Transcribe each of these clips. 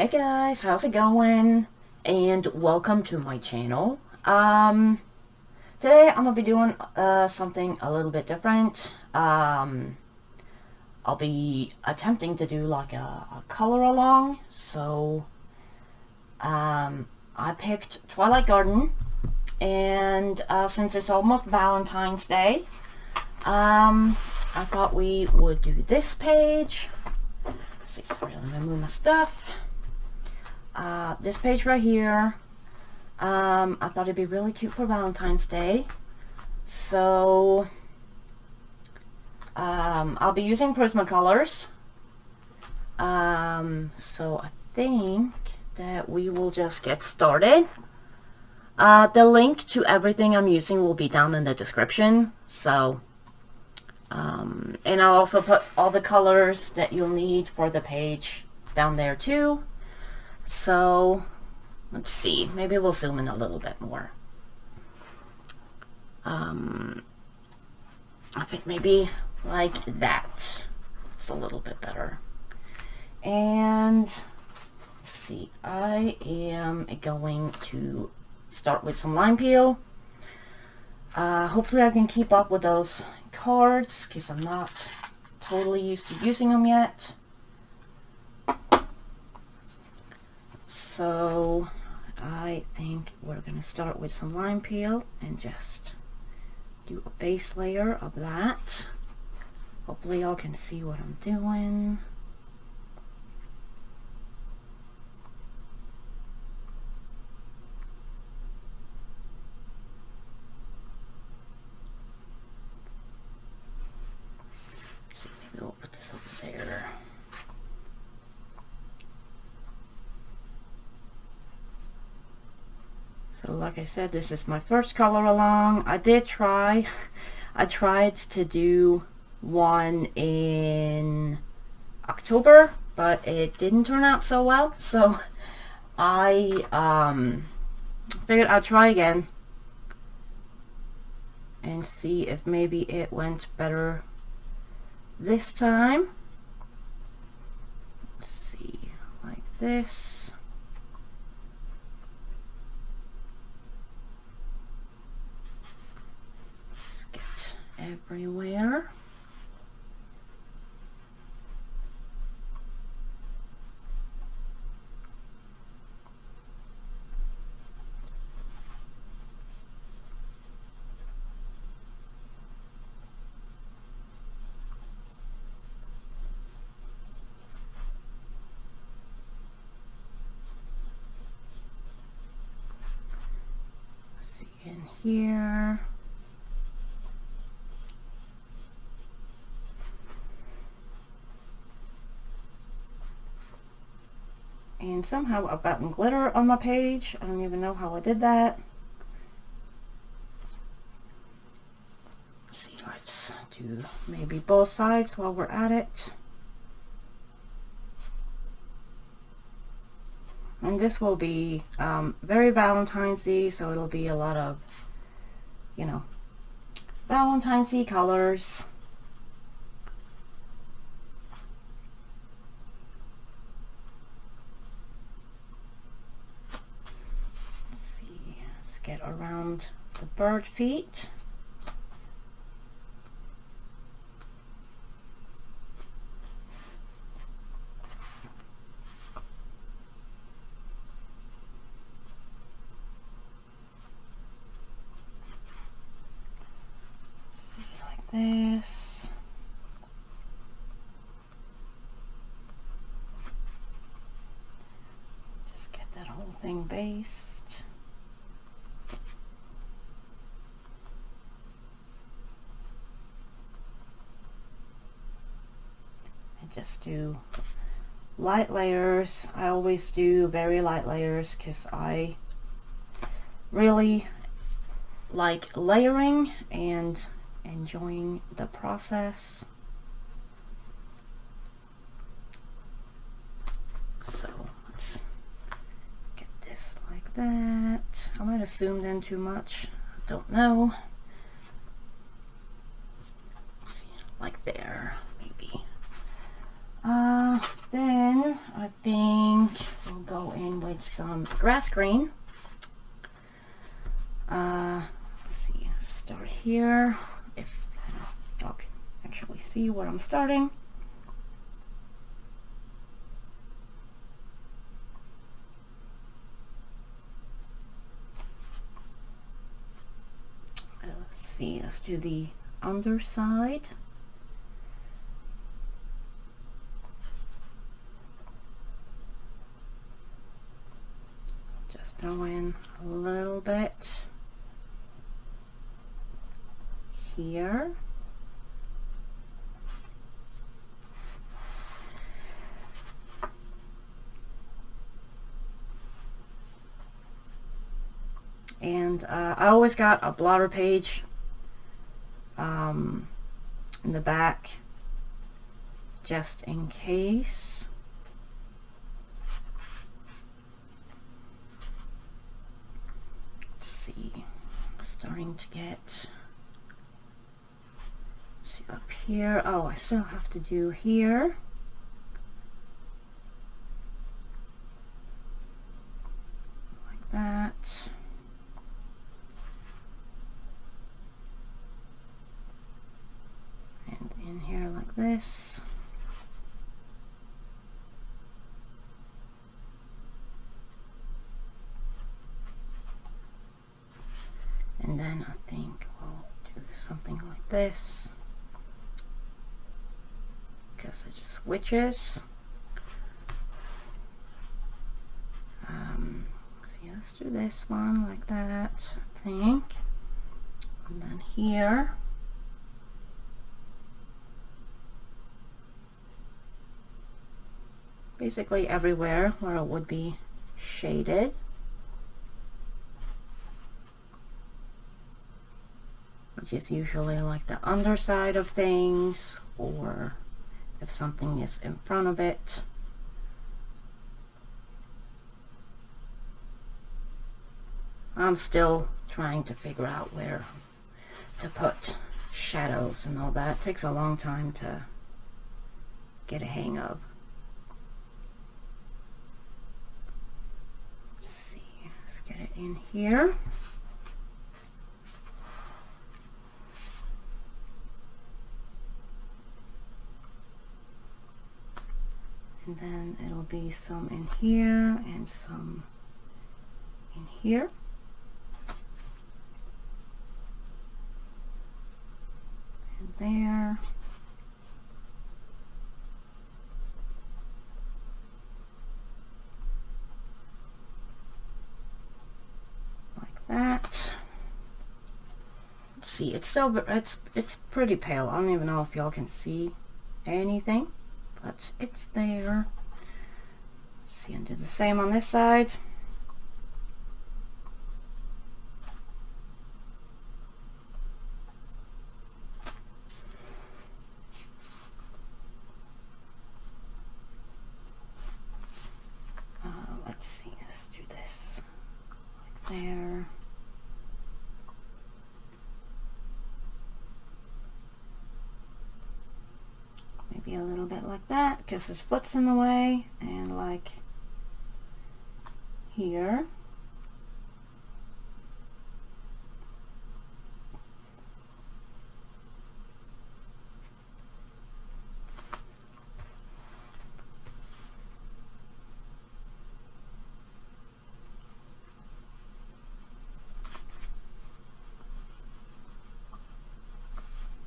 Hey guys, how's it going? And welcome to my channel. Today I'm gonna be doing something a little bit different. I'll be attempting to do like a color along. So I picked Twilight Garden, and since it's almost Valentine's Day, I thought we would do this page. Let's see, sorry, let me move my stuff. This page right here, I thought it'd be really cute for Valentine's Day. So, I'll be using Prismacolors. So I think that we will just get started. The link to everything I'm using will be down in the description. So, and I'll also put all the colors that you'll need for the page down there too. So, let's see. Maybe we'll zoom in a little bit more. I think maybe like that. It's a little bit better. And, let's see. I am going to start with some lime peel. Hopefully I can keep up with those cards, because I'm not totally used to using them yet. So I think we're going to start with some lime peel and just do a base layer of that. Hopefully y'all can see what I'm doing. Let's see, maybe we'll put this over there. So like I said, this is my first color along. I tried to do one in October, but it didn't turn out so well. So I figured I'd try again and see if maybe it went better this time. Let's see, like this. Everywhere. Let's see in here. And somehow I've gotten glitter on my page. I don't even know how I did that. Let's see, let's do maybe both sides while we're at it. And this will be very Valentine's-y, so it'll be a lot of, you know, Valentine's-y colors. Get around the bird feet. See, like this. Just get that whole thing based. Just do light layers. I always do very light layers because I really like layering and enjoying the process. So let's get this like that. I might have zoomed in too much. I don't know. Let's see, like there, maybe. Then I think we'll some grass green. Let's see, start here. If y'all can actually see what I'm starting. Let's see, let's do the underside. Just throw in a little bit here. And I always got a blotter page in the back just in case. Let's see, starting to get, see up here. Oh, I still have to do here. Like that. And in here like this. And then I think we'll do something like this, because it switches. See, let's do this one like that, I think. And then here. Basically everywhere where it would be shaded. Which is usually like the underside of things, or if something is in front of it. I'm still trying to figure out where to put shadows and all that. It takes a long time to get a hang of. Let's see, let's get it in here. And then it'll be some in here and some in here. And there. Like that. Let's see, it's still, it's pretty pale. I don't even know if y'all can see anything. But it's there. Let's see, and do the same on this side. Let's see, let's do this like there. Maybe a little bit like that, because his foot's in the way, and like here.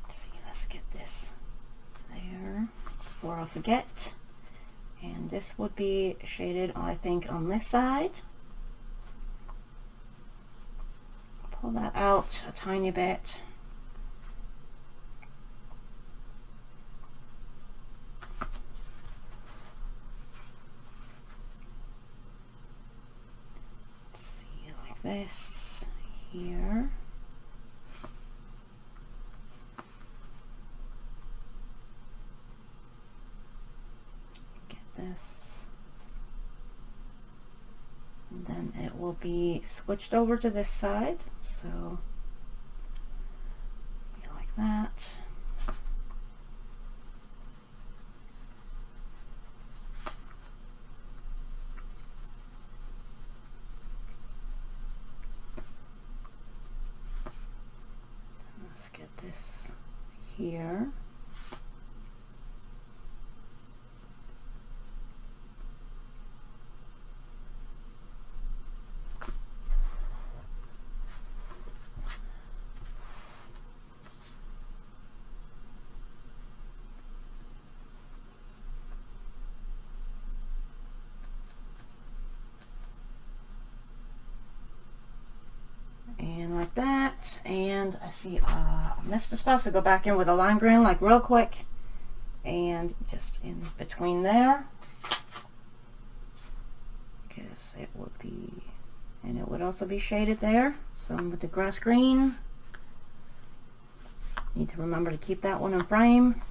Let's see, let's get this there before I forget. And this would be shaded, I think, on this side. Pull that out a tiny bit. Let's see, like this here. This, and then it will be switched over to this side, so be like that. here. And like that, and I see I missed a spot, so go back in with a lime green like real quick, and just in between there, because it would be, and it would also be shaded there. So I'm with the grass green. Need to remember to keep that one in frame.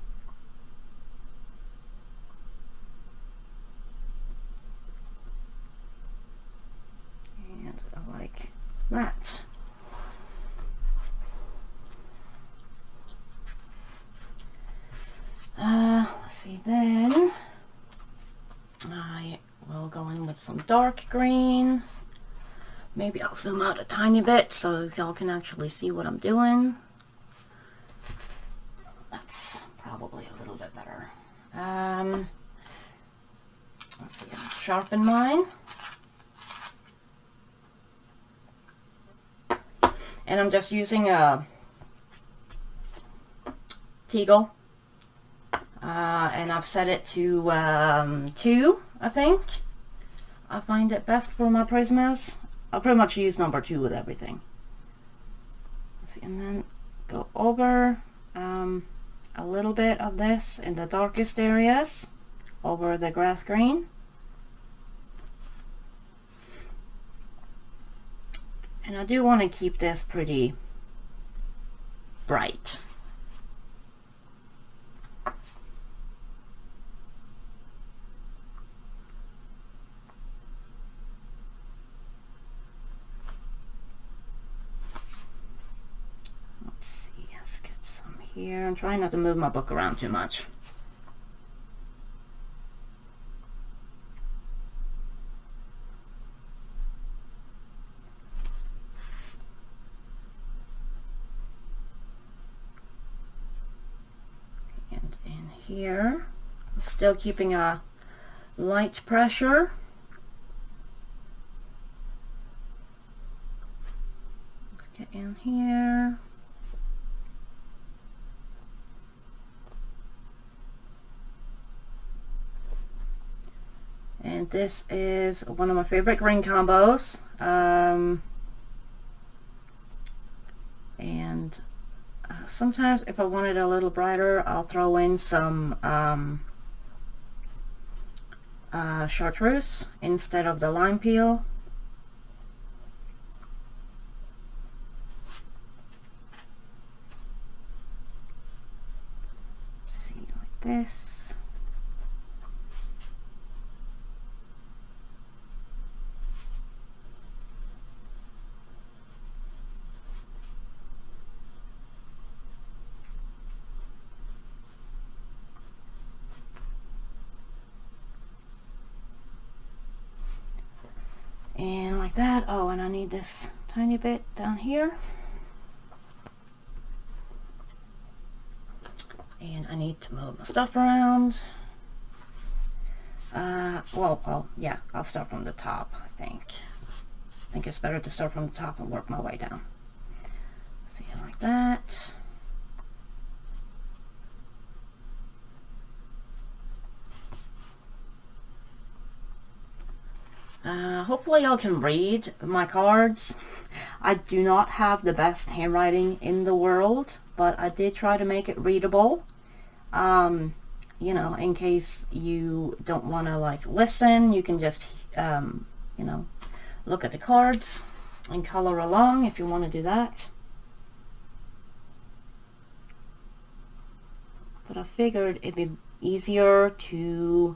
And I like that. Let's see, then I will go in with some dark green. Maybe I'll zoom out a tiny bit so y'all can actually see what I'm doing. That's probably a little bit better. Let's see, I'll sharpen mine. And I'm just using a Teagle. And I've set it to 2, I think. I find it best for my Prismas. I'll pretty much use number 2 with everything. Let's see, and then go over a little bit of this in the darkest areas over the grass green. And I do want to keep this pretty bright. Here, I'm trying not to move my book around too much. And in here, still keeping a light pressure. Let's get in here. And this is one of my favorite green combos. Sometimes if I want it a little brighter, I'll throw in some chartreuse instead of the lime peel. Let's see, like this. And like that. Oh, and I need this tiny bit down here. And I need to move my stuff around. Yeah, I'll start from the top, I think. I think it's better to start from the top and work my way down. See, like that. Hopefully y'all can read my cards. I do not have the best handwriting in the world, but I did try to make it readable. You know, in case you don't want to like listen, you can just, you know, look at the cards and color along if you want to do that. But I figured it'd be easier to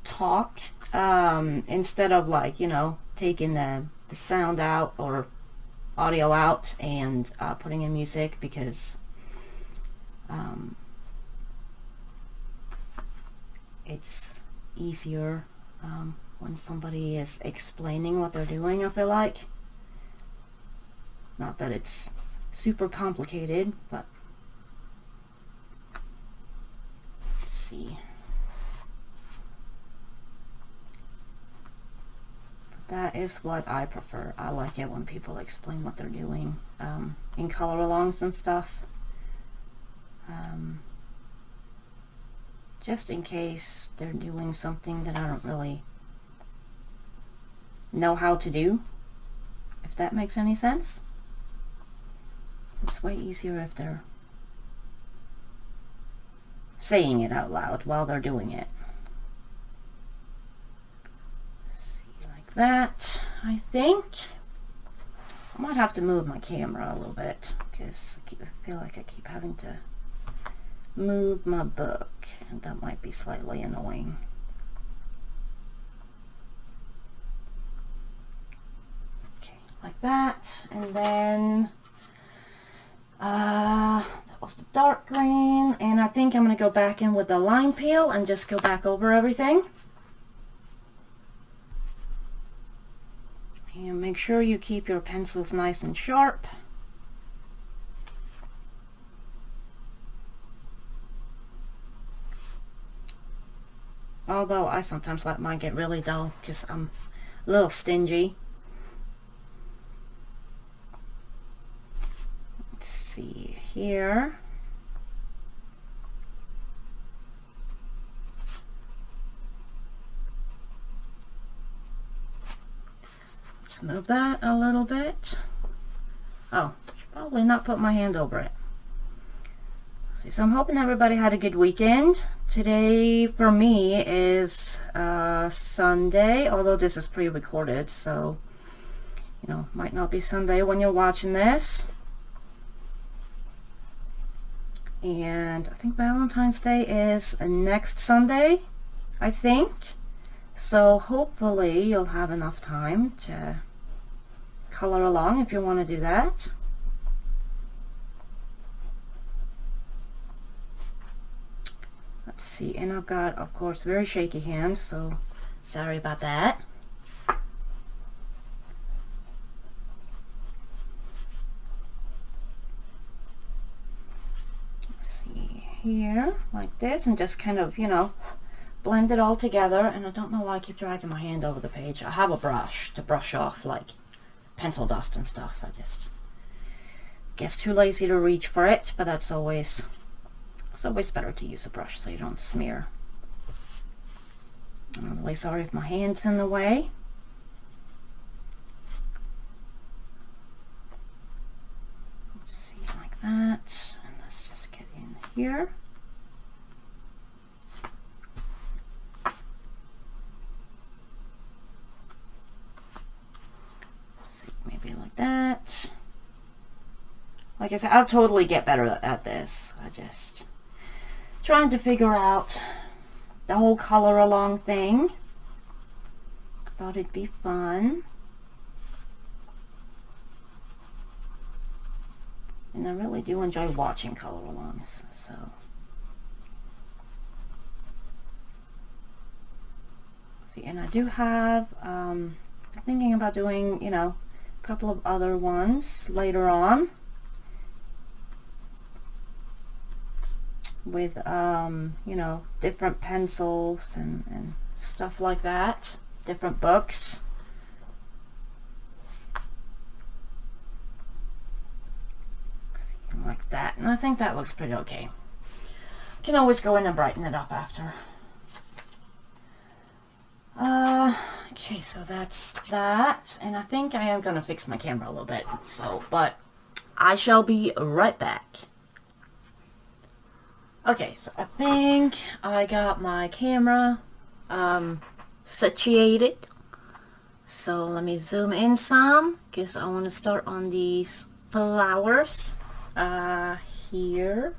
talk instead of like, you know, taking the sound out or audio out and putting in music, because it's easier when somebody is explaining what they're doing, I feel like. Not that it's super complicated, but see. That is what I prefer. I like it when people explain what they're doing in color-alongs and stuff. Just in case they're doing something that I don't really know how to do, if that makes any sense. It's way easier if they're saying it out loud while they're doing it. See, like that, I think. I might have to move my camera a little bit because I feel like I keep having to move my book, and that might be slightly annoying. Okay, like that, and then that was the dark green, and I think I'm going to go back in with the line peel and just go back over everything. And make sure you keep your pencils nice and sharp. Although I sometimes let mine get really dull because I'm a little stingy. Let's see here. Let's move that a little bit. Oh, should probably not put my hand over it. See, so I'm hoping everybody had a good weekend. Today for me is Sunday, although this is pre-recorded, so you know, might not be Sunday when you're watching this. And I think Valentine's Day is next Sunday, I think. So hopefully you'll have enough time to color along if you want to do that. Let's see, and I've got, of course, very shaky hands, so sorry about that. Let's see here, like this, and just kind of, you know, blend it all together. And I don't know why I keep dragging my hand over the page. I have a brush to brush off like pencil dust and stuff. I just guess too lazy to reach for it, but that's always, it's always better to use a brush so you don't smear. I'm really sorry if my hand's in the way. Let's see, like that, and let's just get in here. Maybe like that. Like I said, I'll totally get better at this. I just trying to figure out the whole color along thing. I thought it'd be fun. And I really do enjoy watching color alongs, so. See, and I do have, thinking about doing, you know, a couple of other ones later on with you know, different pencils and stuff like that, different books. Like that, and I think that looks pretty okay. Can always go in and brighten it up after. Okay, so that's that, and I think I am gonna fix my camera a little bit, so, but I shall be right back. Okay, so I think I got my camera situated, so let me zoom in some because I want to start on these flowers here.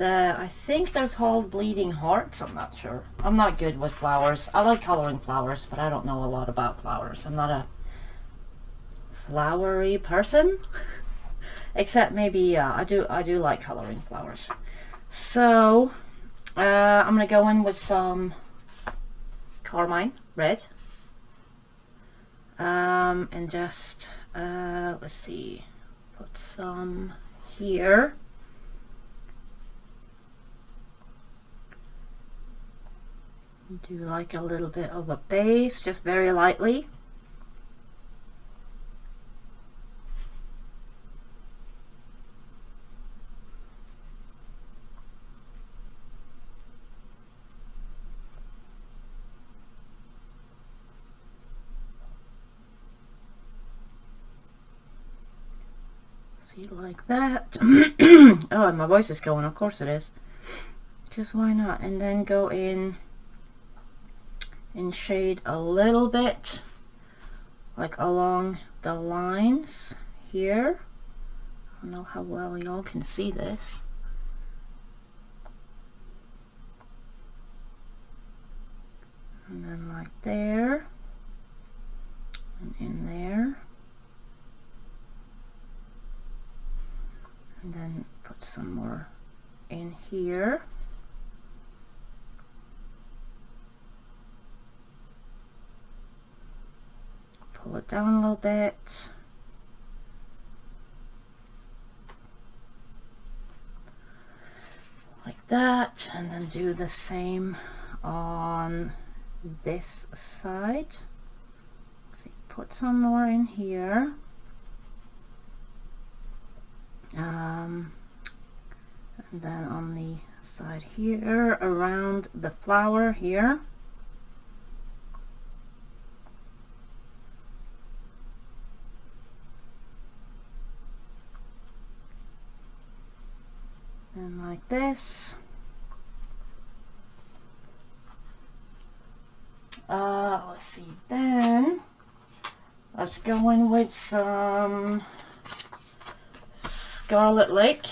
I think they're called bleeding hearts. I'm not sure. I'm not good with flowers. I like coloring flowers, but I don't know a lot about flowers. I'm not a flowery person, except maybe I do like coloring flowers. So I'm gonna go in with some Carmine Red, and just let's see, put some here. Do like a little bit of a base, just very lightly. See, like that. Oh, and my voice is going, of course it is. Just why not? And then go in and shade a little bit, like along the lines here. I don't know how well y'all can see this. And then like there, and in there. And then put some more in here. Pull it down a little bit. Like that. And then do the same on this side. See, put some more in here. And then on the side here, around the flower here. And like this. Let's see, then let's go in with some Scarlet Lake.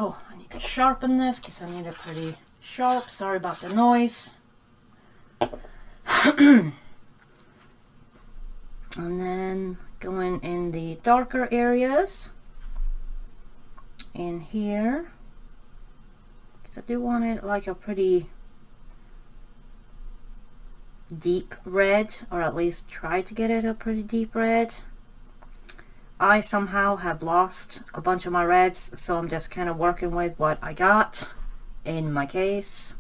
Oh, I need to sharpen this because I need it pretty sharp. Sorry about the noise. And then going in the darker areas in here, because I do want it like a pretty deep red, or at least try to get it a pretty deep red. I somehow have lost a bunch of my reds, so I'm just kind of working with what I got in my case.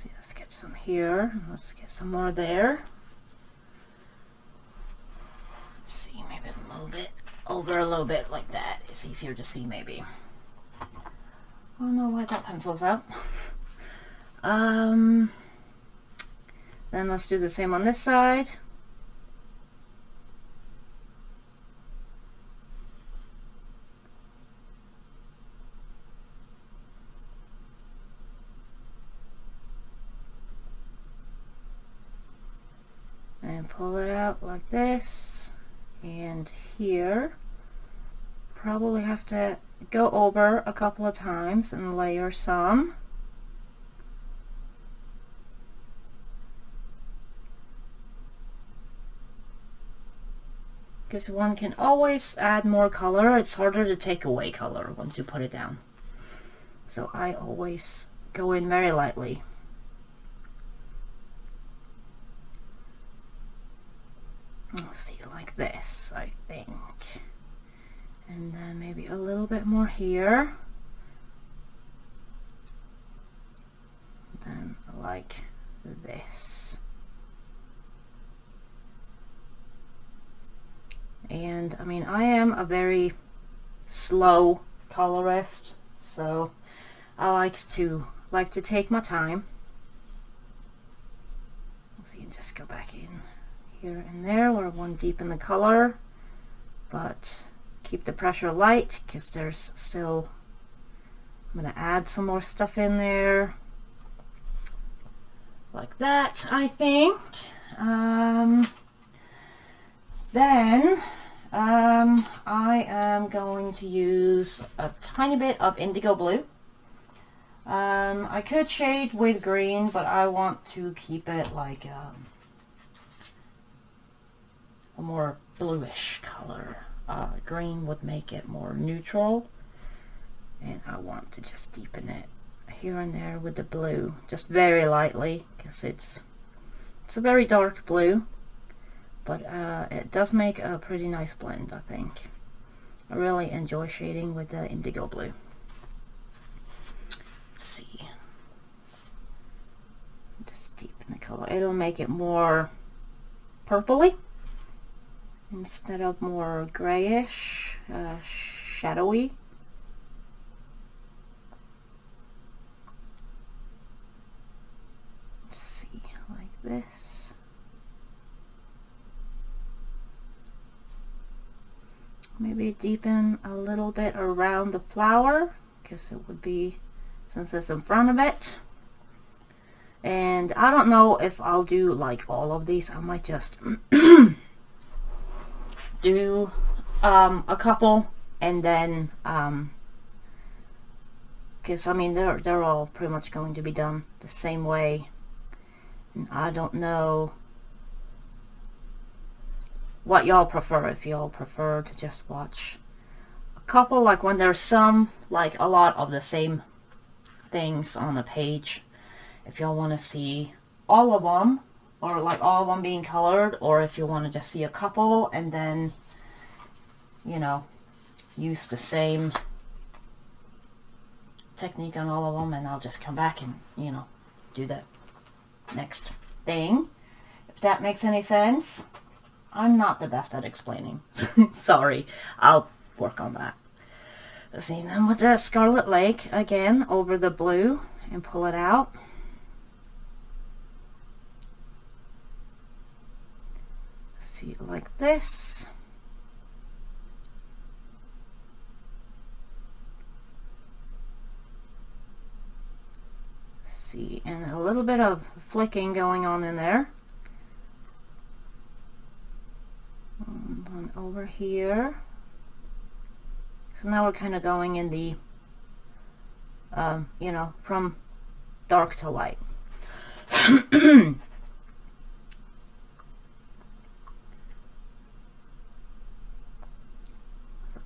See, let's get some here, let's get some more there. Let's see, maybe move it over a little bit like that. It's easier to see maybe. I don't know why that pencil's out. Then let's do the same on this side. And pull it out like this. And here, probably have to go over a couple of times and layer some. Because one can always add more color. It's harder to take away color once you put it down. So I always go in very lightly. Let's see, like this, I think. And then maybe a little bit more here. Then like this. And I mean, I am a very slow colorist, so I like to take my time. Let's see, and just go back in here and there where I want to deepen the color, but keep the pressure light because there's still, I'm going to add some more stuff in there like that, I think. Then I am going to use a tiny bit of Indigo Blue. I could shade with green, but I want to keep it like a more bluish color. Green would make it more neutral, and I want to just deepen it here and there with the blue, just very lightly, because it's a very dark blue, but it does make a pretty nice blend, I think. I really enjoy shading with the Indigo Blue. Let's see. Just deepen the color. It'll make it more purpley instead of more grayish, shadowy. Let's see, like this. Maybe deepen a little bit around the flower, because it would be, since it's in front of it. And I don't know if I'll do like all of these. I might just do a couple, and then because I mean they're all pretty much going to be done the same way, and I don't know what y'all prefer. If y'all prefer to just watch a couple, like when there's some, like a lot of the same things on the page, if y'all want to see all of them, or like all of them being colored, or if you want to just see a couple and then, you know, use the same technique on all of them, and I'll just come back and, you know, do the next thing, if that makes any sense. I'm not the best at explaining. Sorry, I'll work on that. Let's see, then with the Scarlet Lake again over the blue and pull it out. See, like this. See, and a little bit of flicking going on in there. And over here. So now we're kind of going in the, you know, from dark to light. So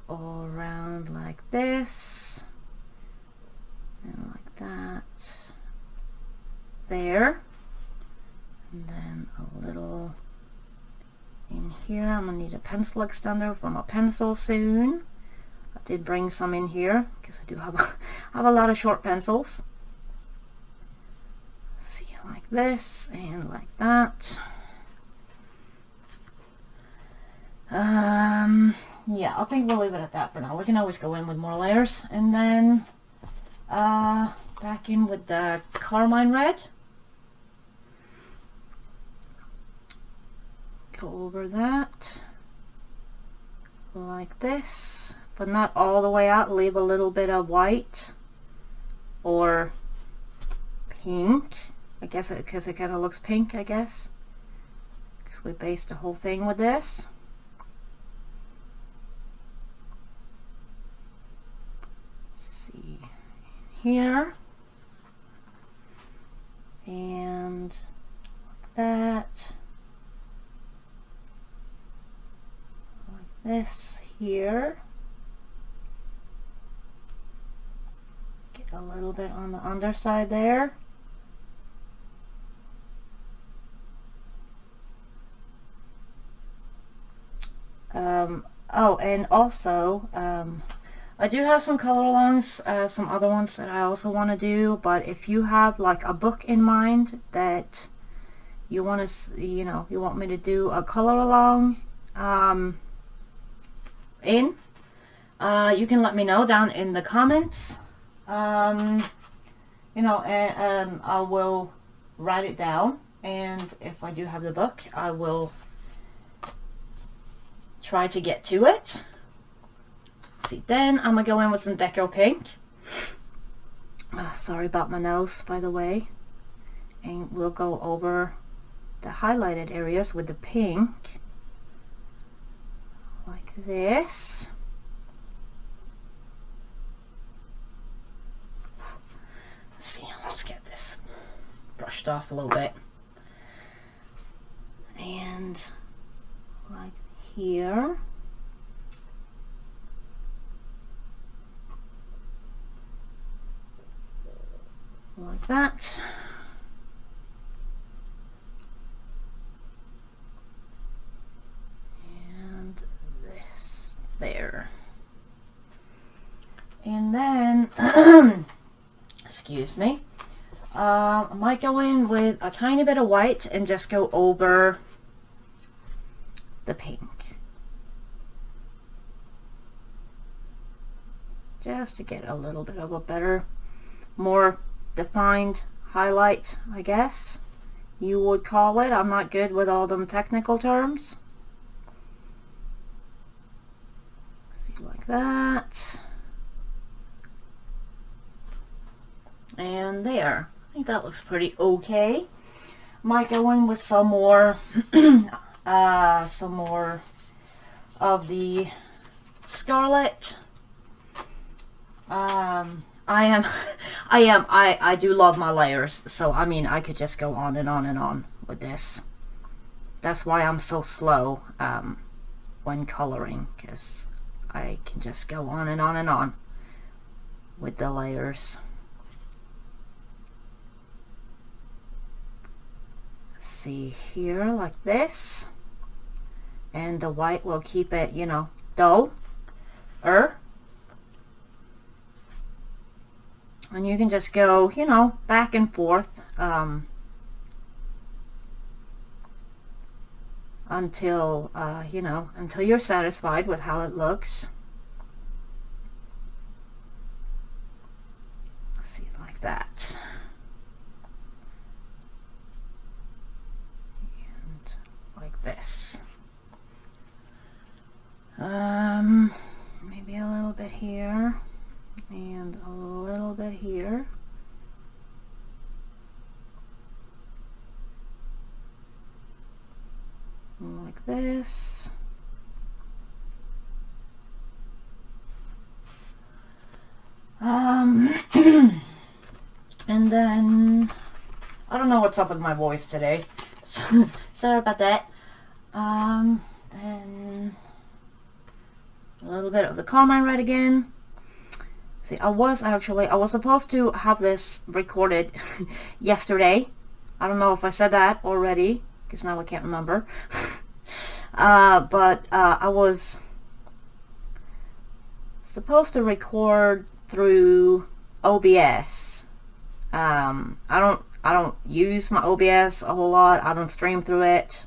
all around like this, and like that, there, and then a little in here. I'm gonna need a pencil extender for my pencil soon. I did bring some in here because I do have a lot of short pencils. See, like this and like that. Yeah, I think we'll leave it at that for now. We can always go in with more layers, and then back in with the Carmine Red. Go over that like this, but not all the way out. Leave a little bit of white or pink, I guess, because it kind of looks pink, I guess, because we based the whole thing with this. Let's see here, and like that. This here, get a little bit on the underside there, oh, and also I do have some color alongs, some other ones that I also want to do, but if you have like a book in mind that you want to, you know, you want me to do a color along in, you can let me know down in the comments. You know, and I will write it down, and if I do have the book, I will try to get to it. See, then I'm gonna go in with some Deco Pink. Sorry about my nose, by the way. And we'll go over the highlighted areas with the pink. Like this. Let's see, let's get this brushed off a little bit. And like here. Like that. And this there. And then, excuse me, I might go in with a tiny bit of white and just go over the pink. Just to get a little bit of a better, more defined highlight, I guess you would call it. I'm not good with all them technical terms. See, like that. And there. I think that looks pretty okay. Might go in with some more some more of the Scarlet. I do love my layers, so I mean I could just go on and on and on with this. That's why I'm so slow when coloring, because I can just go on and on and on with the layers. See here, like this, and the white will keep it, you know, dull. And you can just go, you know, back and forth until, you know, until you're satisfied with how it looks. See, like that. And like this. Maybe a little bit here. And a little bit here. Like this. And then I don't know what's up with my voice today. Sorry about that. Then a little bit of the Carmine Red again. See, I was supposed to have this recorded yesterday. I don't know if I said that already, because now I can't remember. But I was supposed to record through OBS. I don't use my OBS a whole lot. I don't stream through it.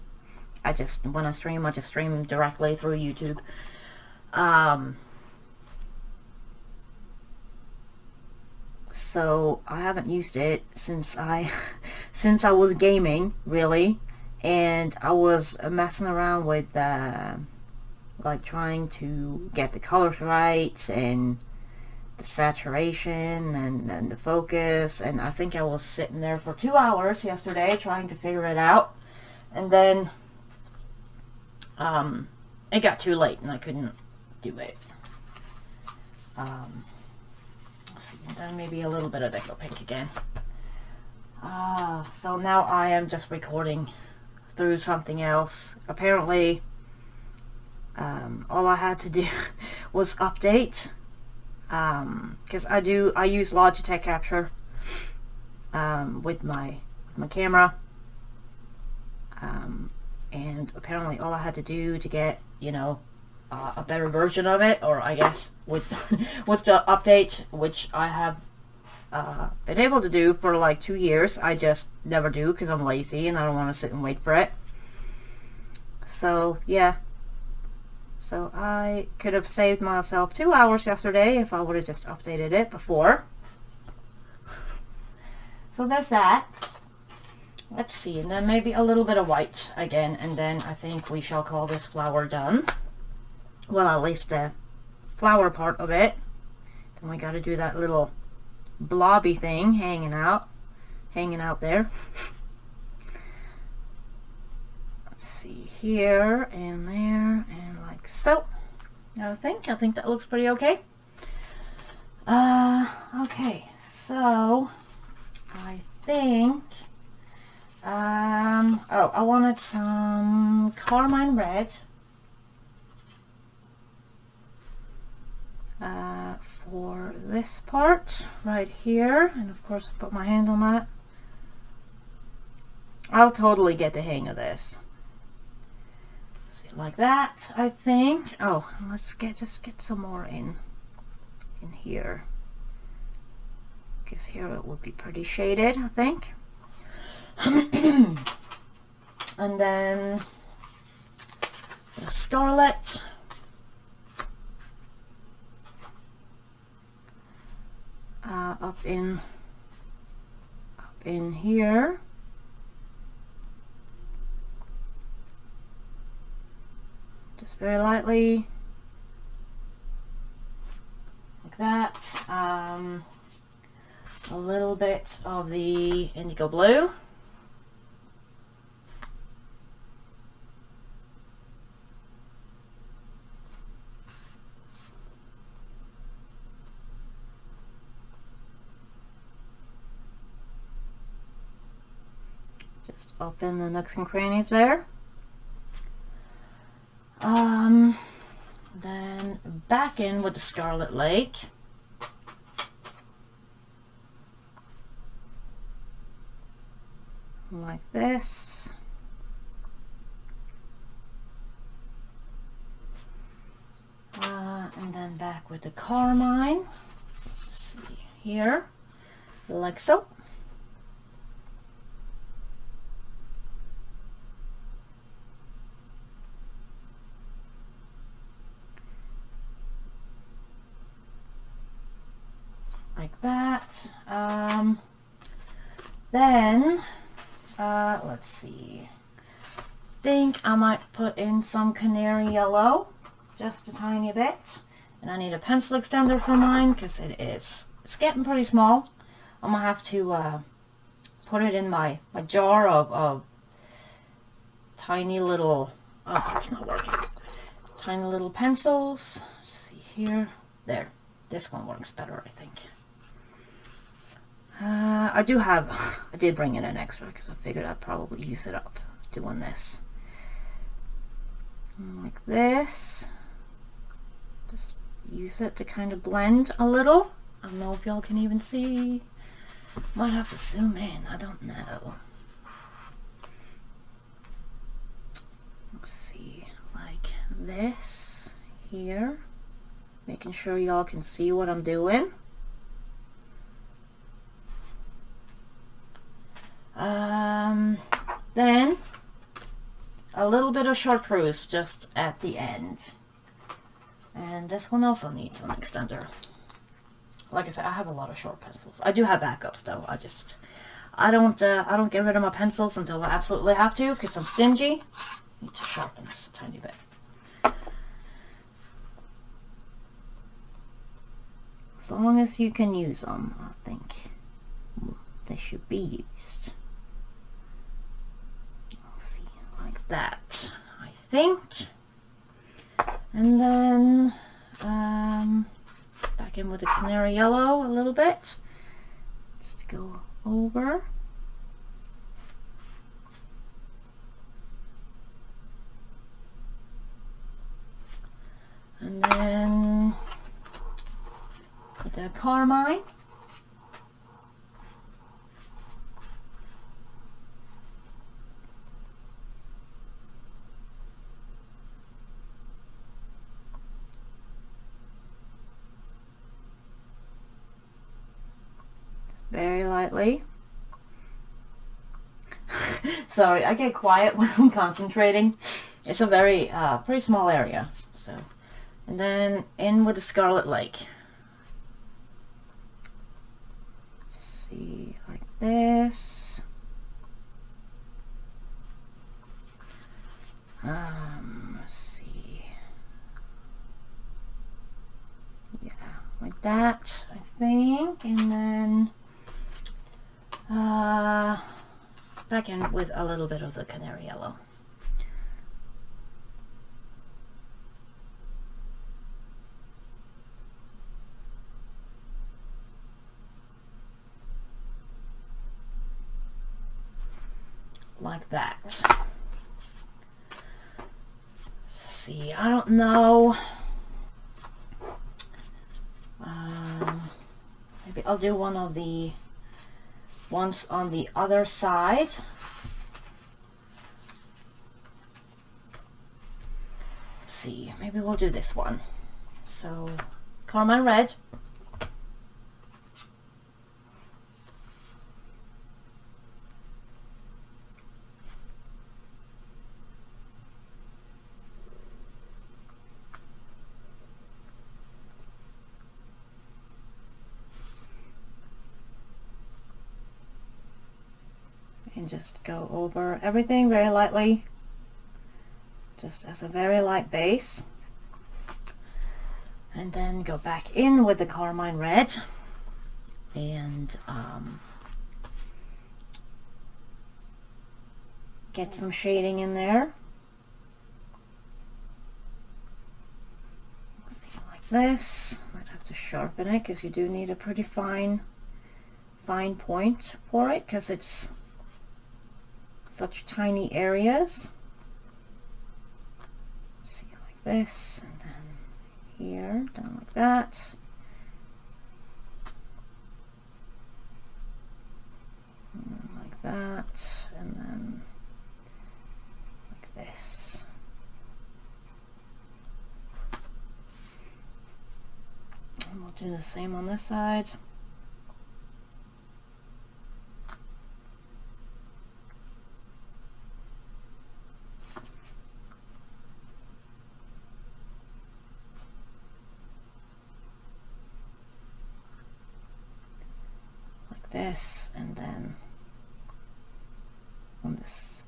When I stream, I just stream directly through YouTube. So I haven't used it since I was gaming, really, and I was messing around with like trying to get the colors right and the saturation and the focus, and I think I was sitting there for 2 hours yesterday trying to figure it out, and then it got too late and I couldn't do it. See, then maybe a little bit of Indigo Pink again. So now I am just recording through something else. Apparently, all I had to do was update, because I use Logitech Capture with my camera, and apparently all I had to do to get, you know, a better version of it, or I guess was to update, which I have been able to do for like 2 years. I just never do because I'm lazy and I don't want to sit and wait for it. So yeah, so I could have saved myself 2 hours yesterday if I would have just updated it before. So there's that. Let's see, and then maybe a little bit of white again, and then I think we shall call this flower done. Well, at least the flower part of it. Then we got to do that little blobby thing hanging out there. Let's see, here and there and like so. I think that looks pretty okay. Okay, so I think I wanted some Carmine Red for this part right here, and of course I put my hand on that. I'll totally get the hang of this. See, like that, I think. Oh, let's just get some more in here. Because here it would be pretty shaded, I think. And then the Scarlet. Up in here. Just very lightly, like that. A little bit of the Indigo Blue. Just up in the nooks and crannies there. Then back in with the Scarlet Lake. Like this. And then back with the Carmine. Let's see here, like so. Like that. Then let's see. Think I might put in some Canary Yellow, just a tiny bit. And I need a pencil extender for mine because it's getting pretty small. I'm gonna have to put it in my jar of tiny little. Oh, it's not working. Tiny little pencils. Let's see here. There. This one works better, I think. I did bring in an extra because I figured I'd probably use it up doing this. Like this. Just use it to kind of blend a little. I don't know if y'all can even see. Might have to zoom in, I don't know. Let's see, like this here. Making sure y'all can see what I'm doing. Then a little bit of chartreuse just at the end. And this one also needs an extender. Like I said, I have a lot of short pencils. I do have backups though. I don't get rid of my pencils until I absolutely have to because I'm stingy. I need to sharpen this a tiny bit. As long as you can use them, I think they should be used. Let's see, like that, I think. And then back in with the Canary Yellow a little bit, just to go over. And then with the Carmine. Very lightly. Sorry, I get quiet when I'm concentrating. It's a very pretty small area. So, and then in with the Scarlet Lake. Let's see, like this. Let's see. Yeah, like that, I think, and then. Back in with a little bit of the Canary Yellow. Like that. See, I don't know. Maybe I'll do one of the ones on the other side. Let's see, maybe we'll do this one. So, Carmine Red. can just go over everything very lightly, just as a very light base. And then go back in with the Carmine Red and get some shading in there. See, like this. Might have to sharpen it because you do need a pretty fine point for it because it's such tiny areas. See, like this, and then here, down like that. And then like that, and then like this. And we'll do the same on this side. This, and then on this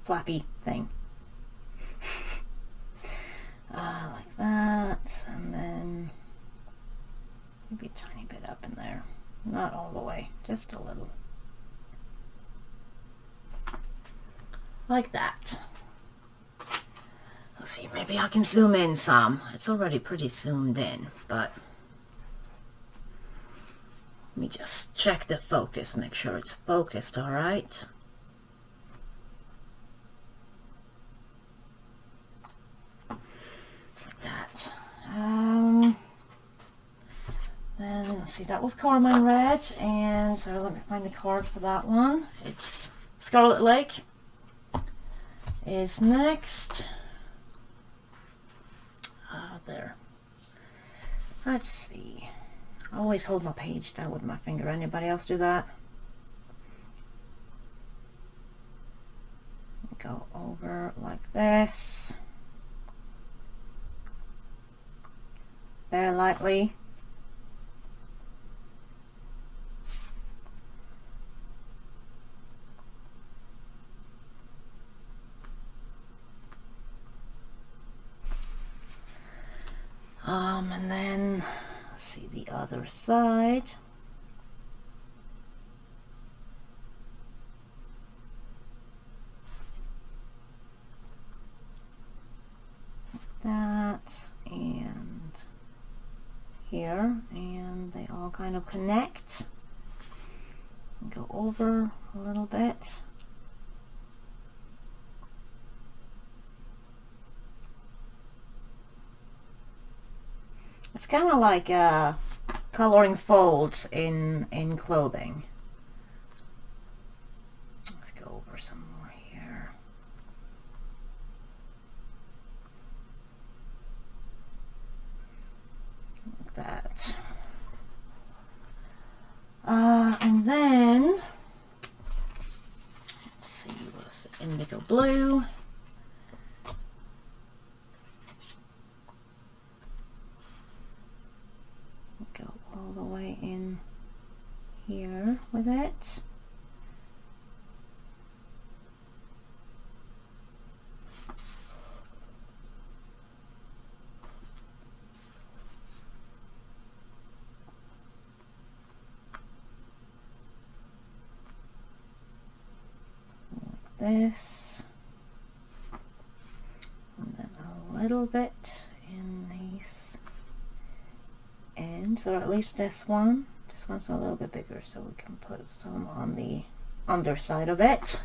flappy thing like that, and then maybe a tiny bit up in there, not all the way, just a little, like that. Let's see, maybe I can zoom in some. It's already pretty zoomed in, but let me just check the focus, make sure it's focused all right. Like that. Then let's see, that was Carmine Red, and so let me find the card for that one. It's Scarlet Lake is next. There. Let's see. I always hold my page down with my finger. Anybody else do that? Go over like this. Very lightly. And then see the other side. Like that, and here, and they all kind of connect. Go over a little bit. It's kind of like coloring folds in clothing. Let's go over some more here. Like that. And then, let's see, what's Indigo Blue. Go all the way in here with it. Like this. And then a little bit in these ends, or at least this one. This one's a little bit bigger, so we can put some on the underside of it.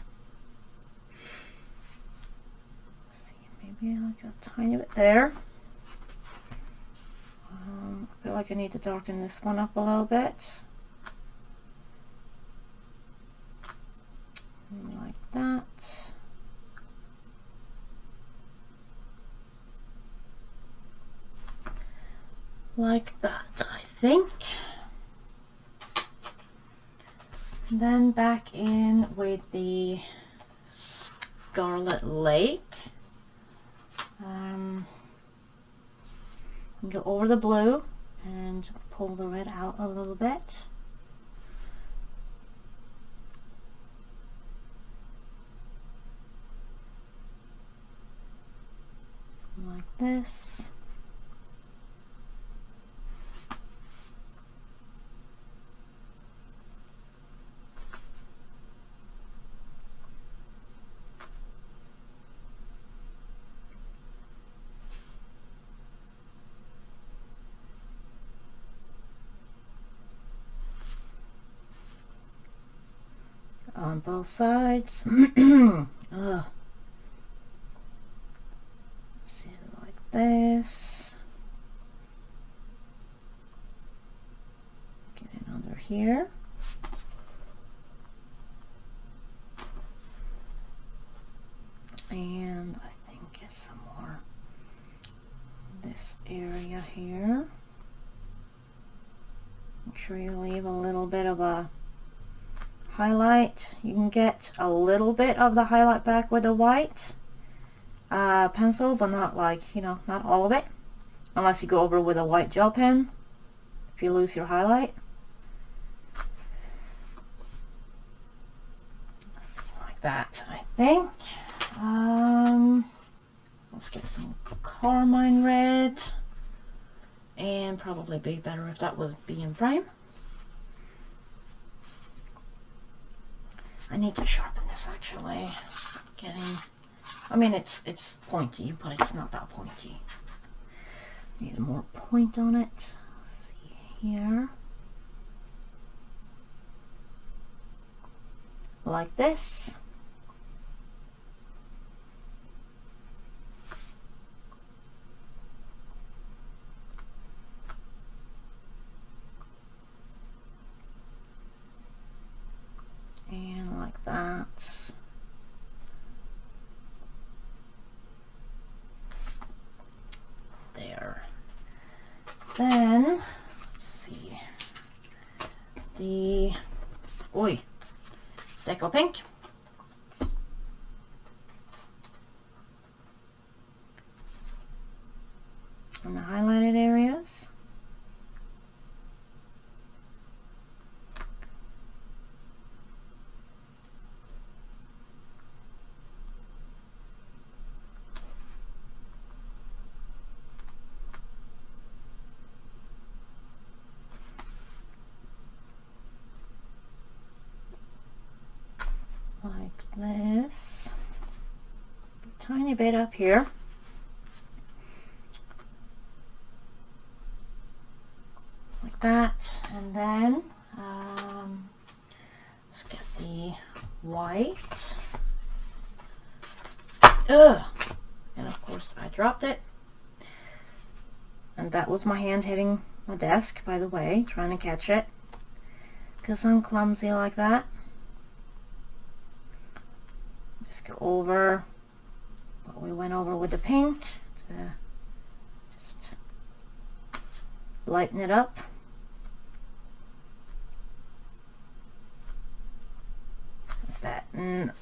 Let's see, maybe like a tiny bit there. I feel like I need to darken this one up a little bit. Like that. Like that, I think. Then back in with the Scarlet Lake. Go over the blue and pull the red out a little bit. on both sides. Ugh. See it like this. Get it under here. And I think get some more this area here. Make sure you leave a little bit of a highlight. You can get a little bit of the highlight back with the white pencil, but not like, you know, not all of it, unless you go over with a white gel pen if you lose your highlight. Let's see, like that, I think. Let's get some Carmine Red, and probably be better if that was being prime. I need to sharpen this actually. It's getting, I mean it's pointy, but it's not that pointy. Need more point on it. Let's see here. Like this. And like that. There. Then, let's see, the, Deco Pink. On the highlighted areas. Like this. A tiny bit up here. Like that. And then let's get the white. Ugh! And of course I dropped it. And that was my hand hitting my desk, by the way, trying to catch it. Because I'm clumsy like that. Just go over what we went over with the pink to just lighten it up. Like that. And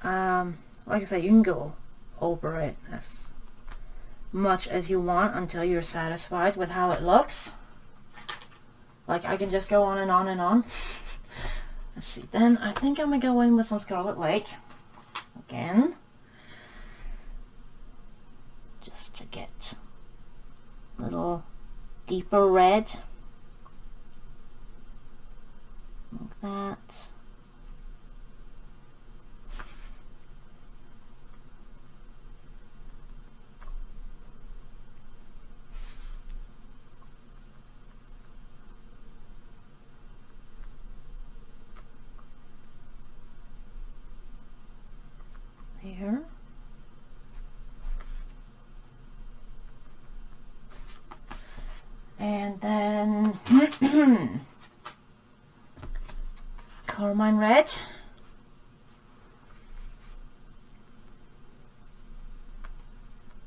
like I said, you can go over it as much as you want until you're satisfied with how it looks. Like I can just go on and on and on. Let's see, then I think I'm gonna go in with some Scarlet Lake again, just to get a little deeper red, like that. Here. And then Carmine Red.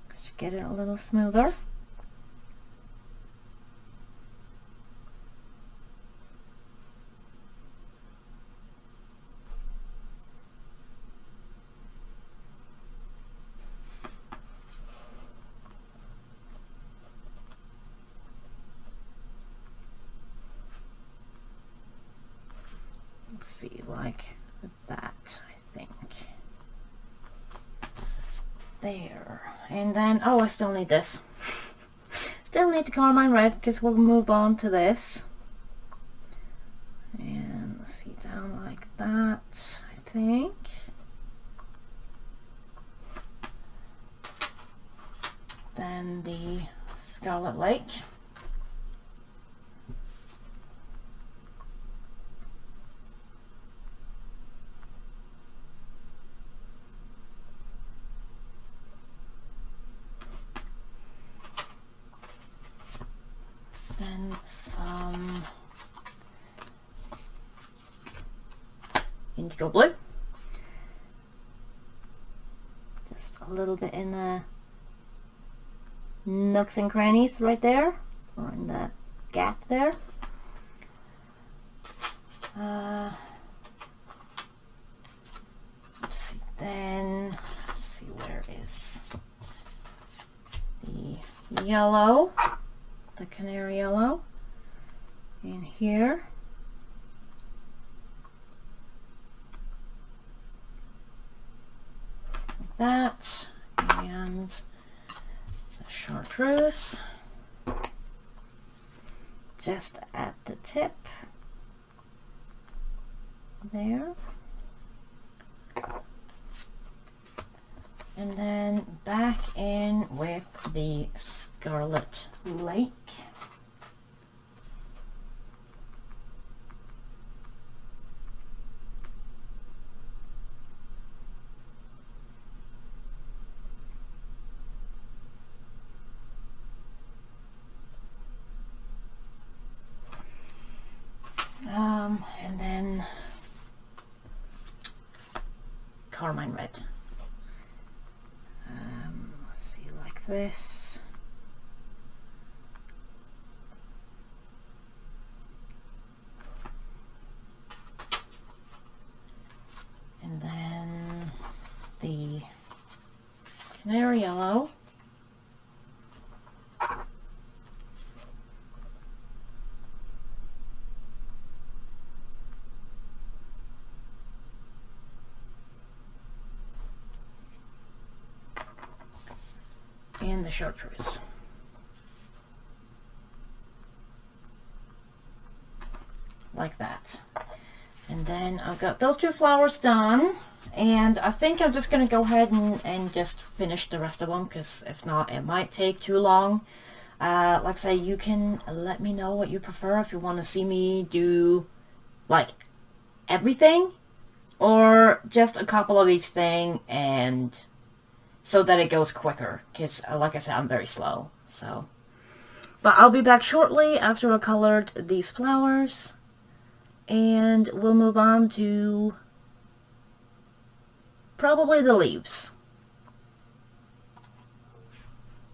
Just get it a little smoother. See, like that, I think. There. And then, oh, I still need this. Still need the Carmine Red, because we'll move on to this. And let's see, down like that, I think. Then the Scarlet Lake. Indigo Blue. Just a little bit in the nooks and crannies right there, or in the gap there. Let's see, then, let's see, where is the yellow, the Canary Yellow, in here. Like that, and the chartreuse just at the tip there, and then back in with the Scarlet Lake. And then Carmine Red. Let's see, like this. And then the Canary Yellow. And the chartreuse. Like that. And then I've got those two flowers done, and I think I'm just going to go ahead and just finish the rest of them, because if not, it might take too long. Like I say, you can let me know what you prefer, if you want to see me do like everything, or just a couple of each thing, and so that it goes quicker, because like I said, I'm very slow. So, but I'll be back shortly after I colored these flowers, and we'll move on to probably the leaves.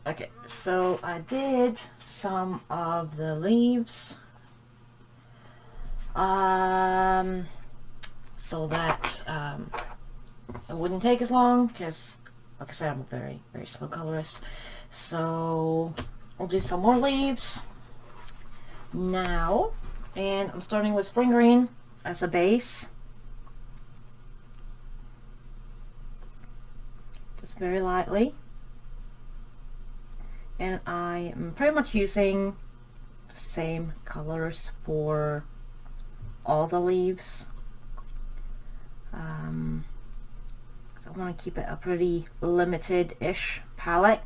Okay, so I did some of the leaves, so that it wouldn't take as long, because like I said, I'm a very, very slow colorist. So I'll do some more leaves now, and I'm starting with spring green as a base. Just very lightly. And I am pretty much using the same colors for all the leaves. I want to keep it a pretty limited-ish palette.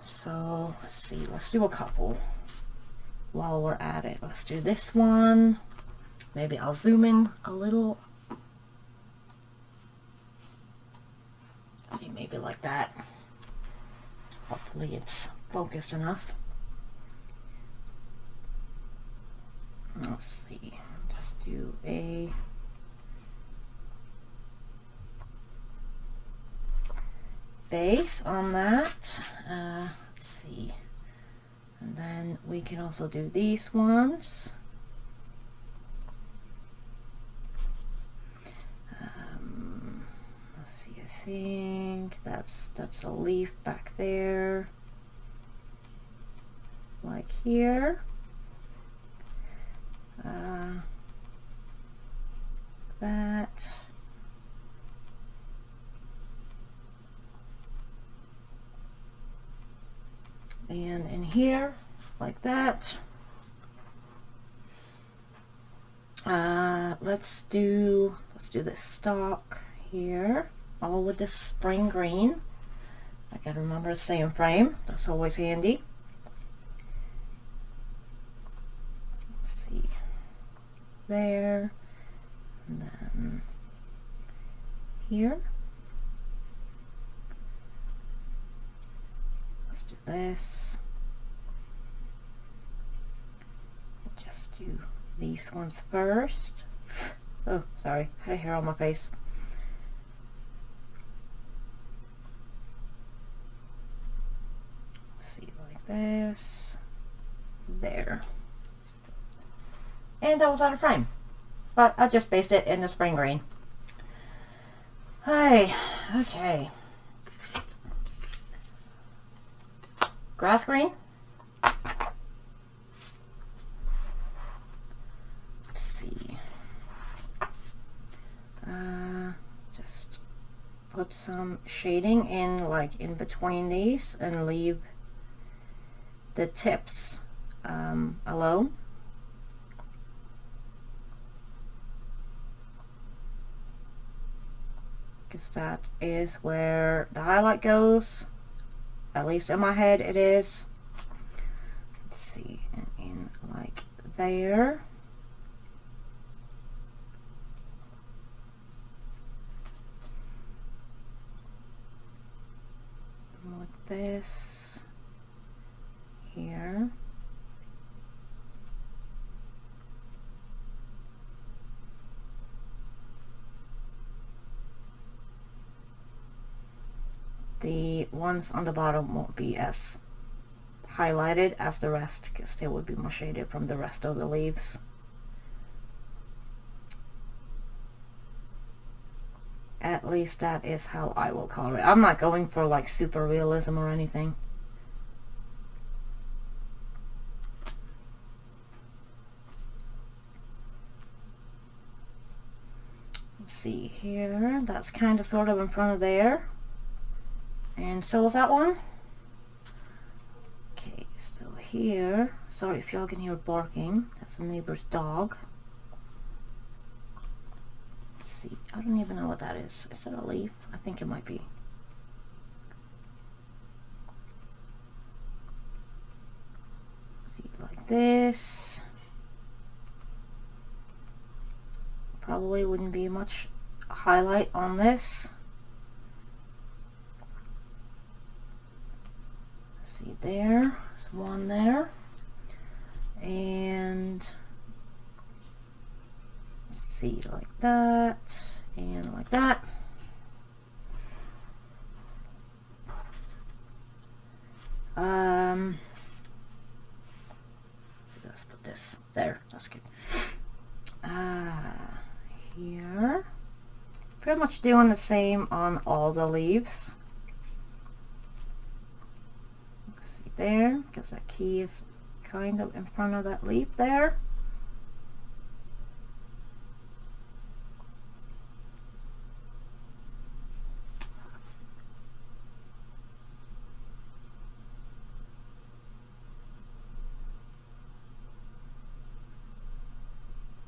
So let's see, let's do a couple while we're at it. Let's do this one. Maybe I'll zoom in a little. See, maybe like that. Hopefully it's focused enough. Let's see, just do a base on that. Let's see, and then we can also do these ones. Let's see, I think that's a leaf back there, like here. That. And in here, like that. Let's do this stalk here, all with this spring green. I gotta remember to stay in frame. That's always handy. Let's see, there, and then here. Let's do this. Just do these ones first. Oh, sorry, I had a hair on my face. Let's see, like this. There. And that was out of frame. But I just based it in the spring green. Hey, okay. Grass green. Let's see. Just put some shading in, like in between these, and leave the tips alone. Because that is where the highlight goes. At least in my head it is. Let's see, and in like there. Like this. Here. The ones on the bottom won't be as highlighted as the rest because they would be more shaded from the rest of the leaves. At least that is how I will color it. I'm not going for like super realism or anything. Let's see here. That's kind of sort of in front of there. And so is that one. Okay, so here, sorry if y'all can hear barking, that's a neighbor's dog. Let's see, I don't even know what that is. Is that a leaf? I think it might be. Let's see, like this. Probably wouldn't be much highlight on this. There's one there, and see, like that, and like that. Let's put this there. That's good. Here, pretty much doing the same on all the leaves. There, because that key is kind of in front of that leaf there.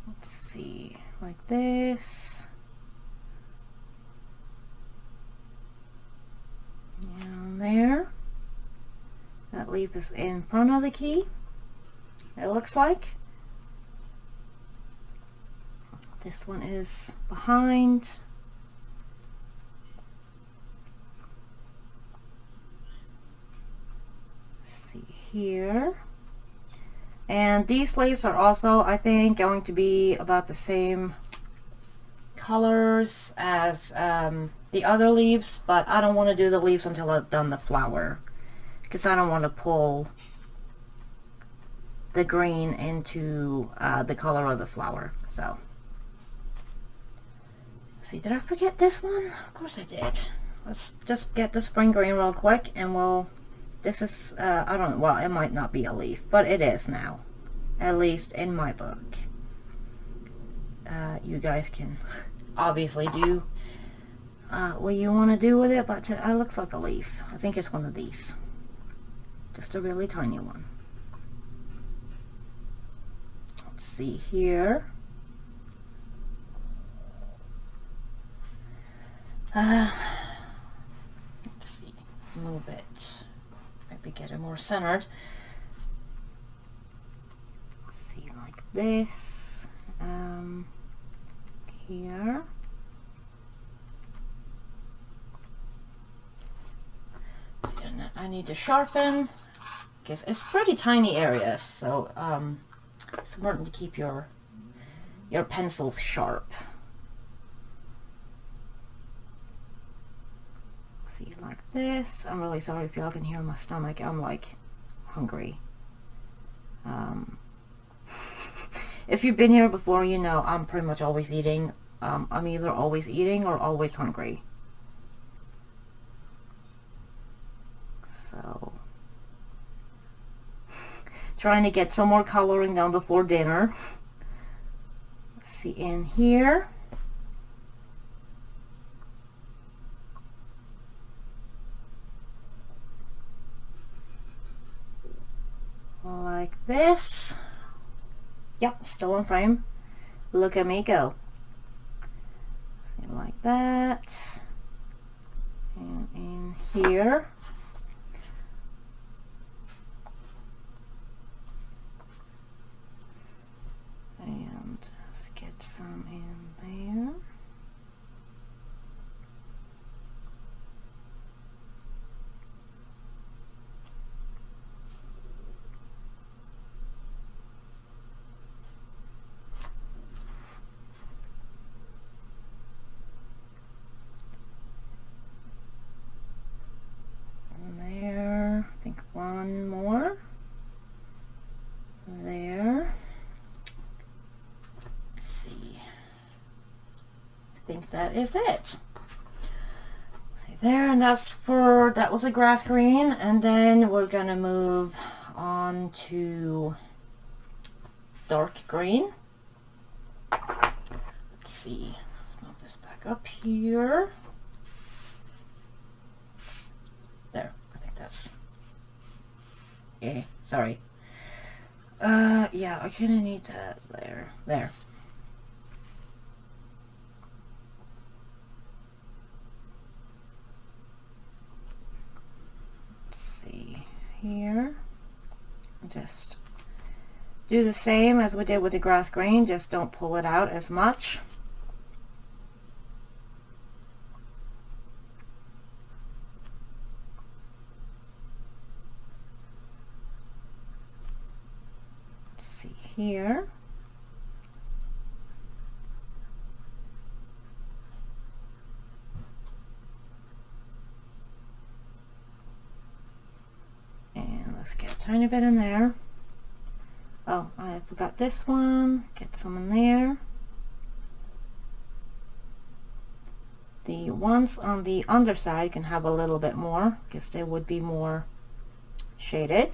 Let's see, like this. And there. That leaf is in front of the key, it looks like. This one is behind. Let's see here. And these leaves are also, I think, going to be about the same colors as the other leaves, but I don't want to do the leaves until I've done the flower, because I don't want to pull the green into the color of the flower. So, see, did I forget this one? Of course I did. Let's just get the spring green real quick, and we'll, this is, I don't know, well, it might not be a leaf, but it is now, at least in my book. You guys can obviously do what you want to do with it, but it looks like a leaf. I think it's one of these. Just a really tiny one. Let's see here. Let's see. Move it. Maybe get it more centered. Let's see, like this. Here. See, I need to sharpen. Because it's pretty tiny areas, so it's important to keep your pencils sharp. this. I'm really sorry if y'all can hear my stomach. I'm like hungry. If you've been here before, you know I'm pretty much always eating. I'm either always eating or always hungry. So, trying to get some more coloring done before dinner. Let's see in here. Like this. Yep, still in frame. Look at me go. Like that. And in here. And let's get some in there. One more there. Let's see. I think that is it. See there, and that was a grass green, and then we're gonna move on to dark green. Let's see. Let's move this back up here. There. I think that's. Sorry. Yeah, I kind of need that there. There. Let's see here. Just do the same as we did with the grass green, just don't pull it out as much. Here. And let's get a tiny bit in there. Oh, I forgot this one. Get some in there. The ones on the underside can have a little bit more because they would be more shaded.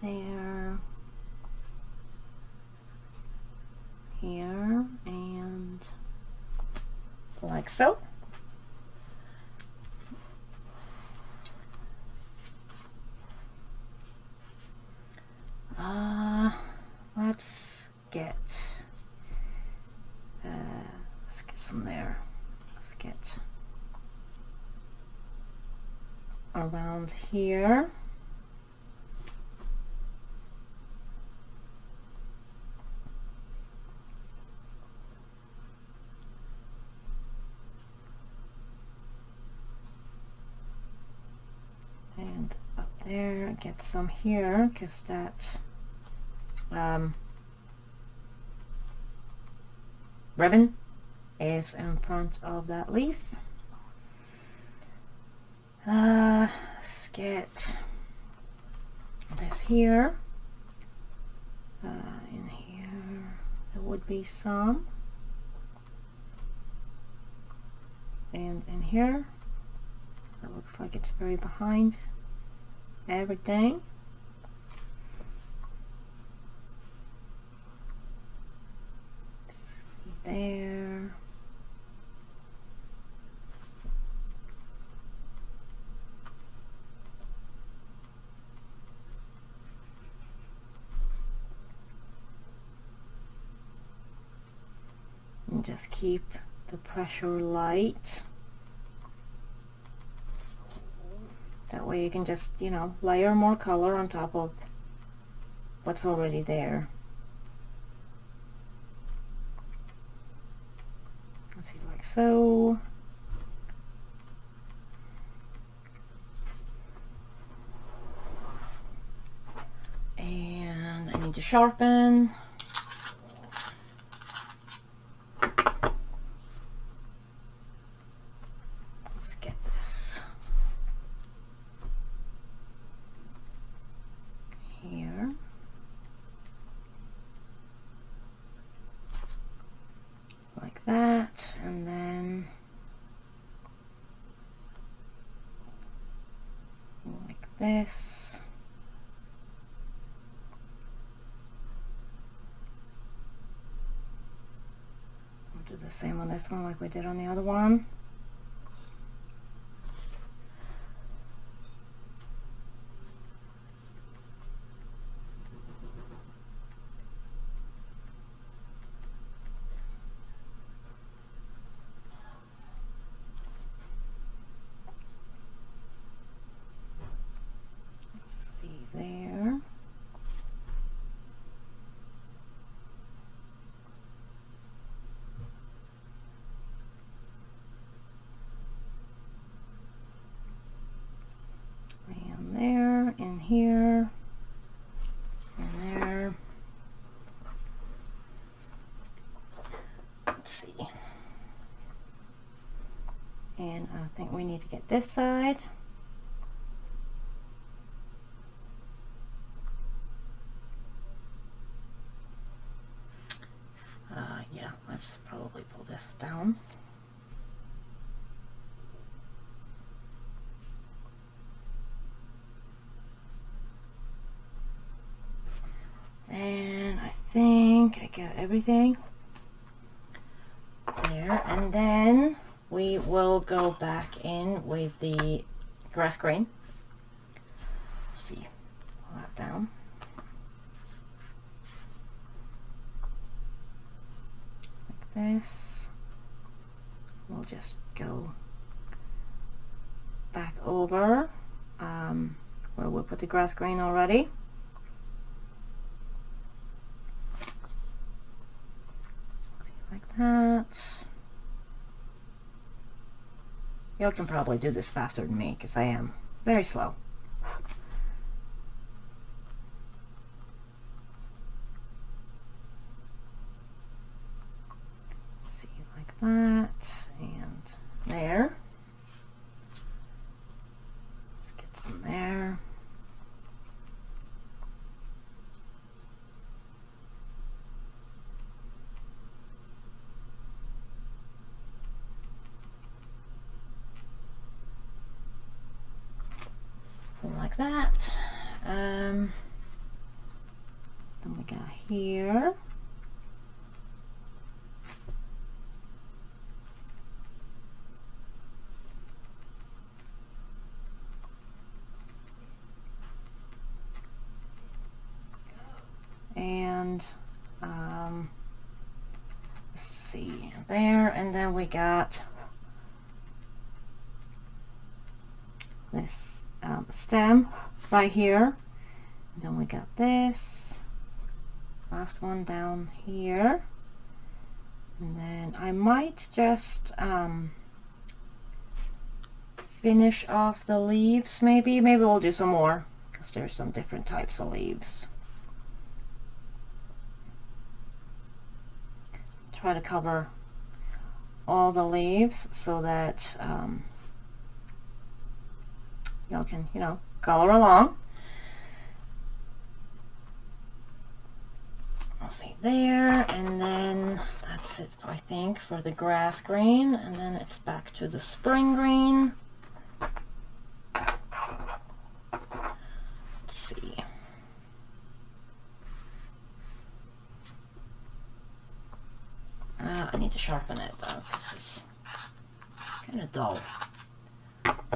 There, here, and like so. Let's get some there. Let's get around here. And up there, get some here, because that ribbon is in front of that leaf. Let's get this here. In here, there would be some. And in here, it looks like it's very behind everything. See there. And just keep the pressure light. That way you can just, you know, layer more color on top of what's already there. Let's see, like so. And I need to sharpen. this. We'll do the same on this one like we did on the other one. There. And there, and here, and there. Let's see. And I think we need to get this side. Yeah, let's probably pull this down. And I think I got everything there. And then we will go back in with the grass green. Let's see, pull that down. This, we'll just go back over where we put the grass green already. See, like that. You can probably do this faster than me because I am very slow. That and there. Let's get some there. Like that. Then we got here. And let's see there, and then we got this stem right here, and then we got this last one down here, and then I might just finish off the leaves. Maybe we'll do some more because there's some different types of leaves. Try to cover all the leaves so that y'all can, you know, color along. I'll see there, and then that's it, I think, for the grass green, and then it's back to the spring green. Let's see. I need to sharpen it though, because it's kind of dull.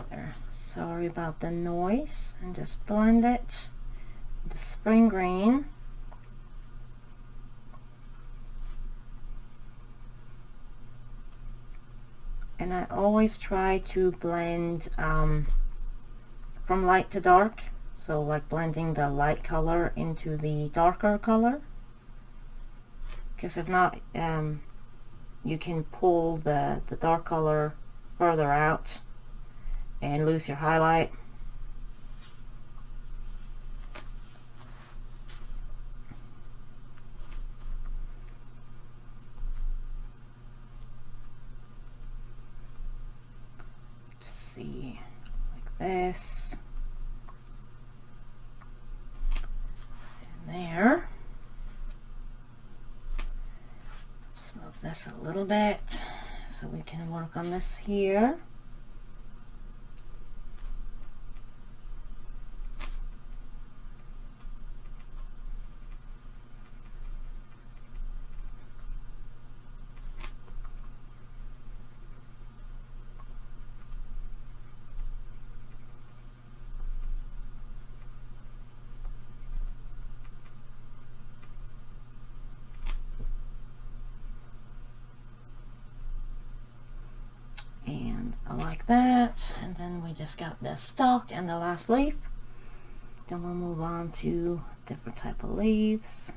There. Sorry about the noise. And just blend it with the spring green. And I always try to blend from light to dark. So like blending the light color into the darker color. Because if not, you can pull the dark color further out and lose your highlight. Let's see, like this. And there. Move this a little bit so we can work on this here. like that. And then we just got the stalk and the last leaf. Then we'll move on to different type of leaves.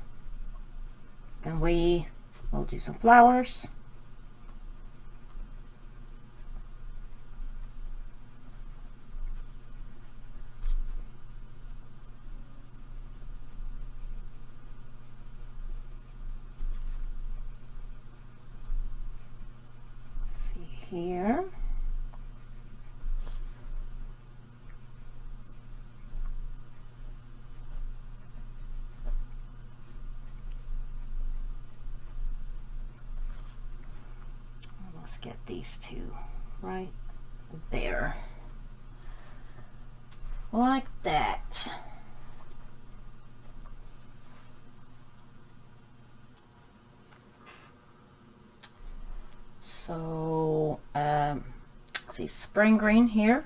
Then we will do some flowers. Here. Let's get these two right there. Like that. So, see, spring green here.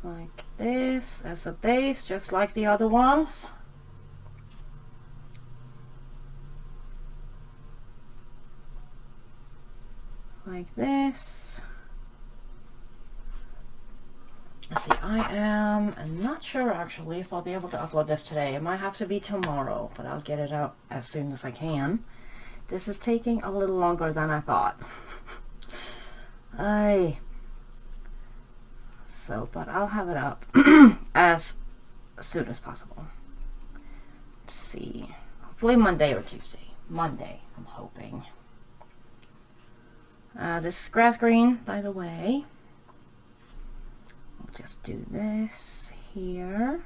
Like this as a base, just like the other ones. Like this. Let's see, I am not sure actually if I'll be able to upload this today. It might have to be tomorrow, but I'll get it out as soon as I can. This is taking a little longer than I thought. But I'll have it up as soon as possible. Let's see, hopefully Monday or Tuesday. Monday, I'm hoping. This is grass green, by the way. I'll just do this here.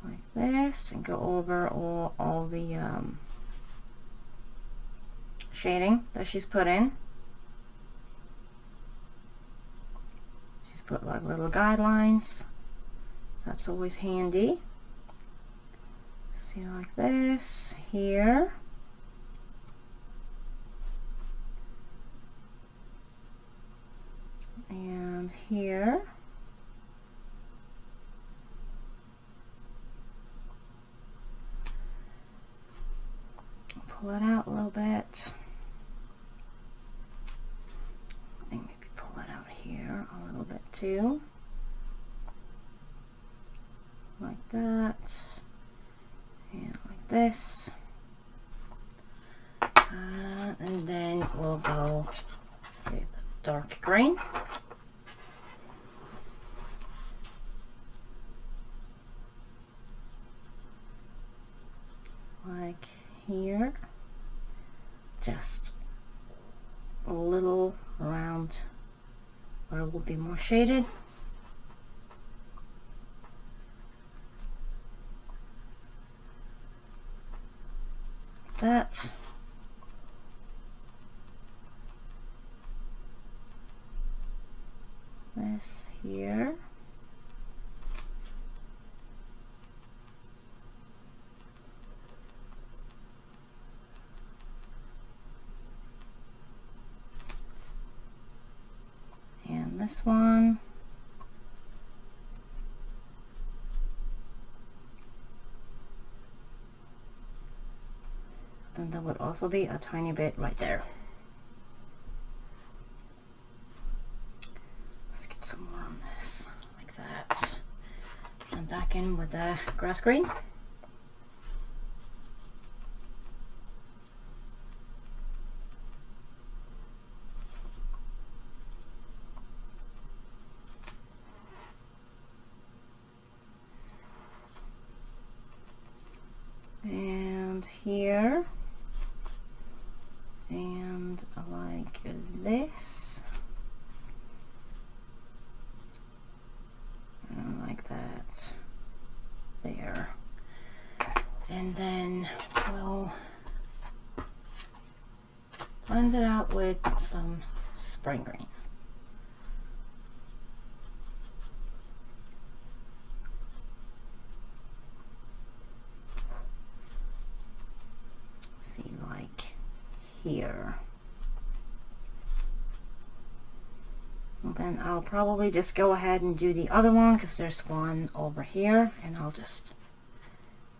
Like this, and go over all the shading that she's put in. She's put like little guidelines, so that's always handy. See, like this here. And here. Pull it out a little bit. I think maybe pull it out here a little bit too. Like that. And like this. And then we'll go with dark green. Like here. Just a little around where it will be more shaded. That. This here. And this one. Then there would also be a tiny bit right there. Let's get some more on this, like that. And back in with the grass green. And here. And like this, and like that there, and then we'll blend it out with some spring green. See, like here. then I'll probably just go ahead and do the other one because there's one over here, and I'll just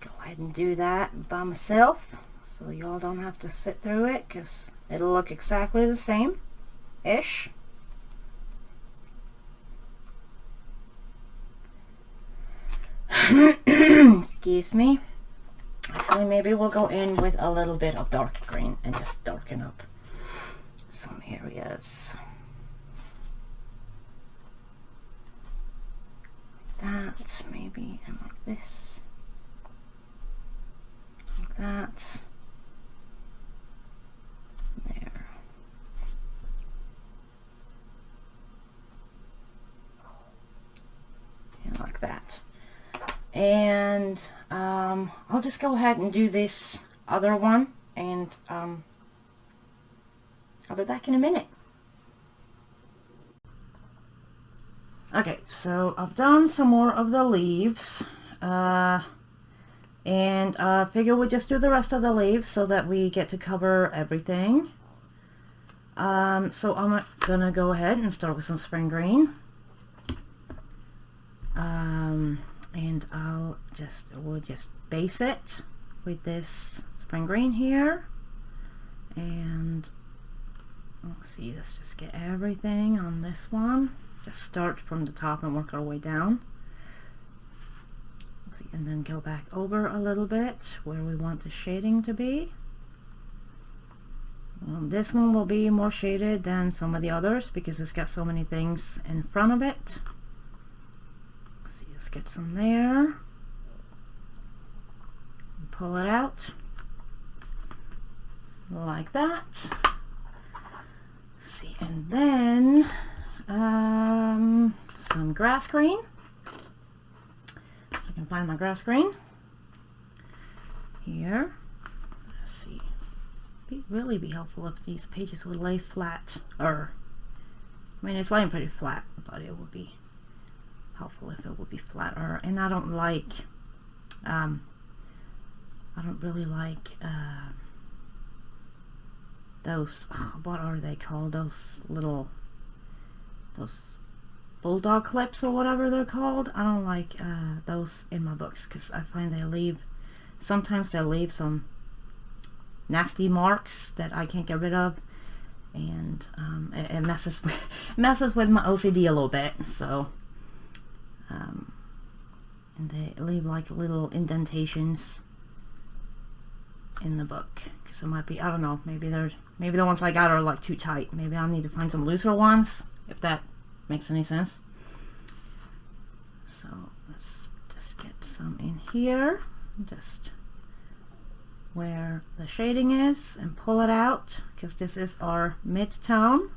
go ahead and do that by myself so y'all don't have to sit through it, because it'll look exactly the same ish. Excuse me. Actually, maybe we'll go in with a little bit of dark green and just darken up some areas. That maybe, and like this, like that, there. And like that. And I'll just go ahead and do this other one, and I'll be back in a minute. Okay, so I've done some more of the leaves, and I figure we'll just do the rest of the leaves so that we get to cover everything. So I'm gonna go ahead and start with some spring green. And we'll just base it with this spring green here, and let's see, let's just get everything on this one. Just start from the top and work our way down. Let's see, and then go back over a little bit where we want the shading to be. This one will be more shaded than some of the others because it's got so many things in front of it. Let's get some there, pull it out like that. Let's see, and then some grass green. I can find my grass green here. Let's see, it'd really be helpful if these pages would lay flat, or I mean it's laying pretty flat, but it would be helpful if it would be flatter. And I don't like I don't really like those, what are they called, those bulldog clips or whatever they're called. I don't like those in my books because I find sometimes they leave some nasty marks that I can't get rid of, and it messes with my OCD a little bit. So and they leave like little indentations in the book, because it might be, I don't know, maybe the ones I got are like too tight. Maybe I'll need to find some looser ones, if that makes any sense. So let's just get some in here, just where the shading is, and pull it out, because this is our mid-tone.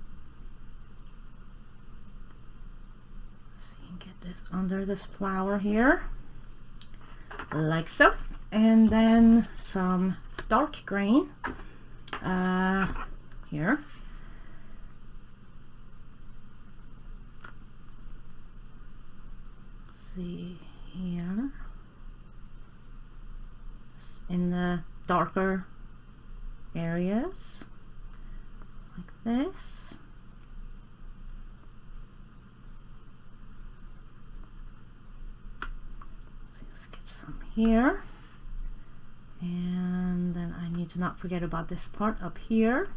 This under this flower here, like so, and then some dark green here. Let's see here, just in the darker areas, like this. Here, and then I need to not forget about this part up here.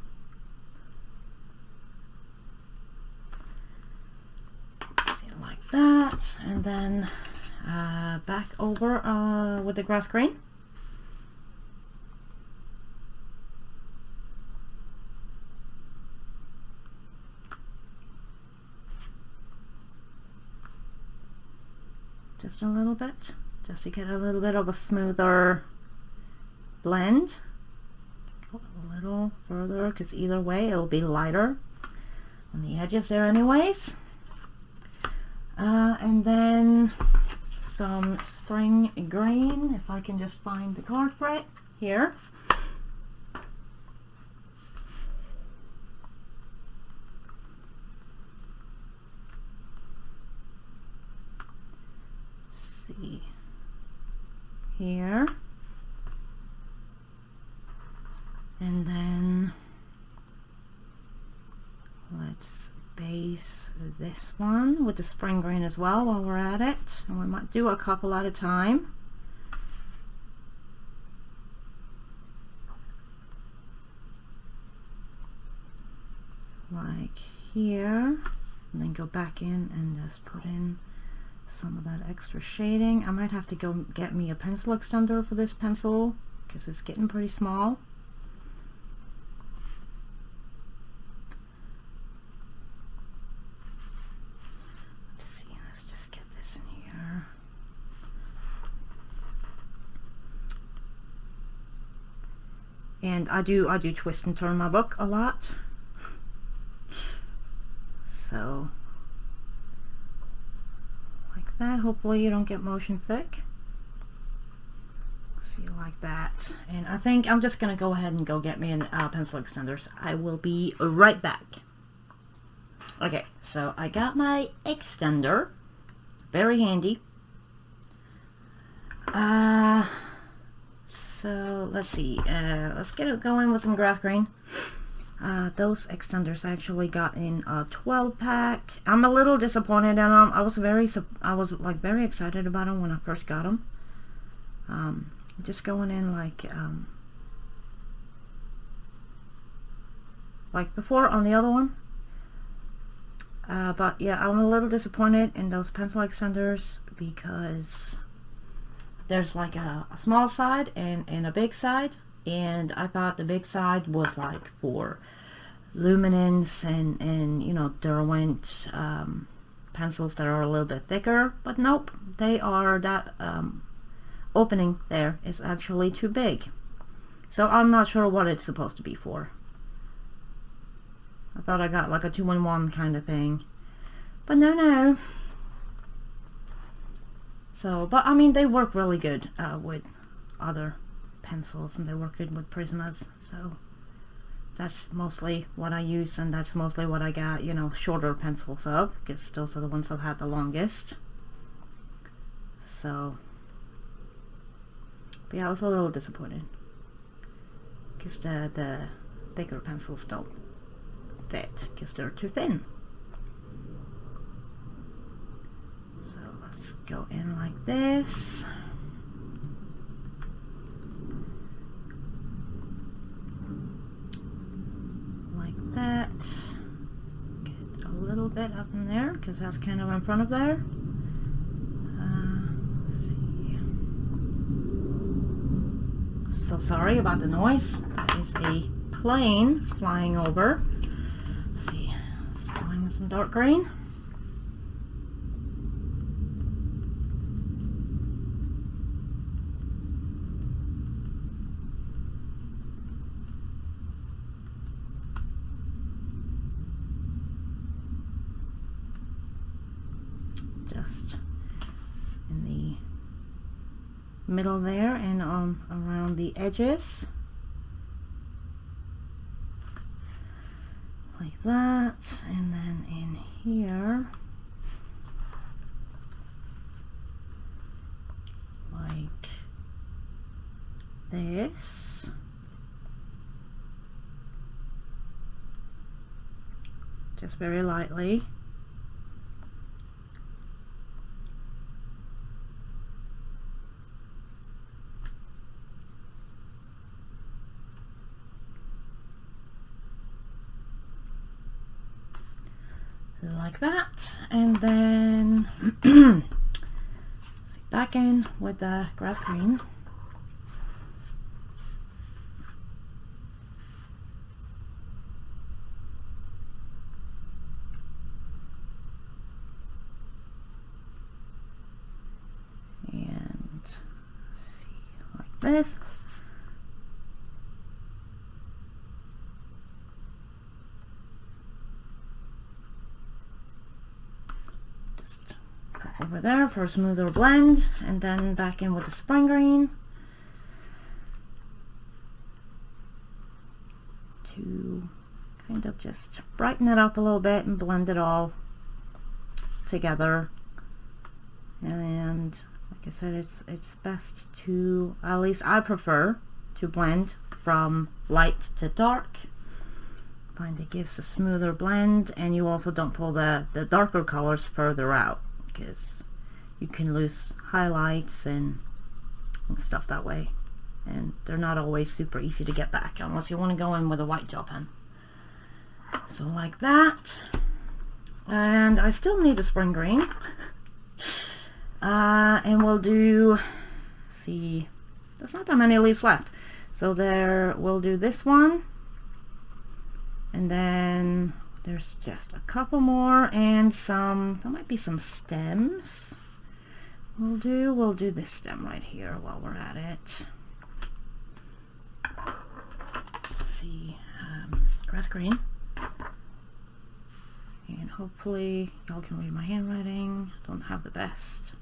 See, like that, and then back over with the grass green. Just a little bit, just to get a little bit of a smoother blend. Go a little further, because either way it'll be lighter on the edges there anyways. And then some spring green, if I can just find the card for it, here. See here, and then let's base this one with the spring green as well while we're at it, and we might do a couple at a time. Like here, and then go back in and just put in some of that extra shading. I might have to go get me a pencil extender for this pencil because it's getting pretty small. Let's see, let's just get this in here. And I do twist and turn my book a lot. So like that. Hopefully you don't get motion sick. See, like that. And I think I'm just gonna go ahead and go get me an pencil extenders. I will be right back. Okay, so I got my extender. Very handy. So let's see. Let's get it going with some grass green. Those extenders I actually got in a 12 pack. I'm a little disappointed in them. I was very excited about them when I first got them. Just going in like before on the other one. But yeah, I'm a little disappointed in those pencil extenders because there's like a small side and a big side. And I thought the big side was like for luminance and you know, Derwent pencils that are a little bit thicker, but nope, they are, that opening there is actually too big. So I'm not sure what it's supposed to be for. I thought I got like a 2-in-1 kind of thing, but no. So, but I mean, they work really good with other pencils, and they work good with Prismas, so that's mostly what I use, and that's mostly what I got, you know, shorter pencils of, because those are the ones I've had the longest. So, but yeah, I was a little disappointed because the thicker pencils don't fit because they're too thin. So let's go in like this. That, get a little bit up in there because that's kind of in front of there. Let's see. So sorry about the noise. That is a plane flying over. Let's see, let's go in with some dark green. Just in the middle there and around the edges like that, and then in here like this. Just very lightly. Like that, and then back in with the grass green. And see, like this. Over there for a smoother blend, and then back in with the spring green to kind of just brighten it up a little bit and blend it all together. And like I said, it's best to, at least I prefer to blend from light to dark, find it gives a smoother blend, and you also don't pull the darker colors further out, because you can lose highlights and stuff that way, and they're not always super easy to get back unless you want to go in with a white gel pen. So like that. And I still need the spring green. And we'll do, see, there's not that many leaves left, so there we'll do this one, and then there's just a couple more, and some, there might be some stems. We'll do this stem right here while we're at it. Let's see, grass green, and hopefully y'all can read my handwriting. Don't have the best,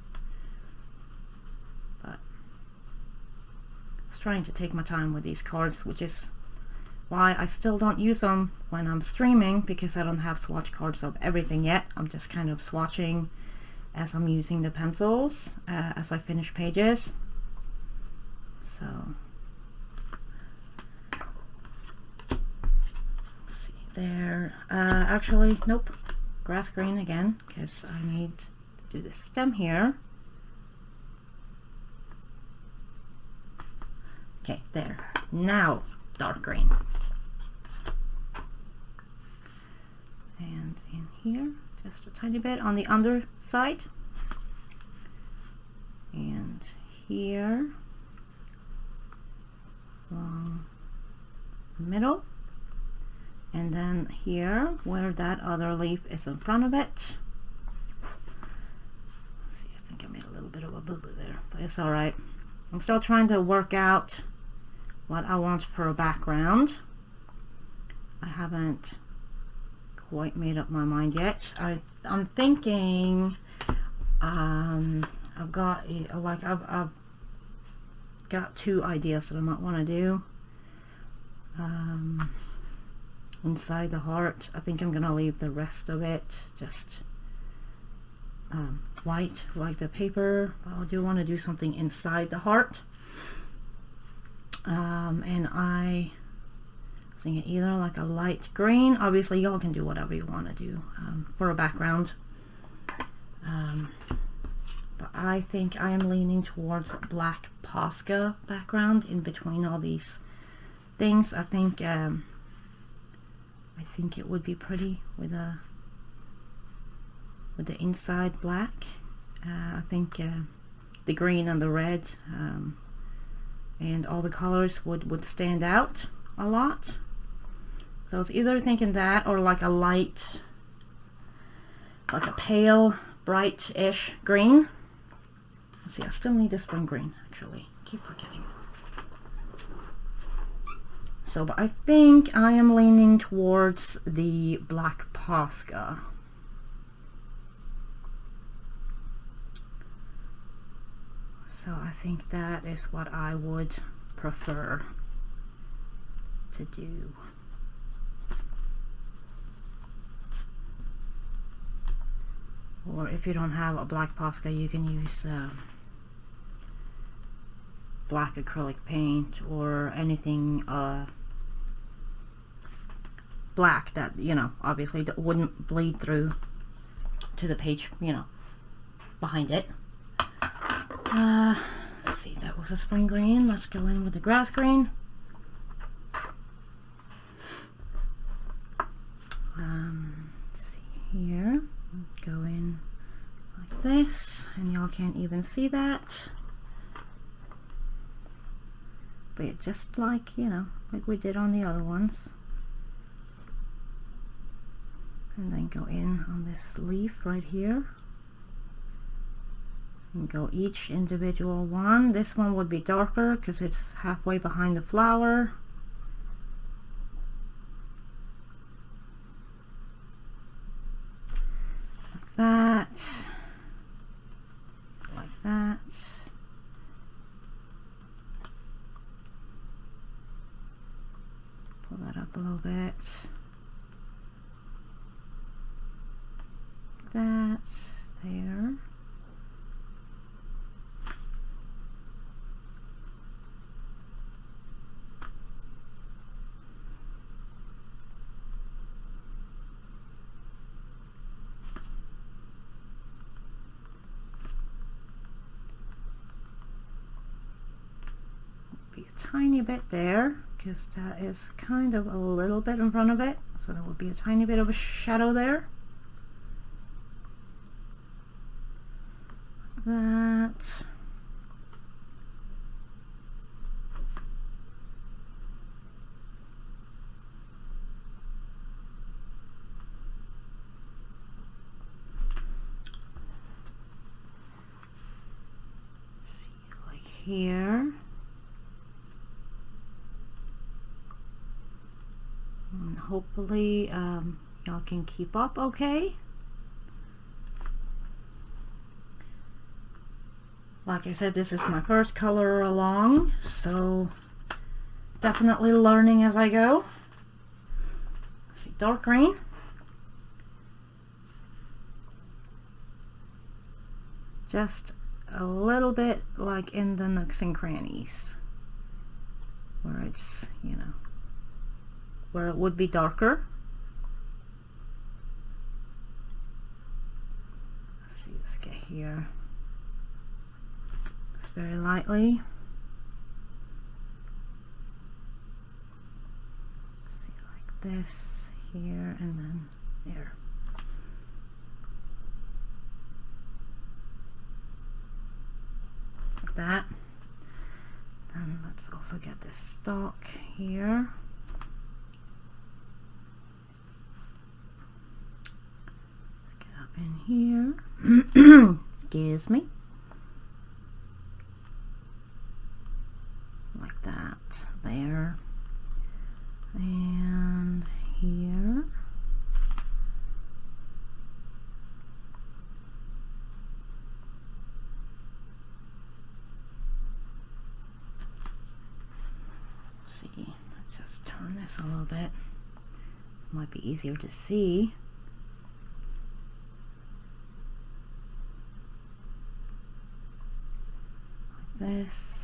but I was trying to take my time with these cards, which is why I still don't use them when I'm streaming, because I don't have swatch cards of everything yet. I'm just kind of swatching as I'm using the pencils as I finish pages. So let's see there. Actually, nope, grass green again, because I need to do the stem here. Okay, there. Now dark green. And in here, just a tiny bit on the underside. And here, along the middle. And then here, where that other leaf is in front of it. Let's see, I think I made a little bit of a boo-boo there, but it's alright. I'm still trying to work out what I want for a background. I haven't quite made up my mind yet. I'm thinking I've got I've got two ideas that I might want to do. Inside the heart, I think I'm gonna leave the rest of it just white like the paper, but I do want to do something inside the heart. And I think either like a light green. Obviously y'all can do whatever you want to do for a background, but I think I am leaning towards black Posca background in between all these things. I think it would be pretty with the inside black. I think the green and the red and all the colors would stand out a lot. So I was either thinking that or like a light, like a pale, bright-ish green. Let's see, I still need a spring green, actually. Keep forgetting. So, but I think I am leaning towards the black Posca. So I think that is what I would prefer to do. Or if you don't have a black Posca, you can use black acrylic paint or anything black that, you know, obviously wouldn't bleed through to the page, you know, behind it. Let's see, that was a spring green. Let's go in with the grass green. Let's see here. Go in like this, and y'all can't even see that. But just like, you know, like we did on the other ones. And then go in on this leaf right here. And go each individual one. This one would be darker because it's halfway behind the flower. Like that. Like that. Pull that up a little bit. Like that. There. a tiny bit there, because that is kind of a little bit in front of it, so there will be a tiny bit of a shadow there. That. See, like here. And hopefully y'all can keep up okay. Like I said, this is my first color along, so definitely learning as I go. Let's see, dark green. Just a little bit like in the nooks and crannies, where it's, you know, where it would be darker. Let's see, let's get here. Very lightly. See, like this here and then there. Like that. Then let's also get this stalk here. Let's get up in here. Excuse me. That there and here. Let's see, let's just turn this a little bit. Might be easier to see. Like this.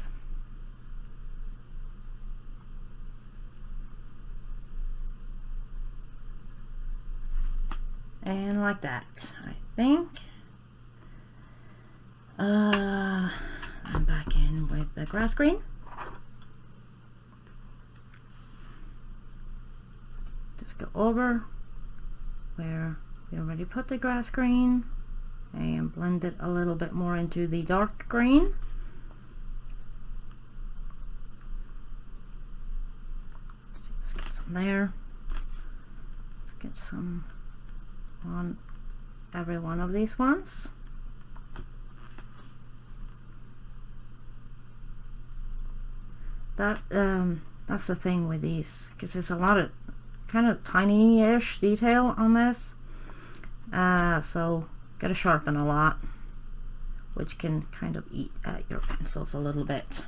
And like that, I think. I'm back in with the grass green. Just go over where we already put the grass green and blend it a little bit more into the dark green. Let's get some there. Let's get some on every one of these ones. That's the thing with these, because there's a lot of kind of tiny-ish detail on this, so gotta sharpen a lot, which can kind of eat at your pencils a little bit.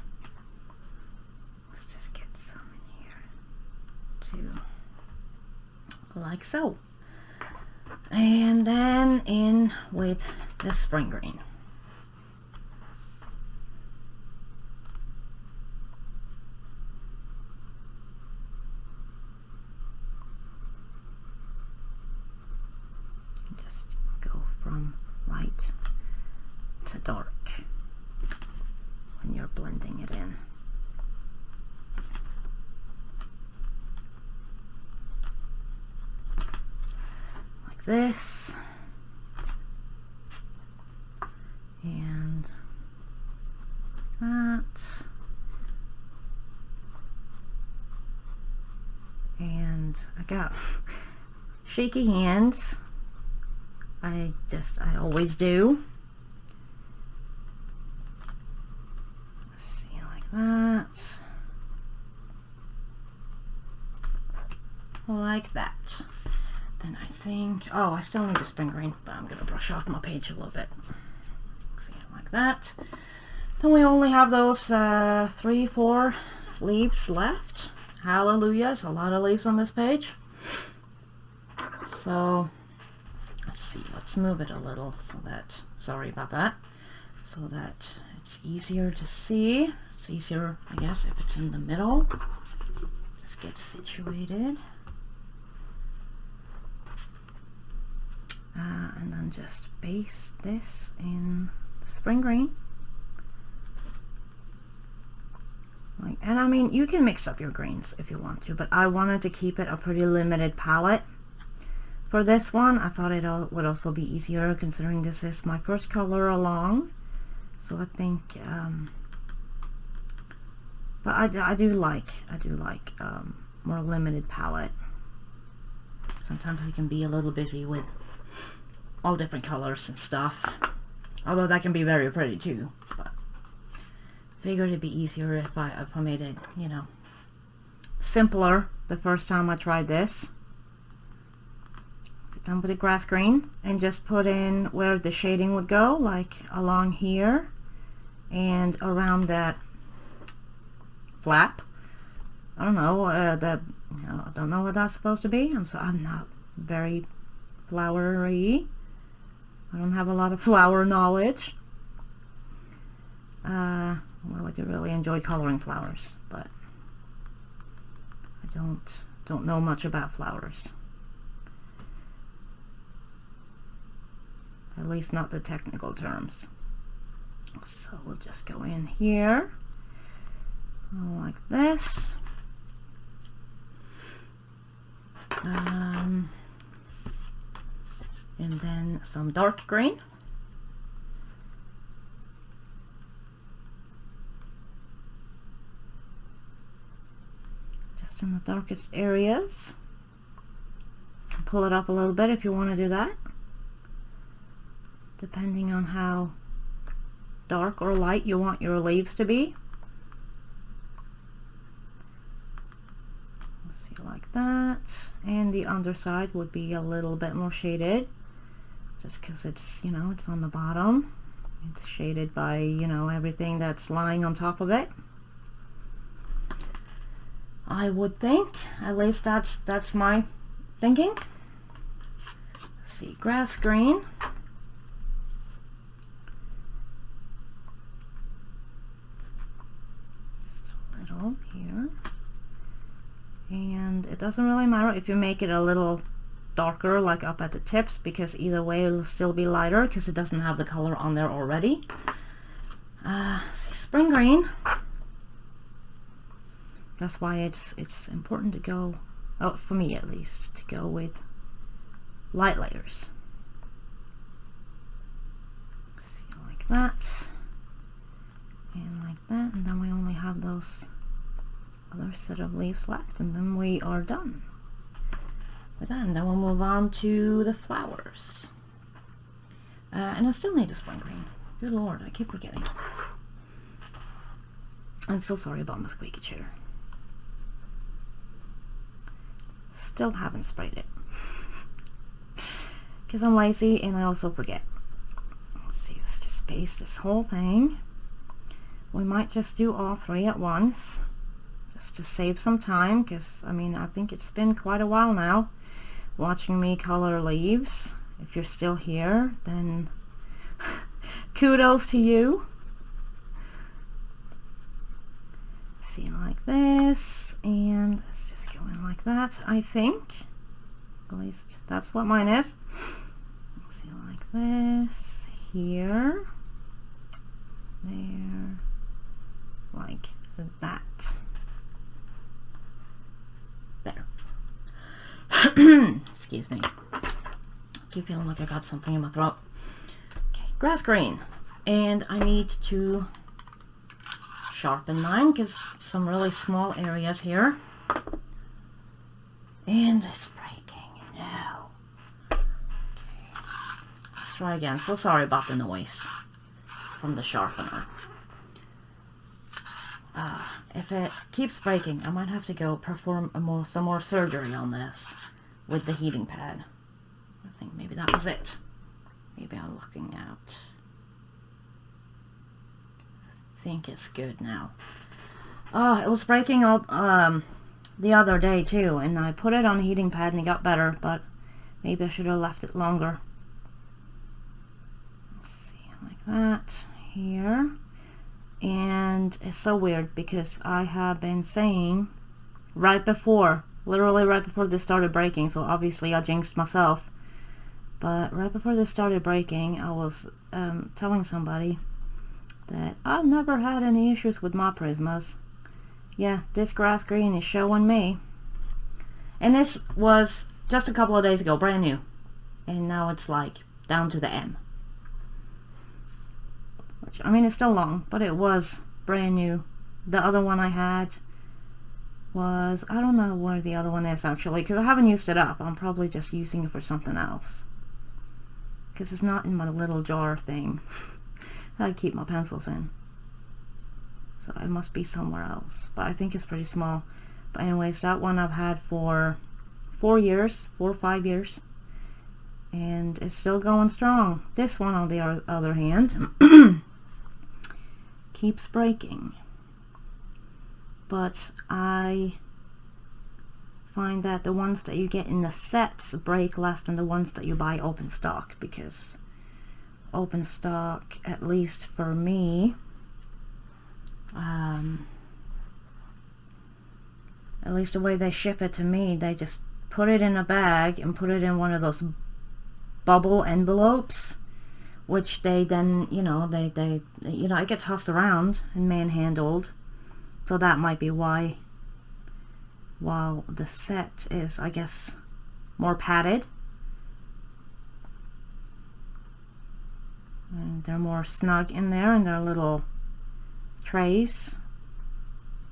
Let's just get some in here too, like so. And then in with the spring green. Just go from light to dark when you're blending it in. This and that, and I got shaky hands. I always do. Let's see, like that, like that. Then I think, oh, I still need a spring green, but I'm gonna brush off my page a little bit. See, like that. Then we only have those 3-4 leaves left. Hallelujah, it's a lot of leaves on this page. So let's see, let's move it a little so that, sorry about that, so that it's easier to see. It's easier, I guess, if it's in the middle. Just get situated. And then just base this in the spring green, Like, and I mean, you can mix up your greens if you want to, but I wanted to keep it a pretty limited palette. For this one, I thought it would also be easier considering this is my first color along. So I think, but I do like more limited palette. Sometimes you can be a little busy with all different colors and stuff. Although that can be very pretty too. But figured it'd be easier if I made it, you know, simpler the first time I tried this. Sit down with the grass green and just put in where the shading would go, like along here and around that flap. I don't know, I don't know what that's supposed to be. I'm not very flowery. I don't have a lot of flower knowledge. Well, I do really enjoy coloring flowers, but I don't know much about flowers. At least not the technical terms. So we'll just go in here like this. And then some dark green. Just in the darkest areas. You can pull it up a little bit if you want to do that, depending on how dark or light you want your leaves to be. Let's see, like that. And the underside would be a little bit more shaded, just because it's, you know, it's on the bottom. It's shaded by, you know, everything that's lying on top of it. I would think, at least that's my thinking. Let's see, grass green. Just a little here. And it doesn't really matter if you make it a little darker, like up at the tips, because either way it'll still be lighter because it doesn't have the color on there already. See, spring green. That's why it's important to go, oh, for me at least, to go with light layers. See, like that, and like that, and then we only have those other set of leaves left, and then we are done with that. And then we'll move on to the flowers. And I still need a spring green. Good lord, I keep forgetting. I'm so sorry about my squeaky chair. Still haven't sprayed it because I'm lazy and I also forget. Let's see, let's just space this whole thing. We might just do all three at once, just to save some time, because I mean, I think it's been quite a while now watching me color leaves. If you're still here, then kudos to you. See, like this, and let's just go in like that, I think. At least that's what mine is. See, like this, here, there, like that. There. Excuse me. I keep feeling like I got something in my throat. Okay, grass green. And I need to sharpen mine because some really small areas here. And it's breaking. No. Okay. Let's try again. So sorry about the noise from the sharpener. If it keeps breaking, I might have to go perform some more surgery on this with the heating pad. I think maybe that was it. Maybe I'm looking out. I think it's good now. Oh, it was breaking all, the other day too, and I put it on a heating pad and it got better, but maybe I should have left it longer. Let's see, like that here. And it's so weird because I have been saying right before, literally right before this started breaking, so obviously I jinxed myself, but right before this started breaking, I was telling somebody that I've never had any issues with my Prismas, yeah, this grass green is showing me. And this was just a couple of days ago, brand new. And now it's like down to the M. Which, I mean, it's still long, but it was brand new. The other one I had was, I don't know where the other one is actually, because I haven't used it up. I'm probably just using it for something else. Because it's not in my little jar thing that I keep my pencils in. So it must be somewhere else. But I think it's pretty small. But anyways, that one I've had for 4 or 5 years. And it's still going strong. This one, on the other hand, keeps breaking. But I find that the ones that you get in the sets break less than the ones that you buy open stock, because open stock, at least for me, at least the way they ship it to me, they just put it in a bag and put it in one of those bubble envelopes, which they then, you know, it get tossed around and manhandled. So that might be why, while the set is, I guess, more padded, and they're more snug in there in their little trays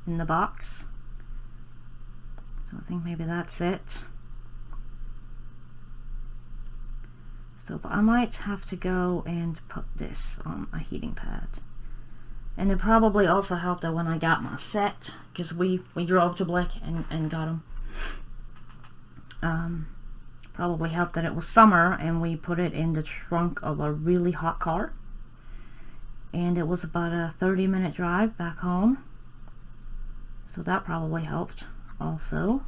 in the box. So I think maybe that's it. So, but I might have to go and put this on a heating pad. And it probably also helped that when I got my set, because we drove to Blick and got them. Probably helped that it was summer and we put it in the trunk of a really hot car. And it was about a 30-minute drive back home. So that probably helped also.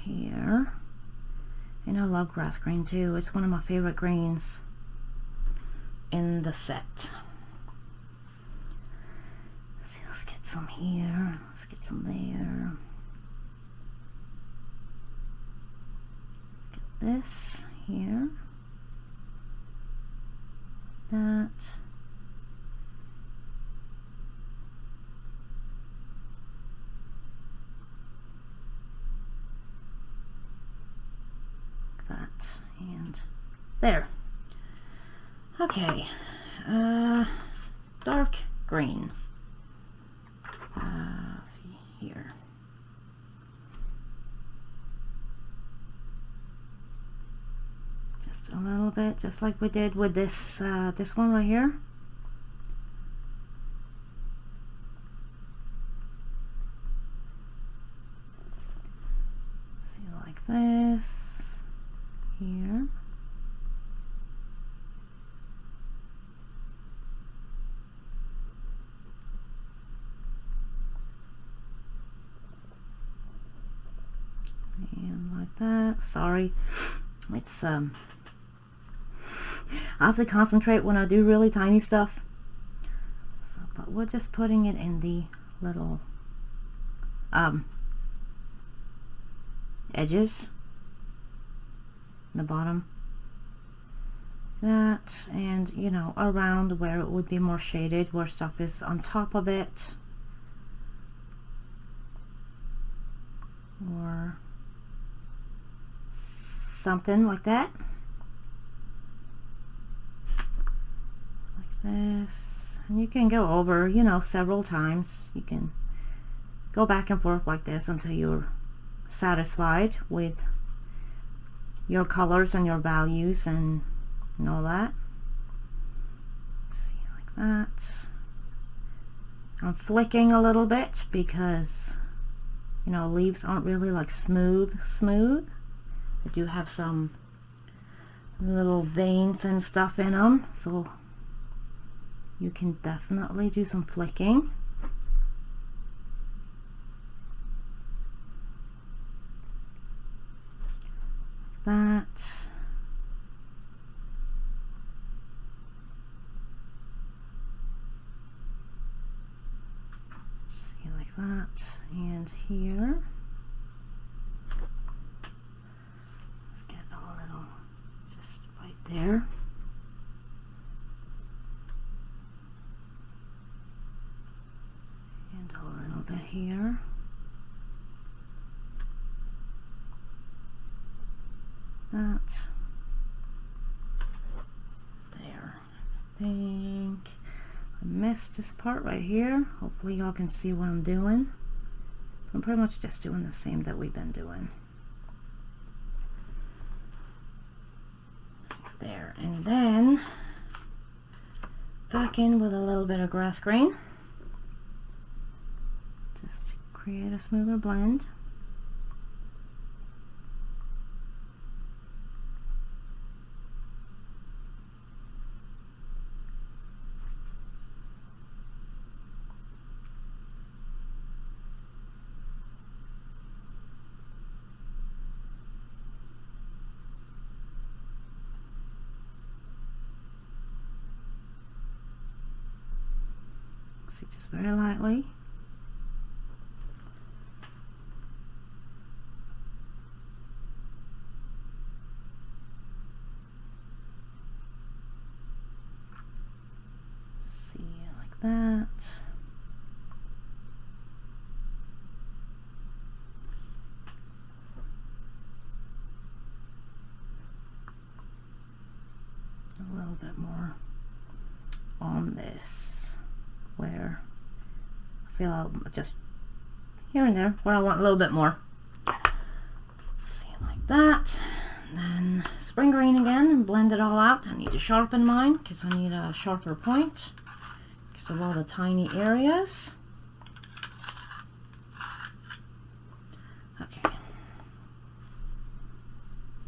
Here, and I love grass green too. It's one of my favorite greens in the set. Let's see, let's get some here, let's get some there. Get this here, that. That and there. Okay, dark green. Let's see here. Just a little bit, just like we did with this this one right here. See, like this. Here. And like that. Sorry. It's I have to concentrate when I do really tiny stuff. So, but we're just putting it in the little edges. The bottom, that, and you know, around where it would be more shaded, where stuff is on top of it, or something like that, like this. And you can go over, you know, several times. You can go back and forth like this until you're satisfied with your colors and your values and all that. See, like that. I'm flicking a little bit because, you know, leaves aren't really like smooth. They do have some little veins and stuff in them, so you can definitely do some flicking. That. See, like that. And here. Let's get a little, just here. That. There. I think I missed this part right here. Hopefully y'all can see what I'm doing. I'm pretty much just doing the same that we've been doing. So there, and then back in with a little bit of grass green. Just to create a smoother blend. See, just very lightly. See, like that. A little bit more on this. Where I feel I'll just here and there where I want a little bit more. See, like that. And then spring green again and blend it all out. I need to sharpen mine because I need a sharper point because of all the tiny areas. Okay.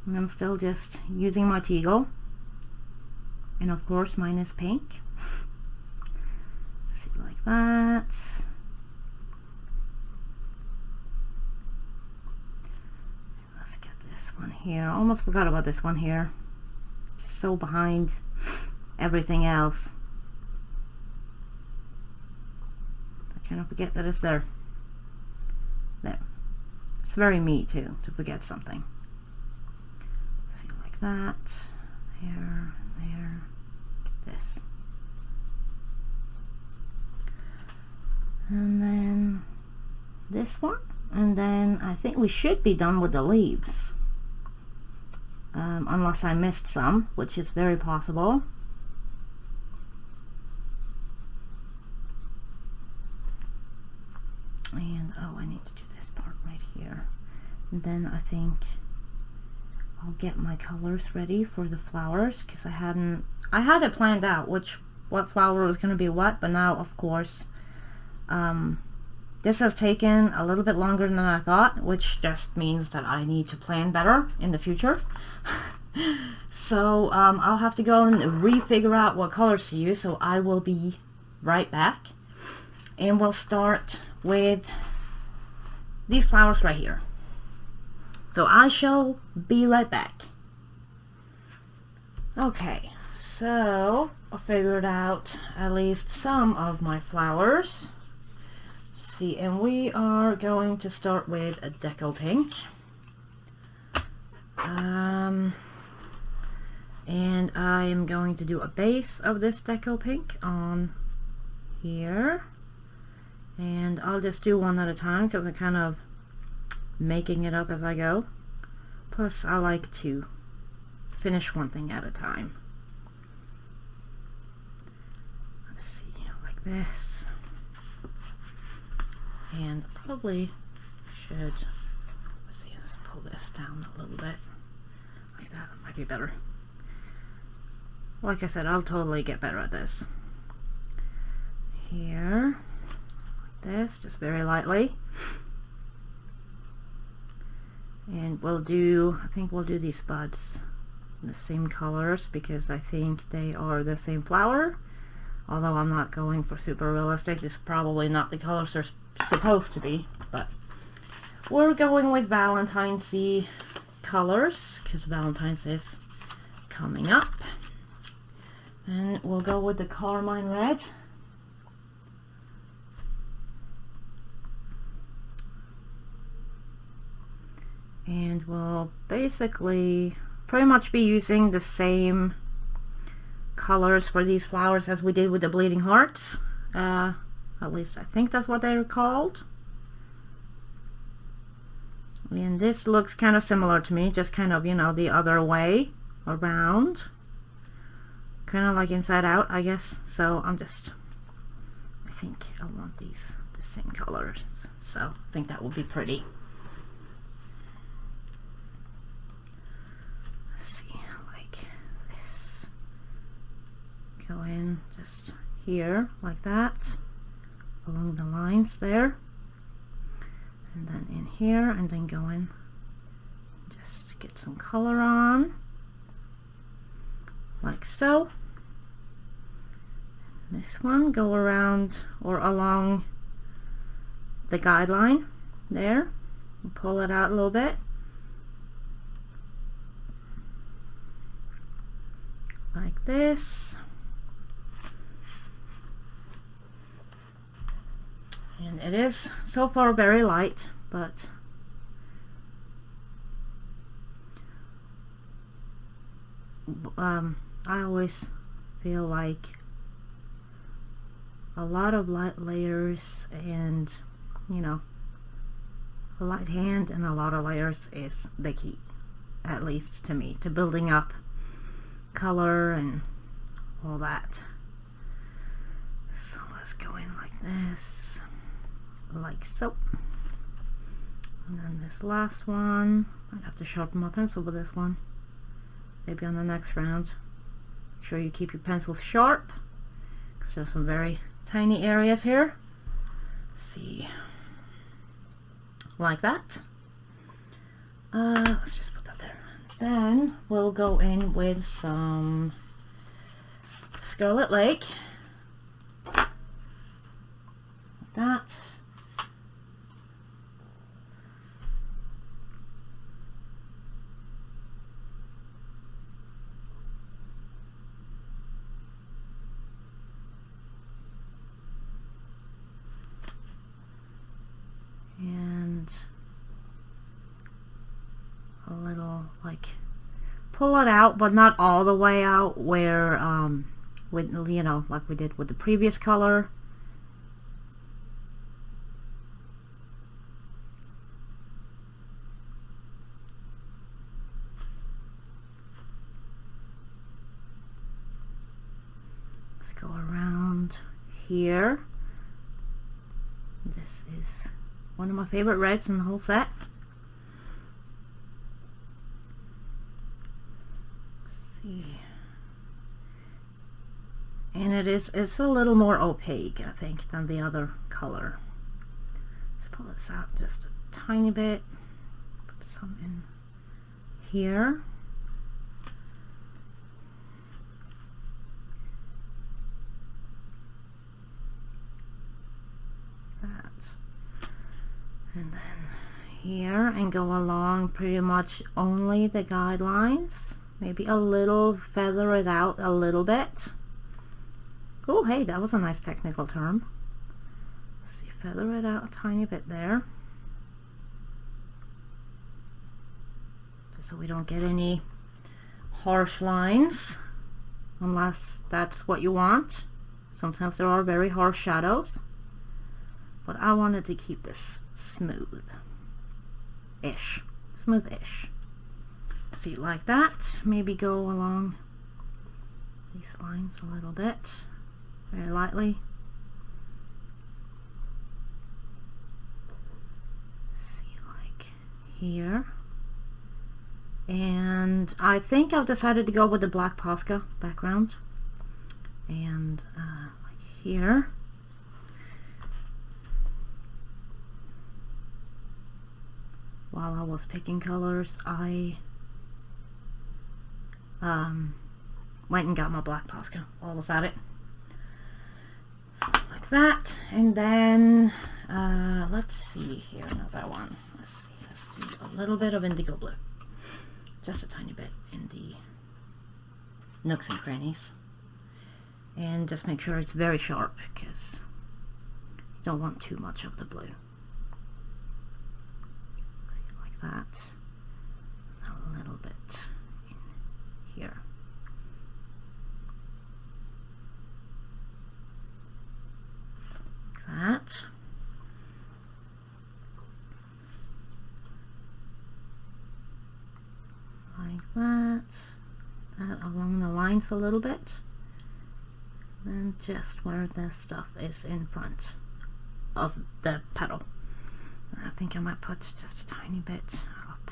And I'm still just using my teagle. And of course mine is pink. Like that. Let's get this one here. Almost forgot about this one here. So behind everything else. I cannot forget that it's there. There. It's very me too to forget something. See, like that. There, there. Get this. And then this one, and then I think we should be done with the leaves, unless I missed some, which is very possible. And oh, I need to do this part right here, and then I think I'll get my colors ready for the flowers, because I had it planned out what flower was going to be what, but now of course this has taken a little bit longer than I thought, which just means that I need to plan better in the future. So I'll have to go and refigure out what colors to use, so I will be right back. And we'll start with these flowers right here. So I shall be right back. Okay, so I figured out at least some of my flowers. See, and we are going to start with a deco pink. And I am going to do a base of this deco pink on here. And I'll just do one at a time because I'm kind of making it up as I go. Plus, I like to finish one thing at a time. Let's see, like this. And probably should, let's see, let's pull this down a little bit. Like that, might be better. Like I said, I'll totally get better at this. Here, like this, just very lightly. And we'll do, I think we'll do these buds in the same colors because I think they are the same flower. Although I'm not going for super realistic, it's probably not the colors they're supposed to be, but we're going with Valentine's-y colors because Valentine's is coming up. And we'll go with the Carmine Red. And we'll basically pretty much be using the same colors for these flowers as we did with the bleeding hearts. At least I think that's what they're called. And this looks kind of similar to me, just kind of, you know, the other way around. Kind of like inside out, I guess. So I think I want these the same colors. So I think that will be pretty. Let's see, like this. Go in just here, like that, along the lines there. And then in here, and then go in, just get some color on, like so. This one, go around or along the guideline there, and pull it out a little bit, like this. And it is so far very light, but I always feel like a lot of light layers and, you know, a light hand and a lot of layers is the key, at least to me, to building up color and all that. So let's go in like this, like so. And then this last one, I'd have to sharpen my pencil with this one, maybe on the next round. Make sure you keep your pencils sharp, because there's some very tiny areas here. Let's see, like that. Let's just put that there. Then we'll go in with some Scarlet Lake, like that. And a little, like, pull it out, but not all the way out, where with, you know, like we did with the previous color. Let's go around here. This is one of my favorite reds in the whole set. Let's see. And it's a little more opaque, I think, than the other color. Let's pull this out just a tiny bit. Put some in here. And then here, and go along pretty much only the guidelines. Maybe a little, feather it out a little bit. Oh, hey, that was a nice technical term. Let's see, feather it out a tiny bit there, just so we don't get any harsh lines, unless that's what you want. Sometimes there are very harsh shadows, but I wanted to keep this smooth-ish. Smooth-ish. See, like that. Maybe go along these lines a little bit, very lightly. See, like here. And I think I've decided to go with the black Posca background. And like here. While I was picking colors, I went and got my black Posca while I was at it. So like that. And then let's see here, another one. Let's see, let's do a little bit of Indigo Blue, just a tiny bit in the nooks and crannies, and just make sure it's very sharp, because you don't want too much of the blue. That, a little bit in here. Like that. along the lines a little bit, then just where the stuff is in front of the petal. I think I might put just a tiny bit up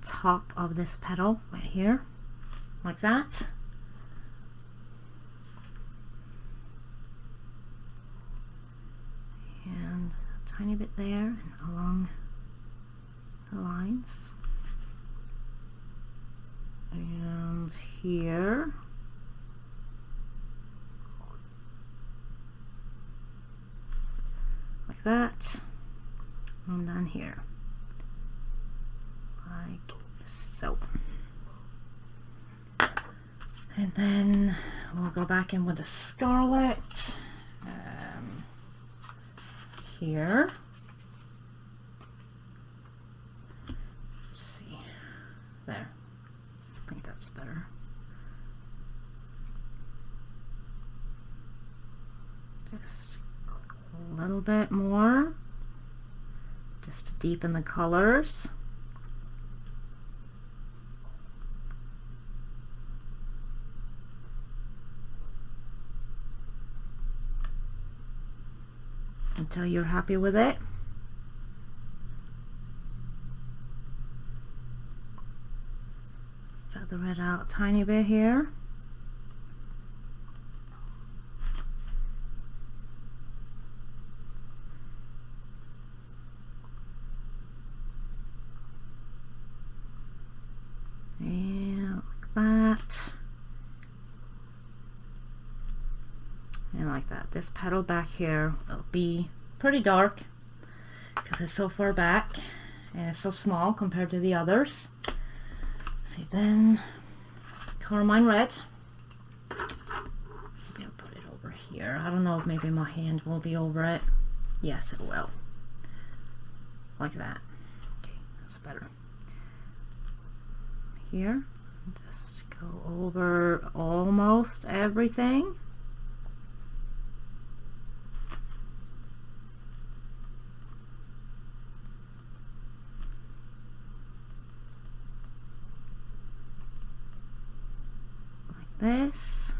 top of this petal right here, like that. And a tiny bit there and along the lines. And here. Like that. And then here. Like so. And then we'll go back in with the scarlet. Here. Let's see. There. I think that's better. Just a little bit more. Just to deepen the colors. Until you're happy with it. Feather it out a tiny bit here. And like that. And like that. This petal back here will be pretty dark because it's so far back and it's so small compared to the others. See, then Carmine Red. Maybe I'll put it over here. I don't know if maybe my hand will be over it. Yes, it will. Like that. Okay, that's better. Here, just go over almost everything. This.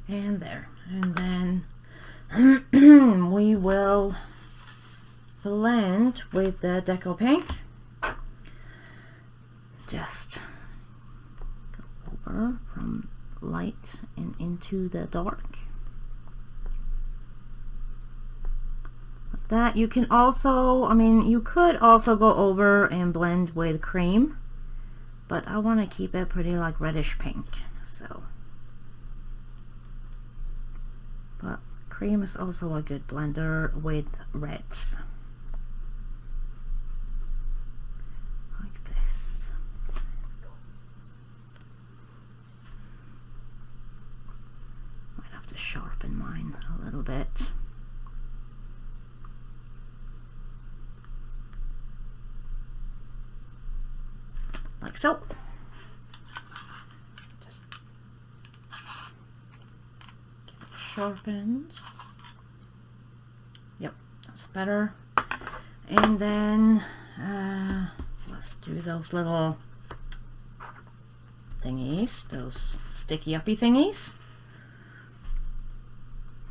And there. And then we will blend with the Deco Pink. Just go over from light and into the dark. That you can also, I mean, you could also go over and blend with cream, but I want to keep it pretty like reddish pink, so. But cream is also a good blender with reds. Like this. Might have to sharpen mine a little bit. Like so. Just get it sharpened. Yep, that's better. And then let's do those little thingies, those sticky uppy thingies.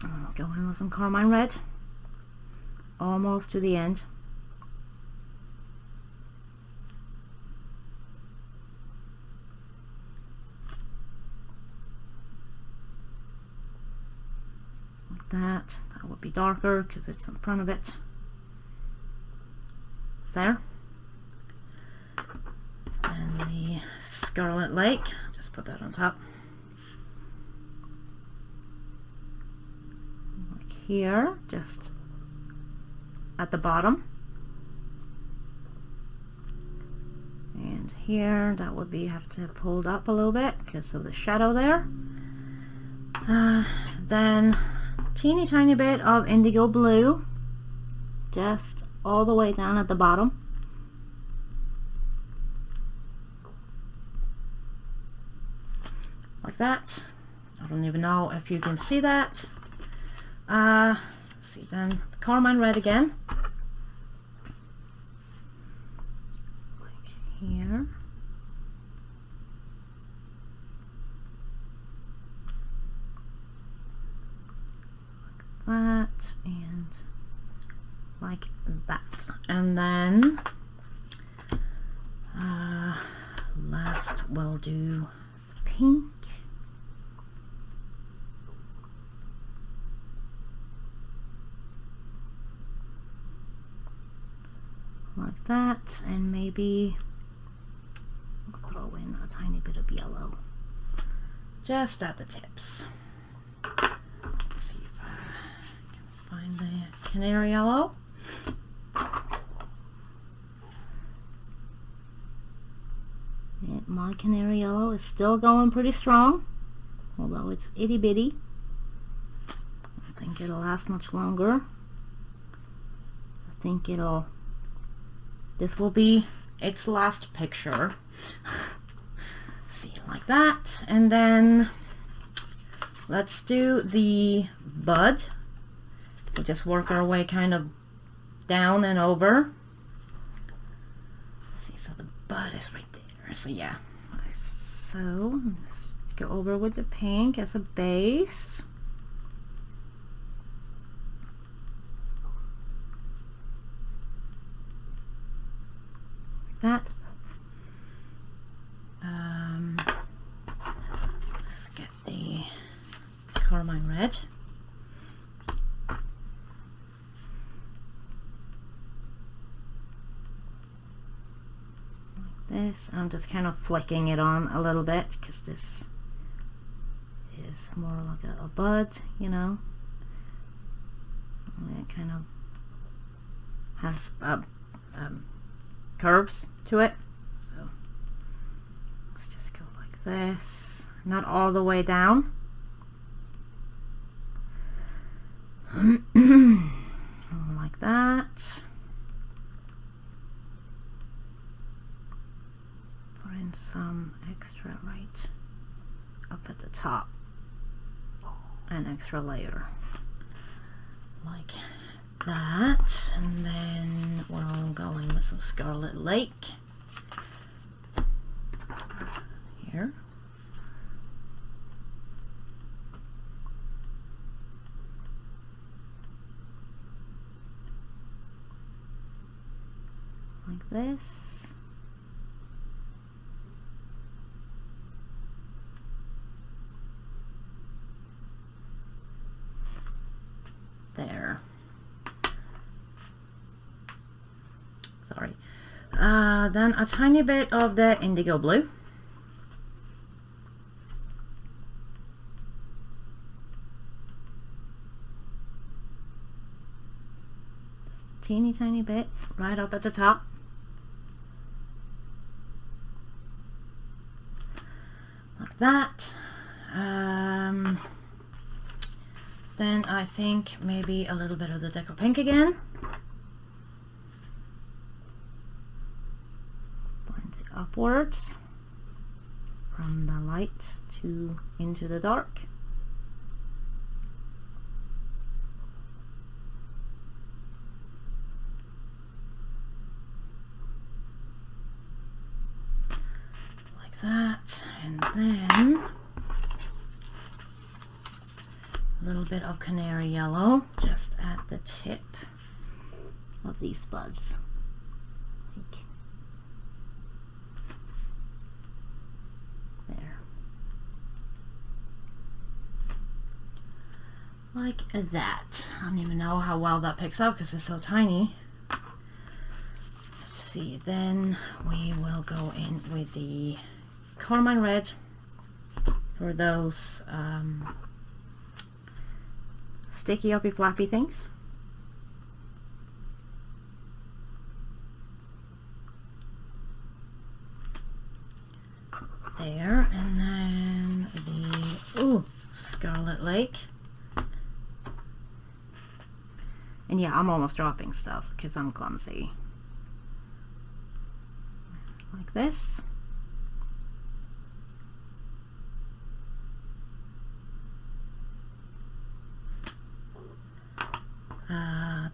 I'll go in with some Carmine Red, almost to the end. That would be darker because it's in front of it. There. And the Scarlet Lake, just put that on top. Like here, just at the bottom. And here, that would be, have to pull it up a little bit because of the shadow there. Then teeny tiny bit of Indigo Blue, just all the way down at the bottom. Like that. I don't even know if you can see that. See then, Carmine Red again. Like here. Like that and like that. And then last we'll do pink. Like that, and maybe I'll throw in a tiny bit of yellow just at the tips. Let's see if I can find the Canary Yellow. And my Canary Yellow is still going pretty strong, although it's itty bitty. I think it'll last much longer. I think this will be its last picture. See, like that. And then let's do the bud. We'll just work our way kind of down and over. See, so the bud is right there. So yeah. So let's go over with the pink as a base. That. Let's get the Carmine Red. Like this. I'm just kind of flicking it on a little bit because this is more like a bud, you know. And it kind of has curves to it, so let's just go like this, not all the way down. Like that. Put in some extra right up at the top, an extra layer like that, and then we'll go in with some Scarlet Lake here. Like this. There. Sorry. Then a tiny bit of the Indigo Blue. Just a teeny tiny bit right up at the top. Like that. Then I think maybe a little bit of the Deco Pink again. Blend it upwards from the light to into the dark. Like that, and then a little bit of Canary Yellow just at the tip of these buds. There. Like that. I don't even know how well that picks up because it's so tiny. Let's see, then we will go in with the Carmine Red for those sticky uppy flappy things. There, and then the Scarlet Lake. And yeah, I'm almost dropping stuff because I'm clumsy. Like this.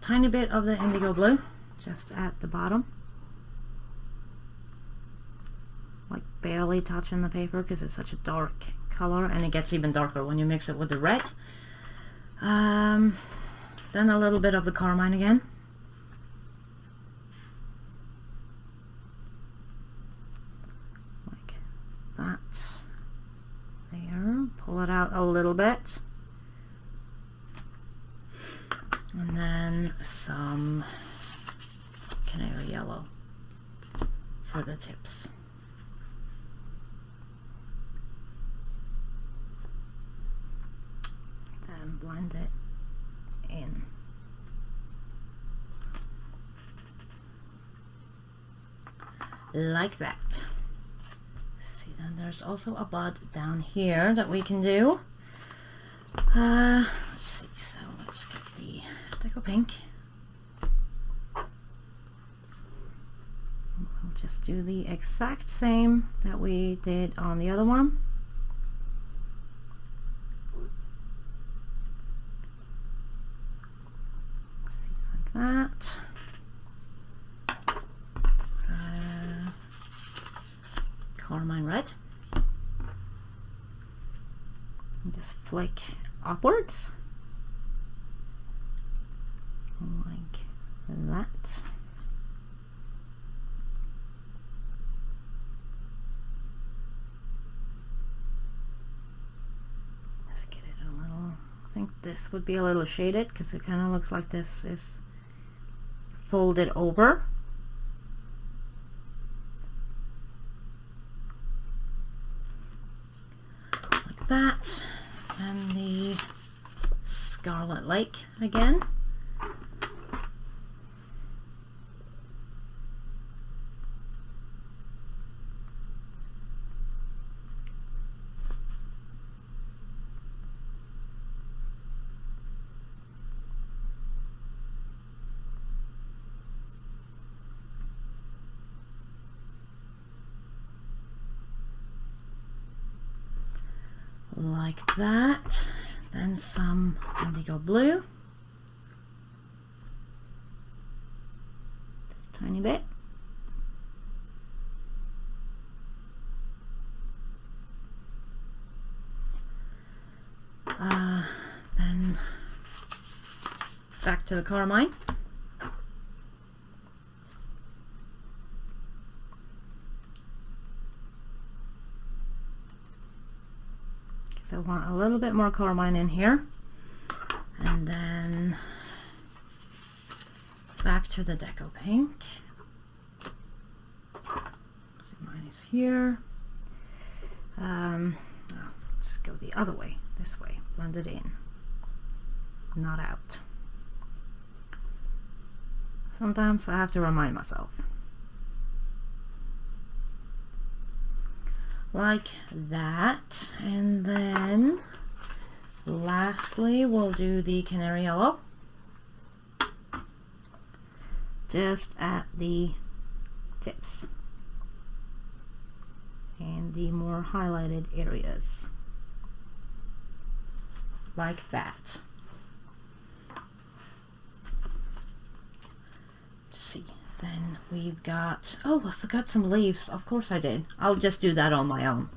tiny bit of the Indigo Blue just at the bottom, like barely touching the paper because it's such a dark color, and it gets even darker when you mix it with the red. Then a little bit of the Carmine again. Like that. There. Pull it out a little bit. And then some Canary Yellow for the tips. And blend it in. Like that. See, then there's also a bud down here that we can do. Let's see, so let's get the Deco Pink. I'll just do the exact same that we did on the other one. See, like that. Carmine Red. And just flick upwards like that. Let's get it a little, I think this would be a little shaded because it kind of looks like this is folded over. That, and the Scarlet Lake again. Like that. Then some Indigo Blue. Just a tiny bit. Then back to the Carmine. So I want a little bit more Carmine in here, and then back to the Deco Pink. So mine is here. Just go the other way, this way, blend it in, not out. Sometimes I have to remind myself. Like that, and then lastly we'll do the Canary Yellow just at the tips and the more highlighted areas, like that. Let's see. Then we've got, oh, I forgot some leaves. Of course I did. I'll just do that on my own.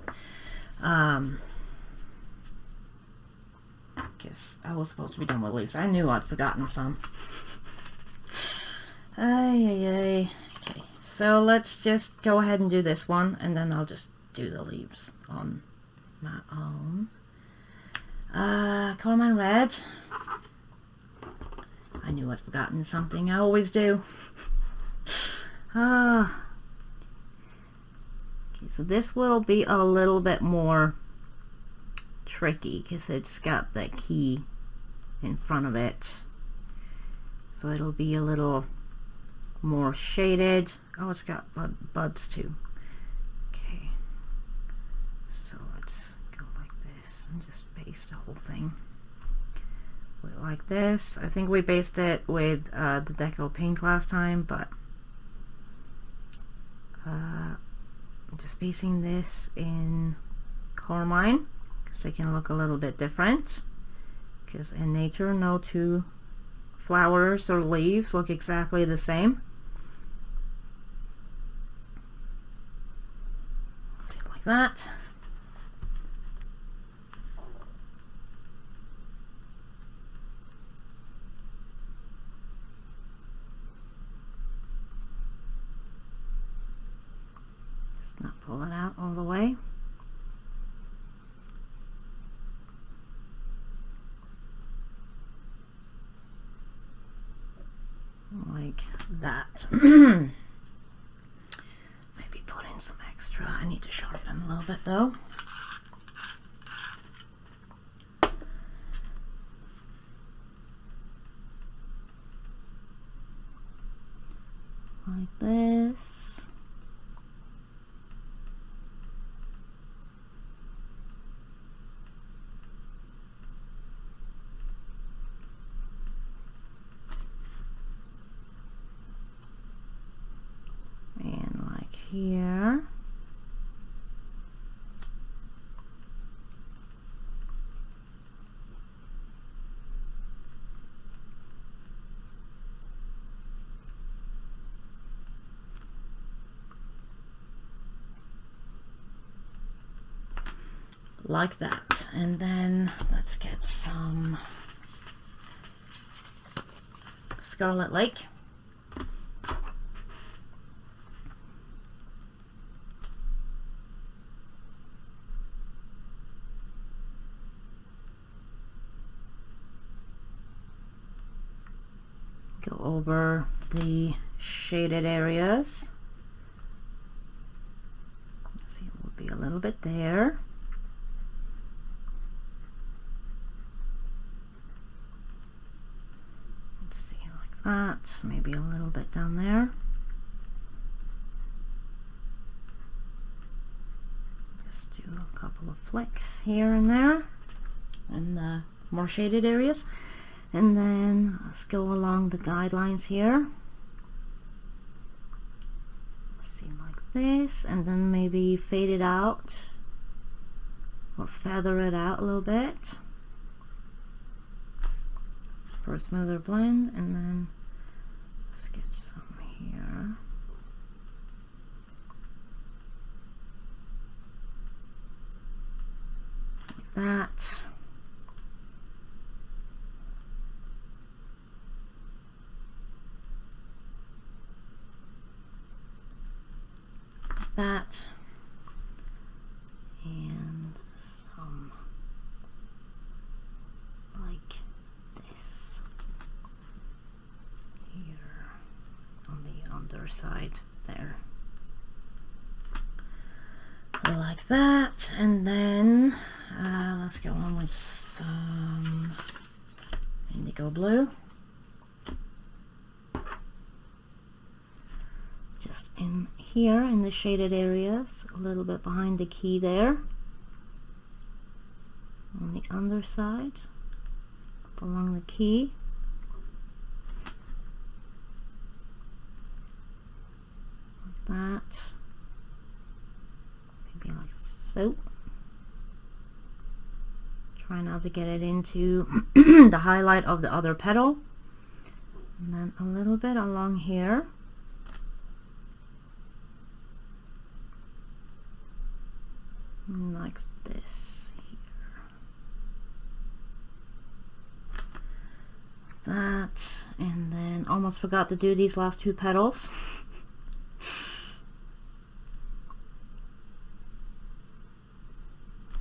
Guess I was supposed to be done with leaves. I knew I'd forgotten some. Okay, so let's just go ahead and do this one, and then I'll just do the leaves on my own. Carmine Red. I knew I'd forgotten something. I always do. Okay, so this will be a little bit more tricky because it's got that key in front of it, so it'll be a little more shaded. Oh, it's got buds too. Okay, so let's go like this and just base the whole thing like this. I think we based it with the Deco Pink last time, but just basing this in Carmine because they can look a little bit different, because in nature no two flowers or leaves look exactly the same. Like that. Just not pull it out all the way. Like that. Maybe put in some extra. I need to sharpen a little bit though. Like this. Here. Like that. And then let's get some Scarlet Lake. Go over the shaded areas. Let's see, it will be a little bit there. Let's see, like that. Maybe a little bit down there. Just do a couple of flicks here and there, and the more shaded areas. And then let's go along the guidelines here. Let's see, like this, and then maybe fade it out or feather it out a little bit for a smoother blend. And then let's get some here. Like that. That, and some like this here on the underside there, like that. And then let's go on with some Indigo Blue. Just in here in the shaded areas, a little bit behind the key there, on the underside, up along the key. Like that. Maybe like so. Try not to get it into the highlight of the other petal. And then a little bit along here. Like this here. That, and then almost forgot to do these last two petals.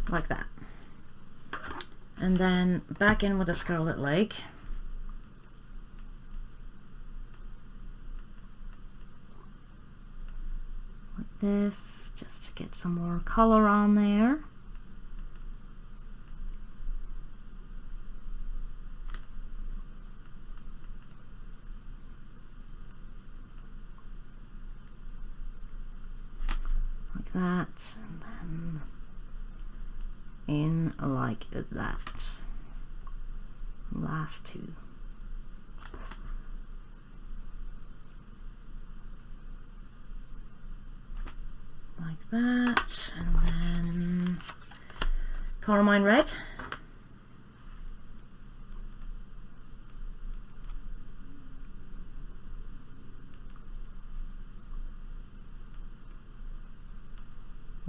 Like that. And then back in with the Scarlet Lake. Like this. Just to get some more color on there. Like that, and then in like that. Last two. Like that, and then Carmine Red.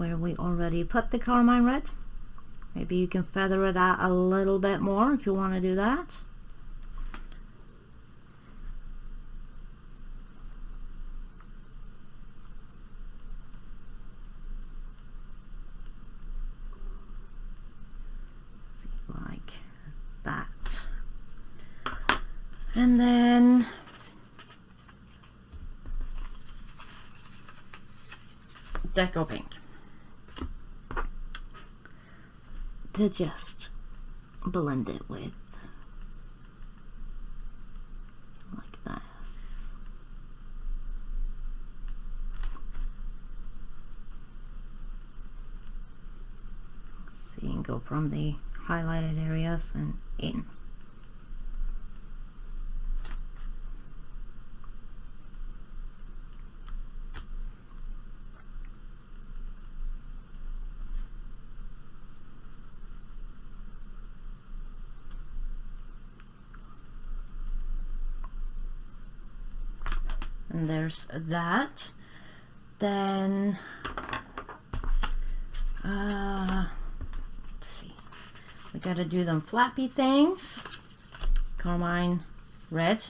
where we already put the Carmine Red. Maybe you can feather it out a little bit more if you want to do that. See, like that. And then Deco Pink to just blend it with like this. See, and go from the highlighted areas and in. And there's that. Then let's see, we gotta do them flappy things. Carmine Red.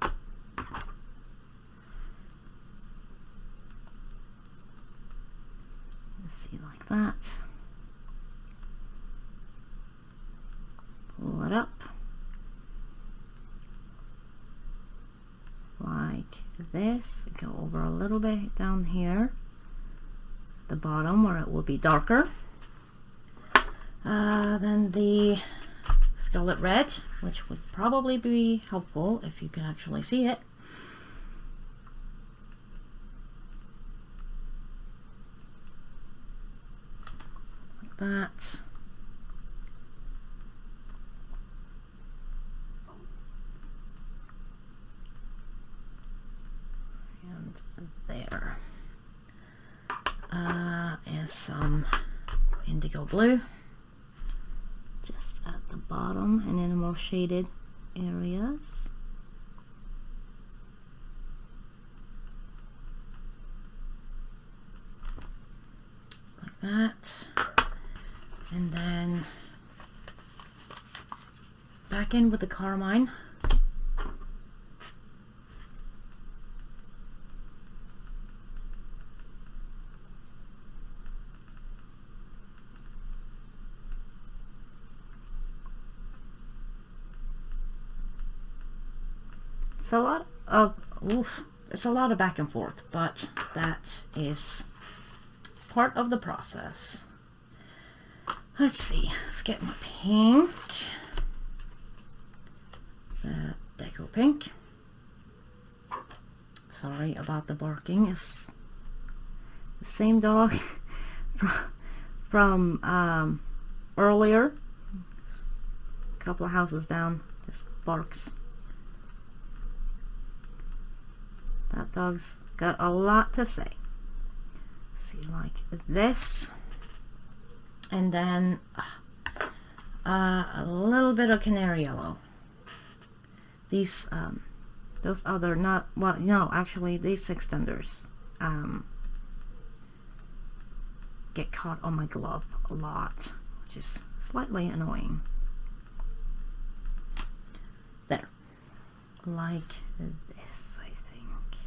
Let's see, like that. Pull it up. Like this, go over a little bit down here, the bottom where it will be darker. Then the Scarlet Red, which would probably be helpful if you can actually see it. Like that. There is some Indigo Blue just at the bottom and in the more shaded areas. Like that. And then back in with the Carmine. It's a lot of it's a lot of back and forth, but that is part of the process. Let's see, let's get my pink, the Deco Pink. Sorry about the barking. It's the same dog from earlier, a couple of houses down, just barks. That dog's got a lot to say. See, like this, and then a little bit of Canary Yellow. These, those other, not, well, no, actually, these extenders get caught on my glove a lot, which is slightly annoying. There, like this, I think.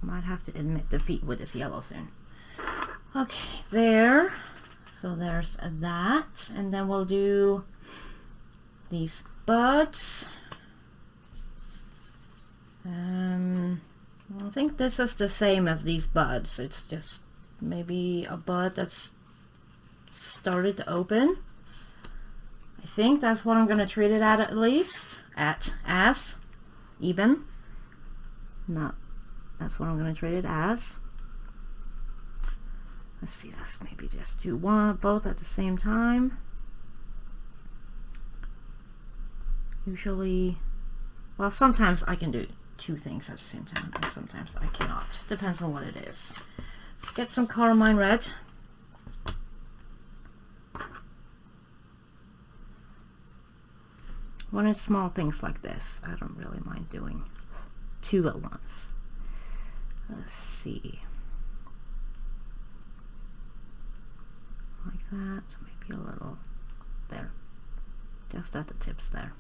Might have to admit defeat with this yellow soon. Okay, there. So there's that, and then we'll do these buds. I think this is the same as these buds. It's just maybe a bud that's started to open. I think that's what I'm going to treat it at least. As. Even. Not. That's what I'm going to treat it as. Let's see, let's maybe just do both at the same time. Usually, well, sometimes I can do two things at the same time, and sometimes I cannot. Depends on what it is. Let's get some Carmine Red. When it's small things like this, I don't really mind doing. two at once. Let's see. Like that, maybe a little there. Just at the tips there.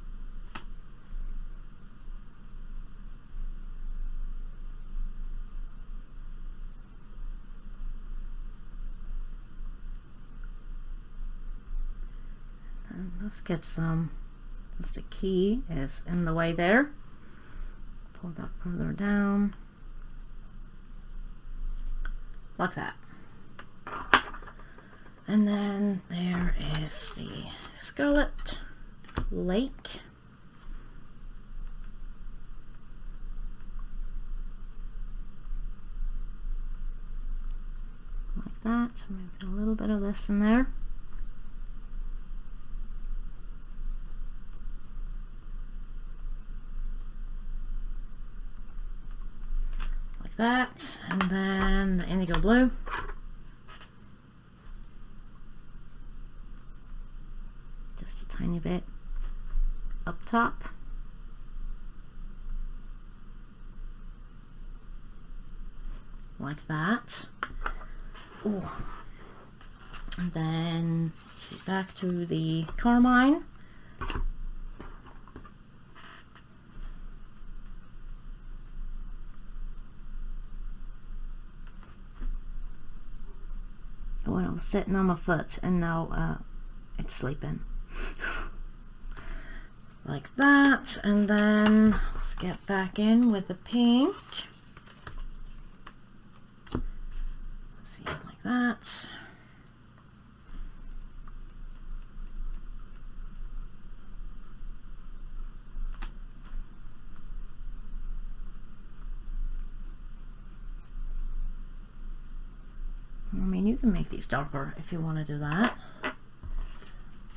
And let's get some, as the key is in the way there. Pull that further down. Like that. And then there is the Scarlet Lake. Like that. Maybe a little bit of this in there. Like that. And then the Indigo Blue. Just a tiny bit up top. Like that. Ooh. And then, let's see, back to the Carmine. When I was sitting on my foot and now it's sleeping. Like that, and then let's get back in with the pink. See, like that. I mean, you can make these darker if you want to do that.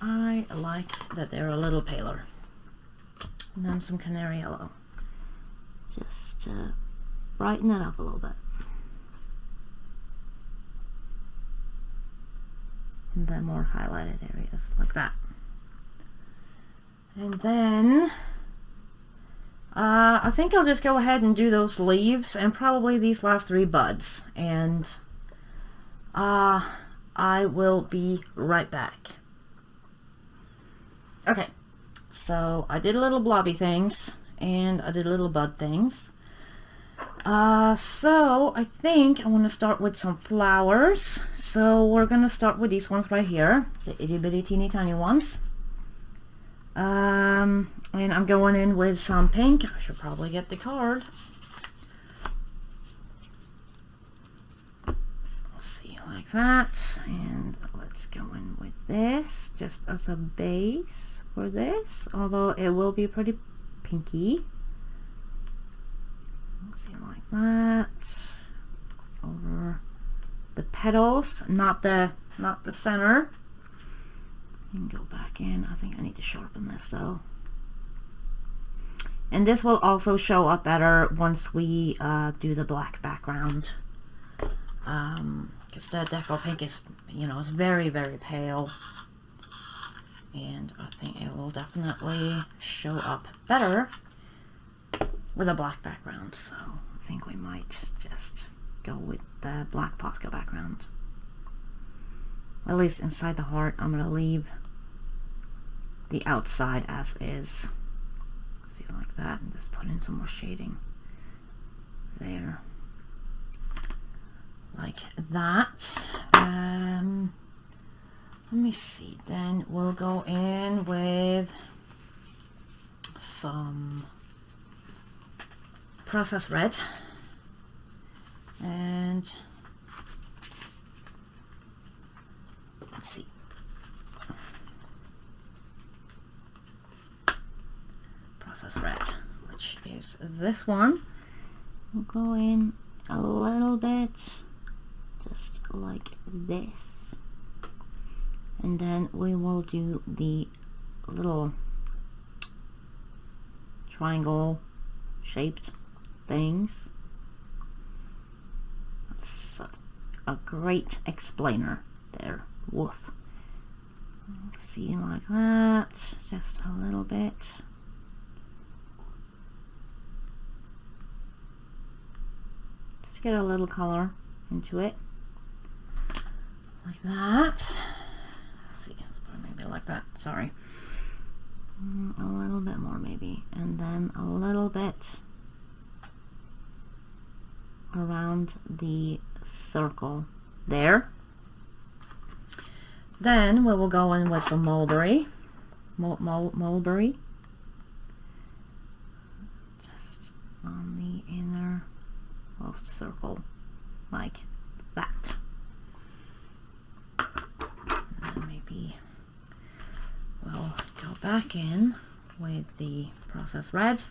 I like that they're a little paler. And then some Canary Yellow. Just brighten it up a little bit. And then more highlighted areas, like that. And then I think I'll just go ahead and do those leaves and probably these last three buds. And I will be right back. Okay, so I did little blobby things and I did little bud things. So I think I want to start with some flowers. So we're going to start with these ones right here, the itty bitty teeny tiny ones. And I'm going in with some pink. I should probably get the card. Let's see, like that. And let's go in with this just as a base for this, although it will be pretty pinky. Let's see, like that. Over the petals, not the center. And go back in. I think I need to sharpen this though. And this will also show up better once we do the black background. Because the deco pink is, you know, it's very, very pale. And I think it will definitely show up better with a black background. So I think we might just go with the black Posca background. At least inside the heart, I'm going to leave the outside as is. See, like that, and just put in some more shading there. Like that. Let me see, then we'll go in with some processed red and let's see, processed red, which is this one. We'll go in a little bit just like this. And then we will do the little triangle shaped things. That's a great explainer there. Woof. See, like that. Just a little bit. get a little color into it. Like that. Let's see, let's put it maybe like that, sorry. A little bit more maybe, and then a little bit around the circle there. Then we will go in with some mulberry. Mulberry. Just on the innermost circle, like that. And then maybe we'll go back in with the processed red.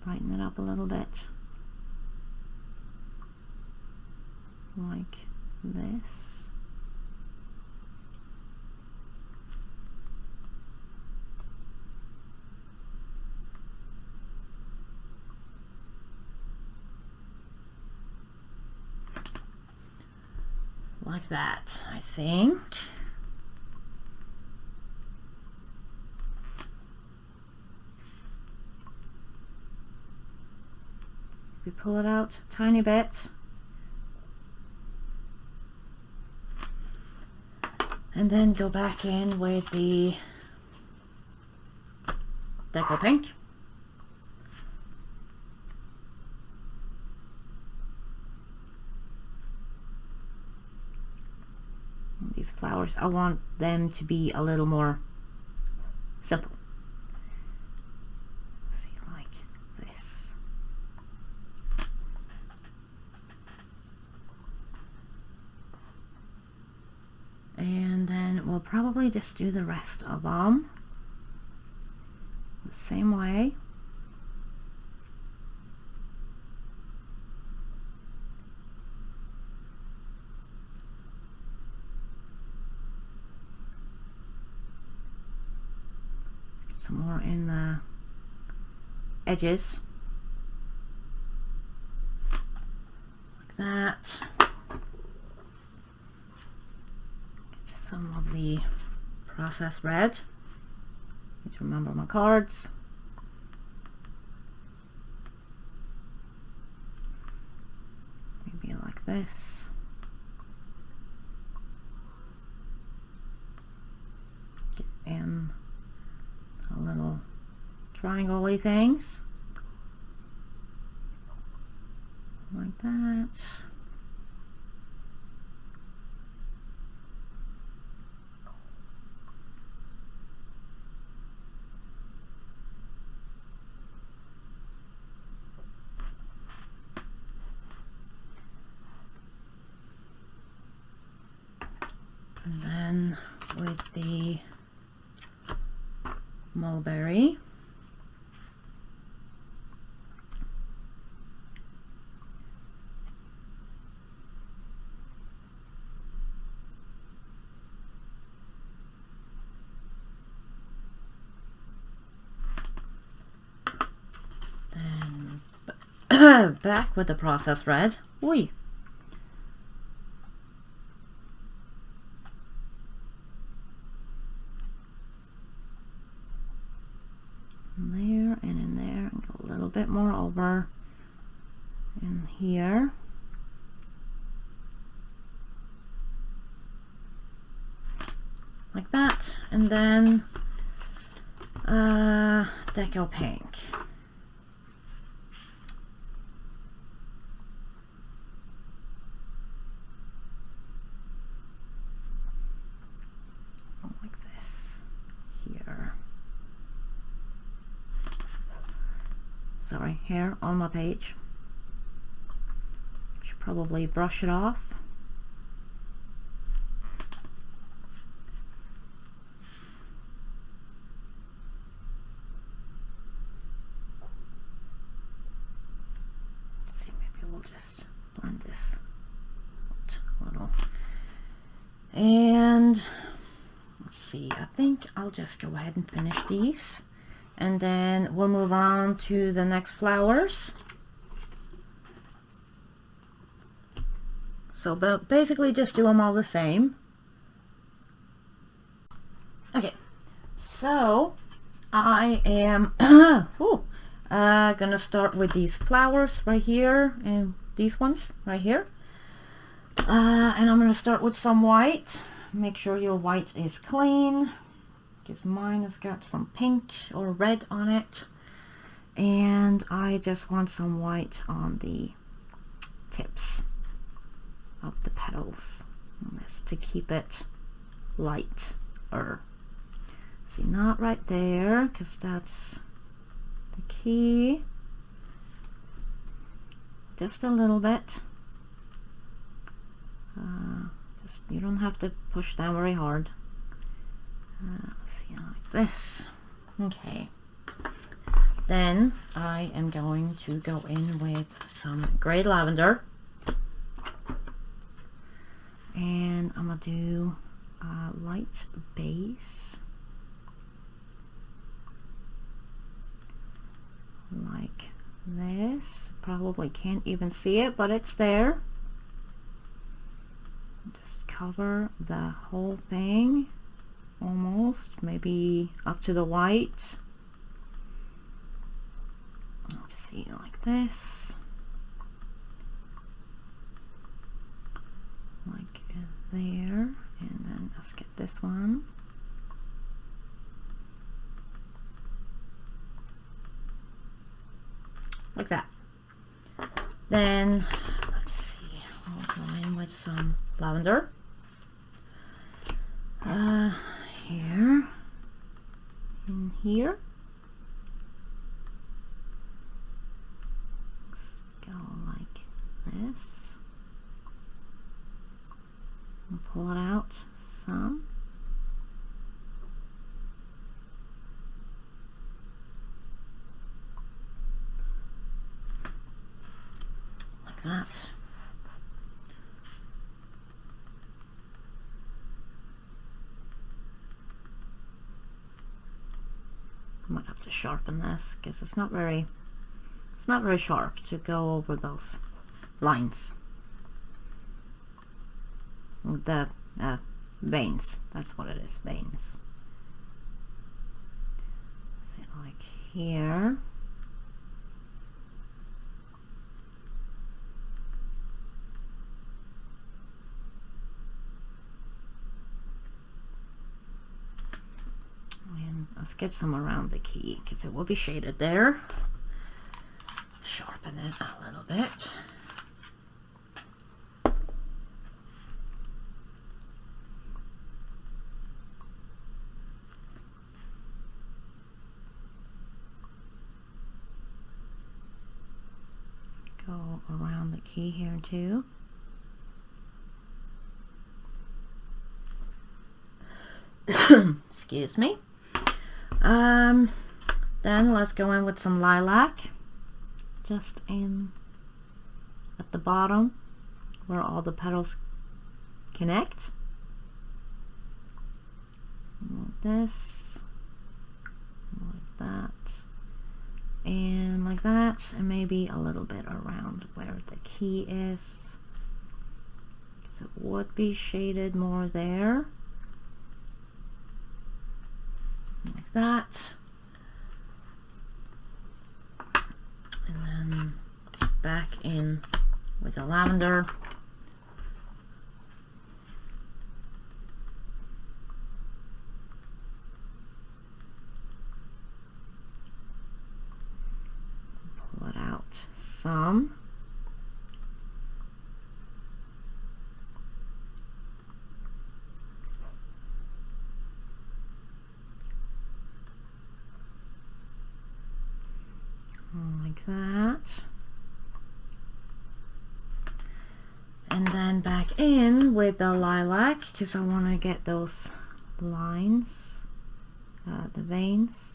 Brighten it up a little bit. Like this. Like that, I think. We pull it out a tiny bit. And then go back in with the Deco Pink. And these flowers, I want them to be a little more simple. See, like this. And then we'll probably just do the rest of them the same way. Get some more in the edges, like that. Some of the processed red. Need to remember my cards. Maybe like this. Get in a little triangle-y things. Like that. And then with the mulberry, then back with the processed red. Oi. There and in there, and go a little bit more over in here. Like that, and then Deco Pink. Like this here. Sorry, here on my page. Should probably brush it off. Let's see, maybe we'll just blend this out a little. And let's see, I think I'll just go ahead and finish these. And then we'll move on to the next flowers. So but basically just do them all the same. Okay, so I am Gonna start with these flowers right here and these ones right here. And I'm gonna start with some white. Make sure your white is clean, because mine has got some pink or red on it. And I just want some white on the tips of the petals on this to keep it lighter. See, not right there, because that's the key. Just a little bit. Just, you don't have to push down very hard. See, like this. Okay. Then I am going to go in with some gray lavender. And I'm going to do a light base. Like this. Probably can't even see it, but it's there. Just cover the whole thing. Almost. Maybe up to the white. Let's see, like this. Like there. And then let's get this one. Like that. Then, let's see, I'll go in with some lavender. Here. In here. Let's go like this. And pull it out some. Like that. I might have to sharpen this because it's not very sharp to go over those lines. The veins, that's what it is, veins. So like here. And I'll sketch some around the key because it will be shaded there. Sharpen it a little bit. Go around the key here too. Excuse me. Then let's go in with some lilac, just in at the bottom where all the petals connect. Like this, like that, and like that, and maybe a little bit around where the key is, because it would be shaded more there. Like that. And then back in with the lavender. Pull it out some. Like that. And then back in with the lilac because I want to get those lines, the veins,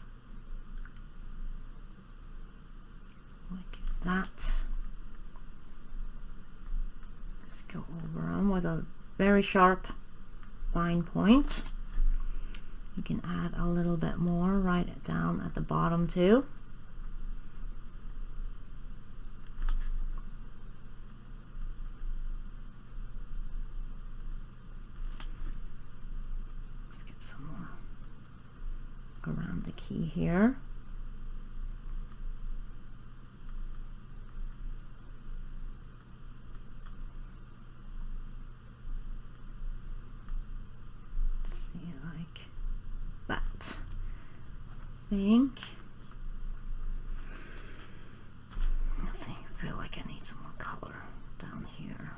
like that. Just go over them with a very sharp fine point. You can add a little bit more right down at the bottom too. Around the key here. think. I feel like I need some more color down here.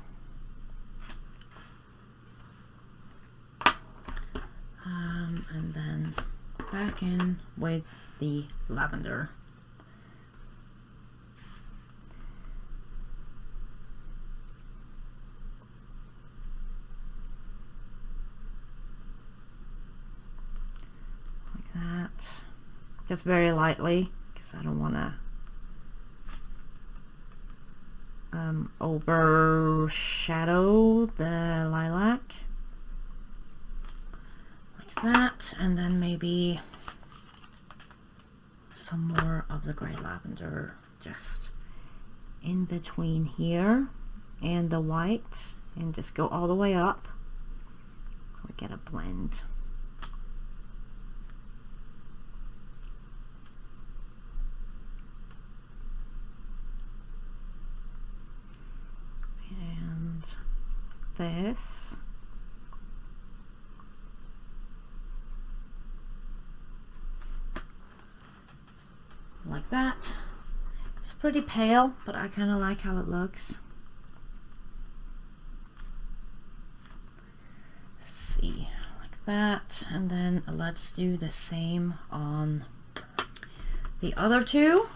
And then back in with the lavender. Like that. Just very lightly, because I don't want to overshadow the lilac. Like that, and then maybe some more of the gray lavender just in between here and the white, and just go all the way up so we get a blend. And this. Like that. It's pretty pale, but I kind of like how it looks. Let's see, like that, and then let's do the same on the other two,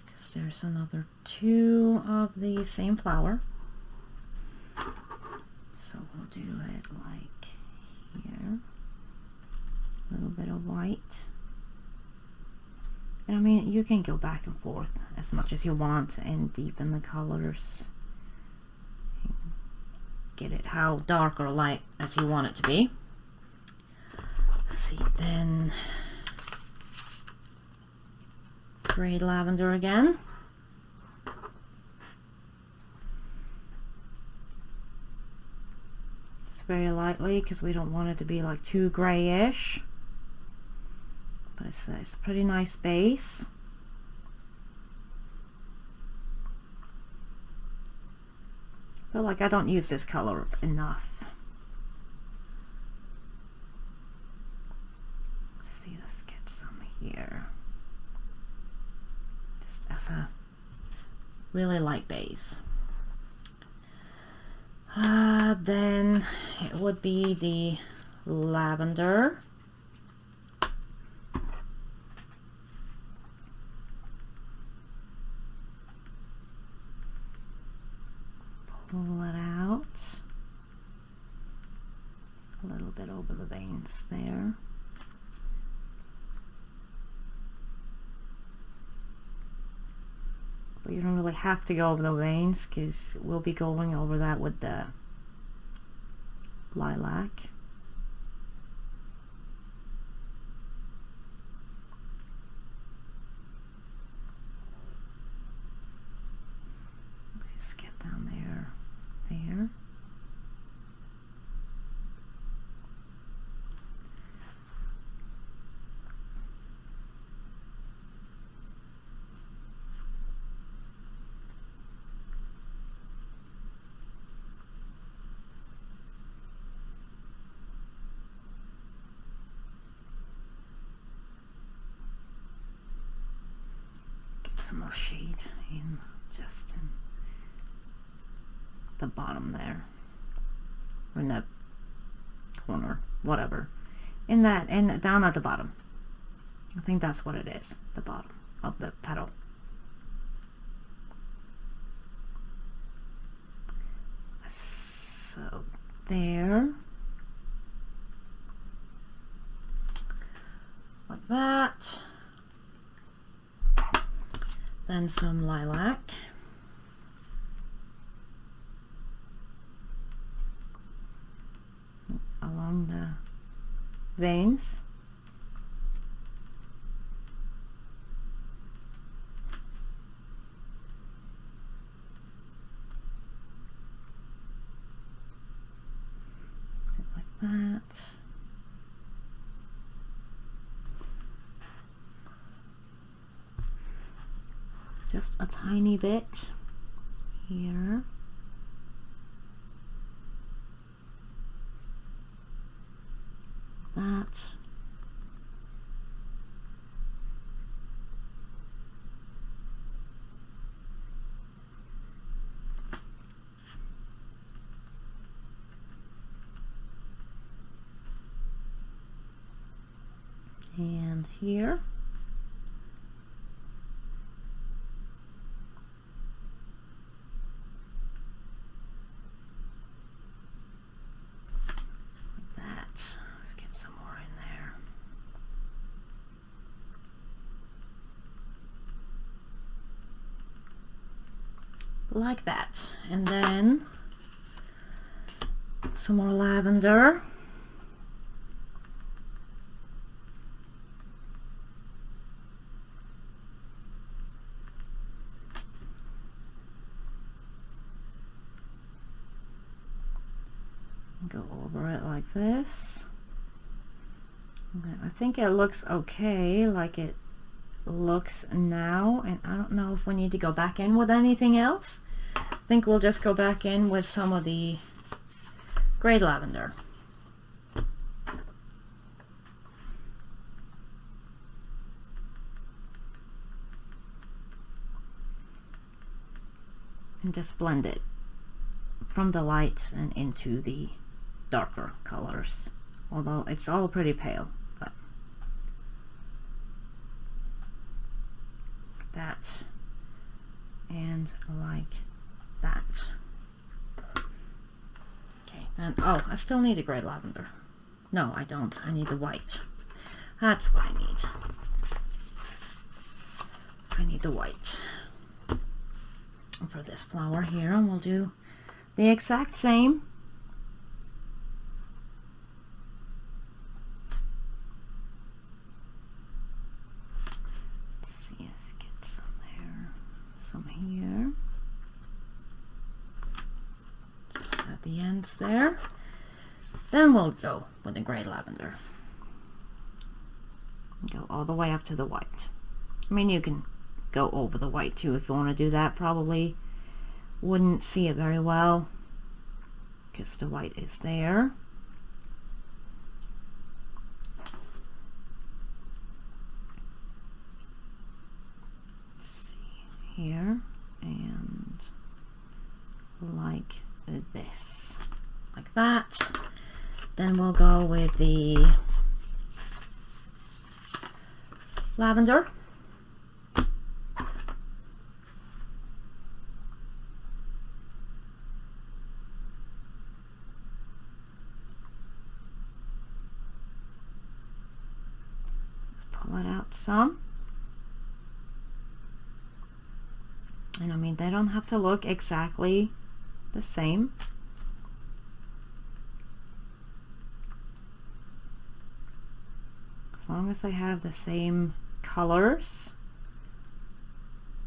because there's another two of the same flower. So we'll do it like here, a little bit of white. And I mean, you can go back and forth as much as you want and deepen the colors. Get it how dark or light as you want it to be. Let's see, then gray lavender again. Just very lightly, because we don't want it to be like too grayish. But it's a pretty nice base. I feel like I don't use this color enough. Let's see, let's get some here. Just as a really light base. Then it would be the lavender. Pull it out a little bit over the veins there. But you don't really have to go over the veins, because we'll be going over that with the lilac. Just get down there. There. Get some more shade in just in the bottom there, or in that corner, whatever, in that, and down at the bottom. I think that's what it is, the bottom of the petal. So there, like that. Then some lilac. Along the veins. Like that. Just a tiny bit here. That. And here. Let's get some more in there. Like that. And then some more lavender. Go over it like this. I think it looks okay, like it looks now, and I don't know if we need to go back in with anything else. I think we'll just go back in with some of the gray lavender. And just blend it from the light and into the darker colors, although it's all pretty pale, but that and like that. Okay, then oh, I still need a gray lavender. No, I don't. I need the white. That's what I need. I need the white for this flower here, and we'll do the exact same. Let's see, let's get some there, some here, just at the ends there. Then we'll go with the gray lavender. Go all the way up to the white. I mean, you can go over the white too if you want to do that. Probably wouldn't see it very well because the white is there. Let's see here, and like this, like that. Then we'll go with the lavender. Pull it out some. And I mean, they don't have to look exactly the same. As long as they have the same colors.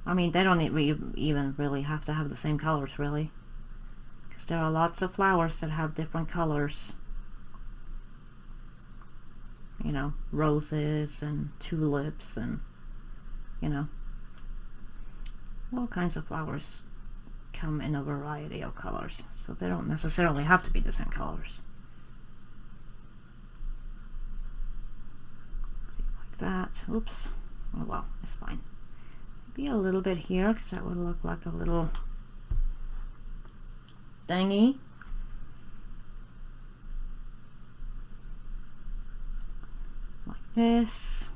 I mean, they don't even really have to have the same colors, really, because there are lots of flowers that have different colors. You know, roses and tulips and, you know, all kinds of flowers come in a variety of colors, so they don't necessarily have to be the same colors. See, like that. Oops. Oh well, it's fine. Maybe a little bit here, because that would look like a little thingy. Like this.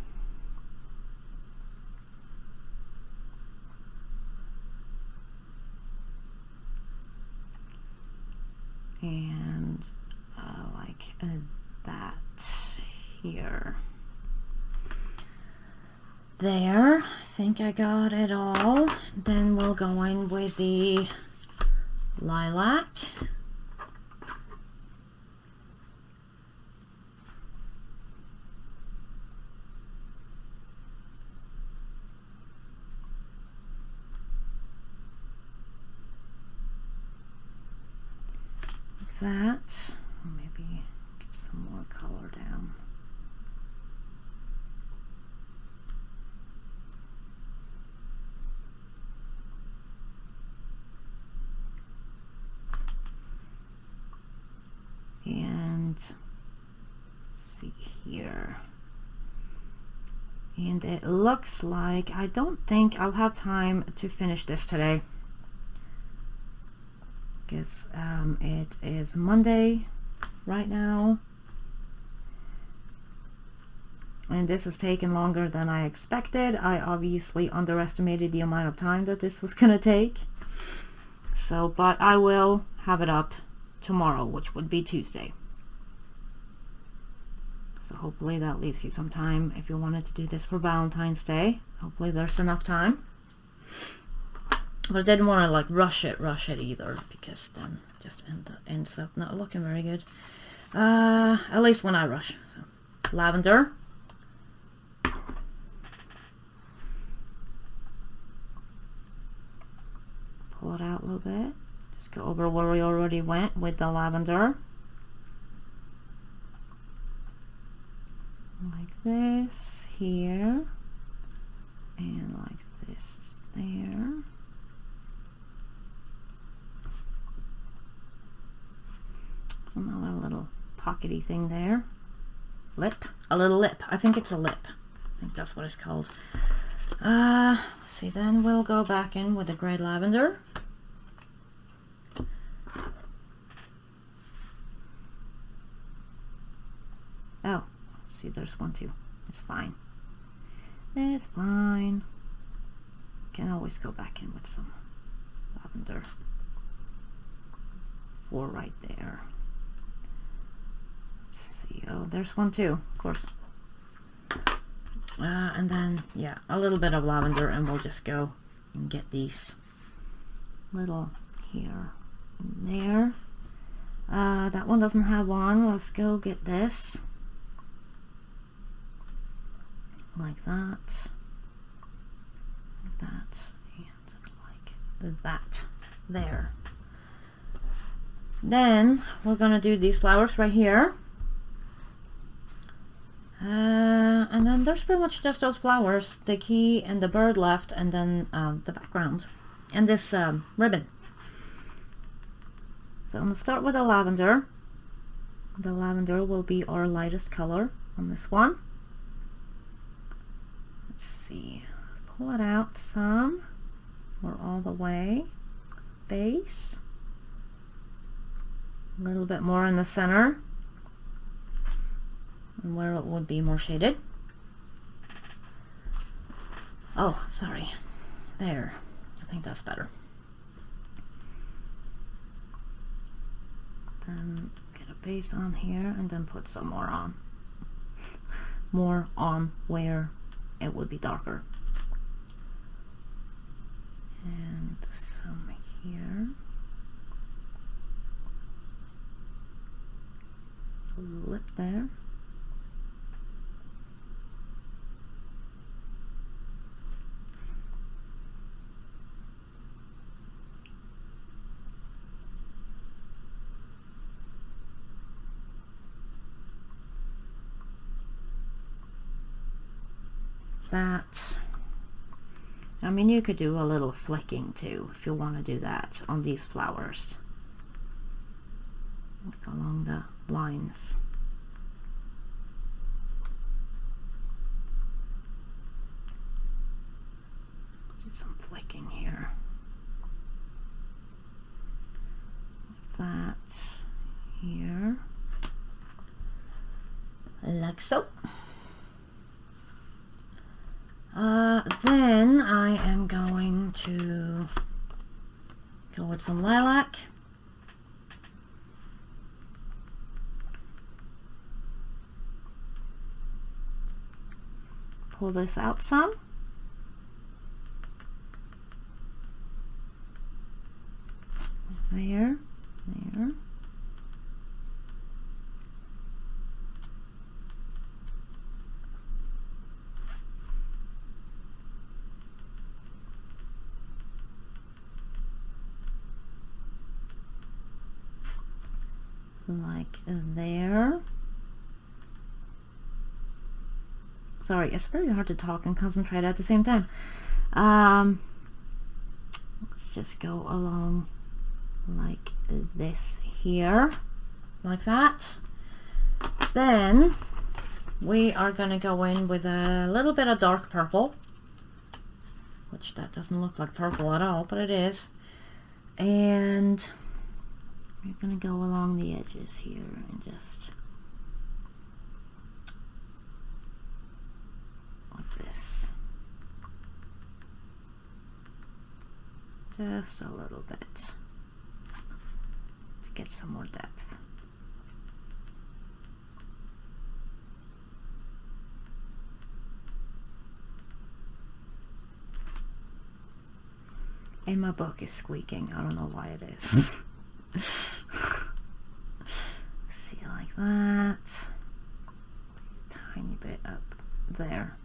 And like that here. There, I think I got it all. Then we'll go in with the lilac. That, maybe get some more color down. And let's see here. And it looks like, I don't think I'll have time to finish this today, because it is Monday right now, and this has taken longer than I expected. I obviously underestimated the amount of time that this was gonna take. So, but I will have it up tomorrow, which would be Tuesday. So hopefully that leaves you some time if you wanted to do this for Valentine's Day. Hopefully there's enough time. But I didn't want to like rush it either, because then it just ends up not looking very good. At least when I rush. So, lavender. Pull it out a little bit. Just go over where we already went with the lavender. Like this here. And like this there. Another little pockety thing there. Lip. A little lip. I think it's a lip. I think that's what it's called. Let's see, then we'll go back in with the gray lavender. Oh, see, there's one too. It's fine. It's fine. Can always go back in with some lavender. For right there. Let's see. Oh, there's one too, of course. And then, yeah, a little bit of lavender, and we'll just go and get these little here and there. That one doesn't have one. Let's go get this. Like that. Like that. And like that. There. Then we're gonna do these flowers right here. And then there's pretty much just those flowers, the key and the bird left, and then the background and this ribbon. So I'm gonna start with the lavender. The lavender will be our lightest color on this one. Let's see, pull it out some, or all the way, base, a little bit more in the center, and where it would be more shaded. Oh, sorry. There. I think that's better. Then get a base on here and then put some more on. More on where it would be darker. And some here. A lip there. That. I mean, you could do a little flicking too if you want to do that on these flowers, like along the lines. Do some flicking here, like that here, like so. Then I am going to go with some lilac. Pull this out some. There, there. Like there. Sorry, it's very hard to talk and concentrate at the same time. Let's just go along like this here, like that. Then we are gonna go in with a little bit of dark purple, which that doesn't look like purple at all, but it is. And we're going to go along the edges here and just just a little bit to get some more depth. And my book is squeaking. I don't know why it is. See, like that. Tiny bit up there.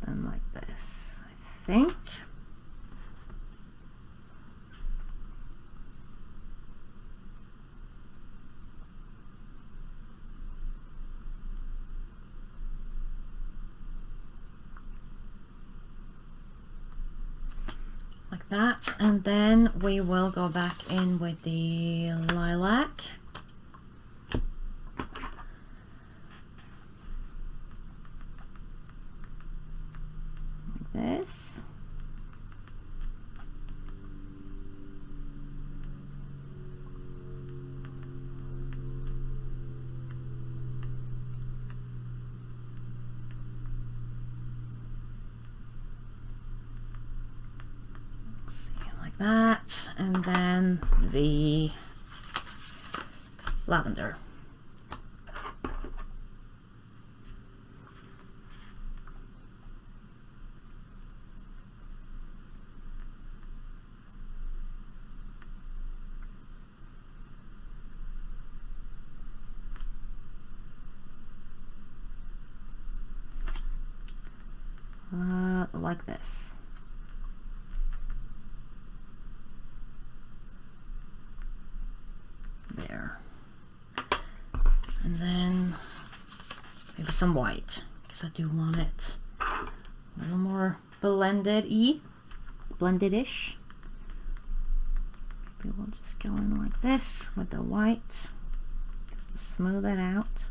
Then like this, I think. Like that, and then we will go back in with the lilac. Like this. That, and then the lavender. Like this. There. And then maybe some white, because I do want it a little more blended-ish. Maybe we'll just go in like this with the white, just to smooth it out.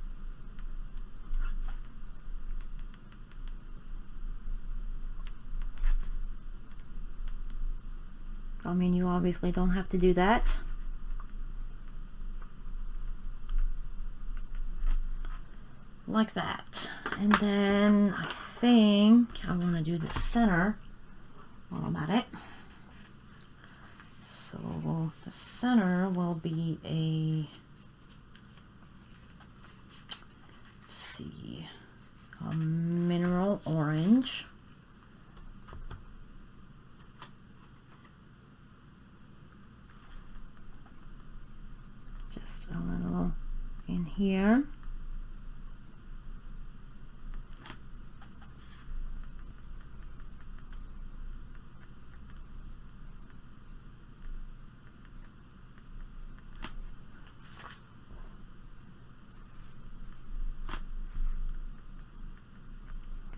I mean, you obviously don't have to do that. Like that. And then I think I want to do the center while I'm at it. So the center will be a, let's see, a mineral orange. Just a little in here.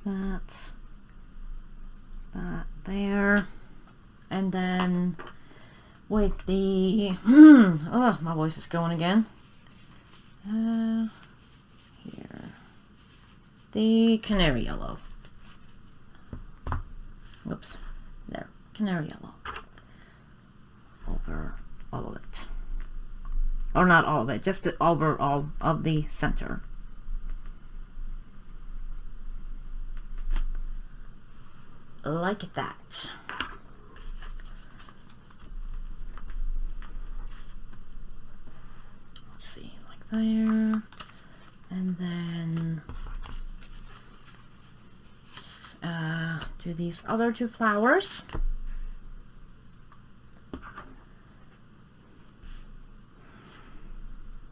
That there, and then with the oh, my voice is going again. Here, the canary yellow. Whoops, there, canary yellow over all of it, or not all of it, just over all of the center. Like that. Let's see, like there, and then do these other two flowers.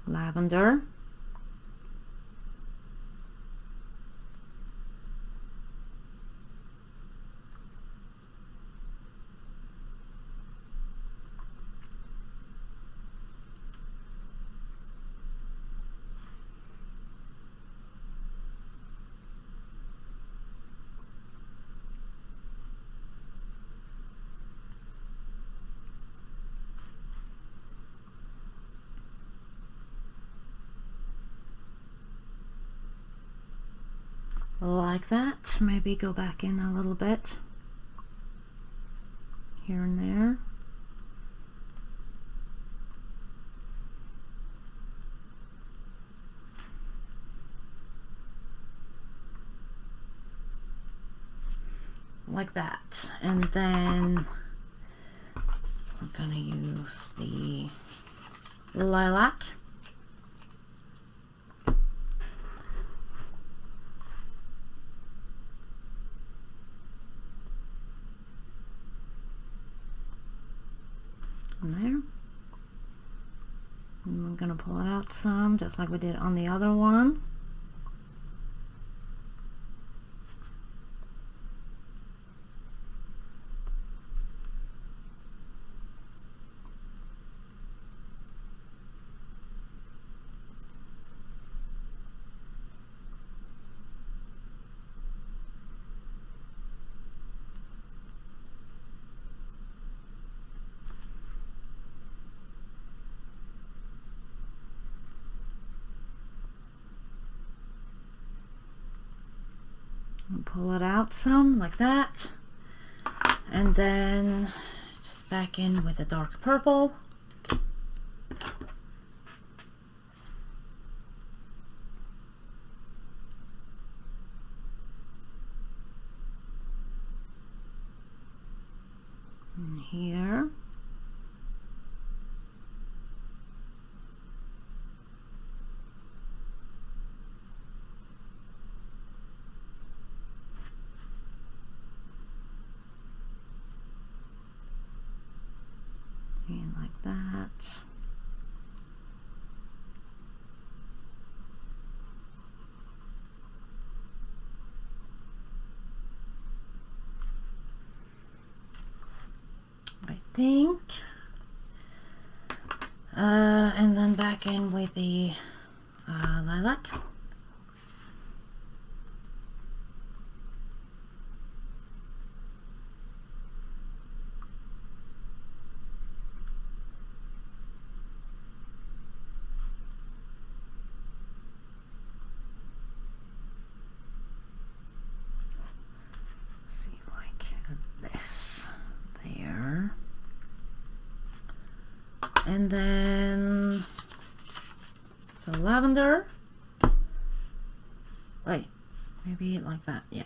Lavender. Like that. Maybe go back in a little bit here and there. like that. And then I'm gonna use the lilac. There. And we're gonna pull it out some, just like we did on the other one. And pull it out some like that, and then just back in with a dark purple. And here. And like that. I think. And then back in with the lilac. And then the lavender. Wait, maybe like that, yeah.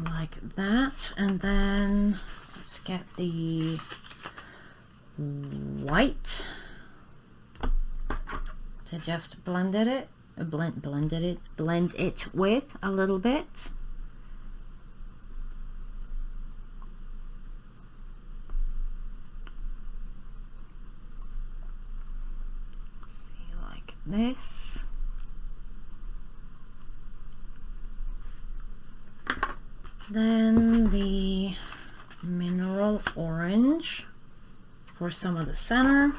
Like that, and then let's get the white to just blend it with a little bit. See, like this. Then the mineral orange for some of the center.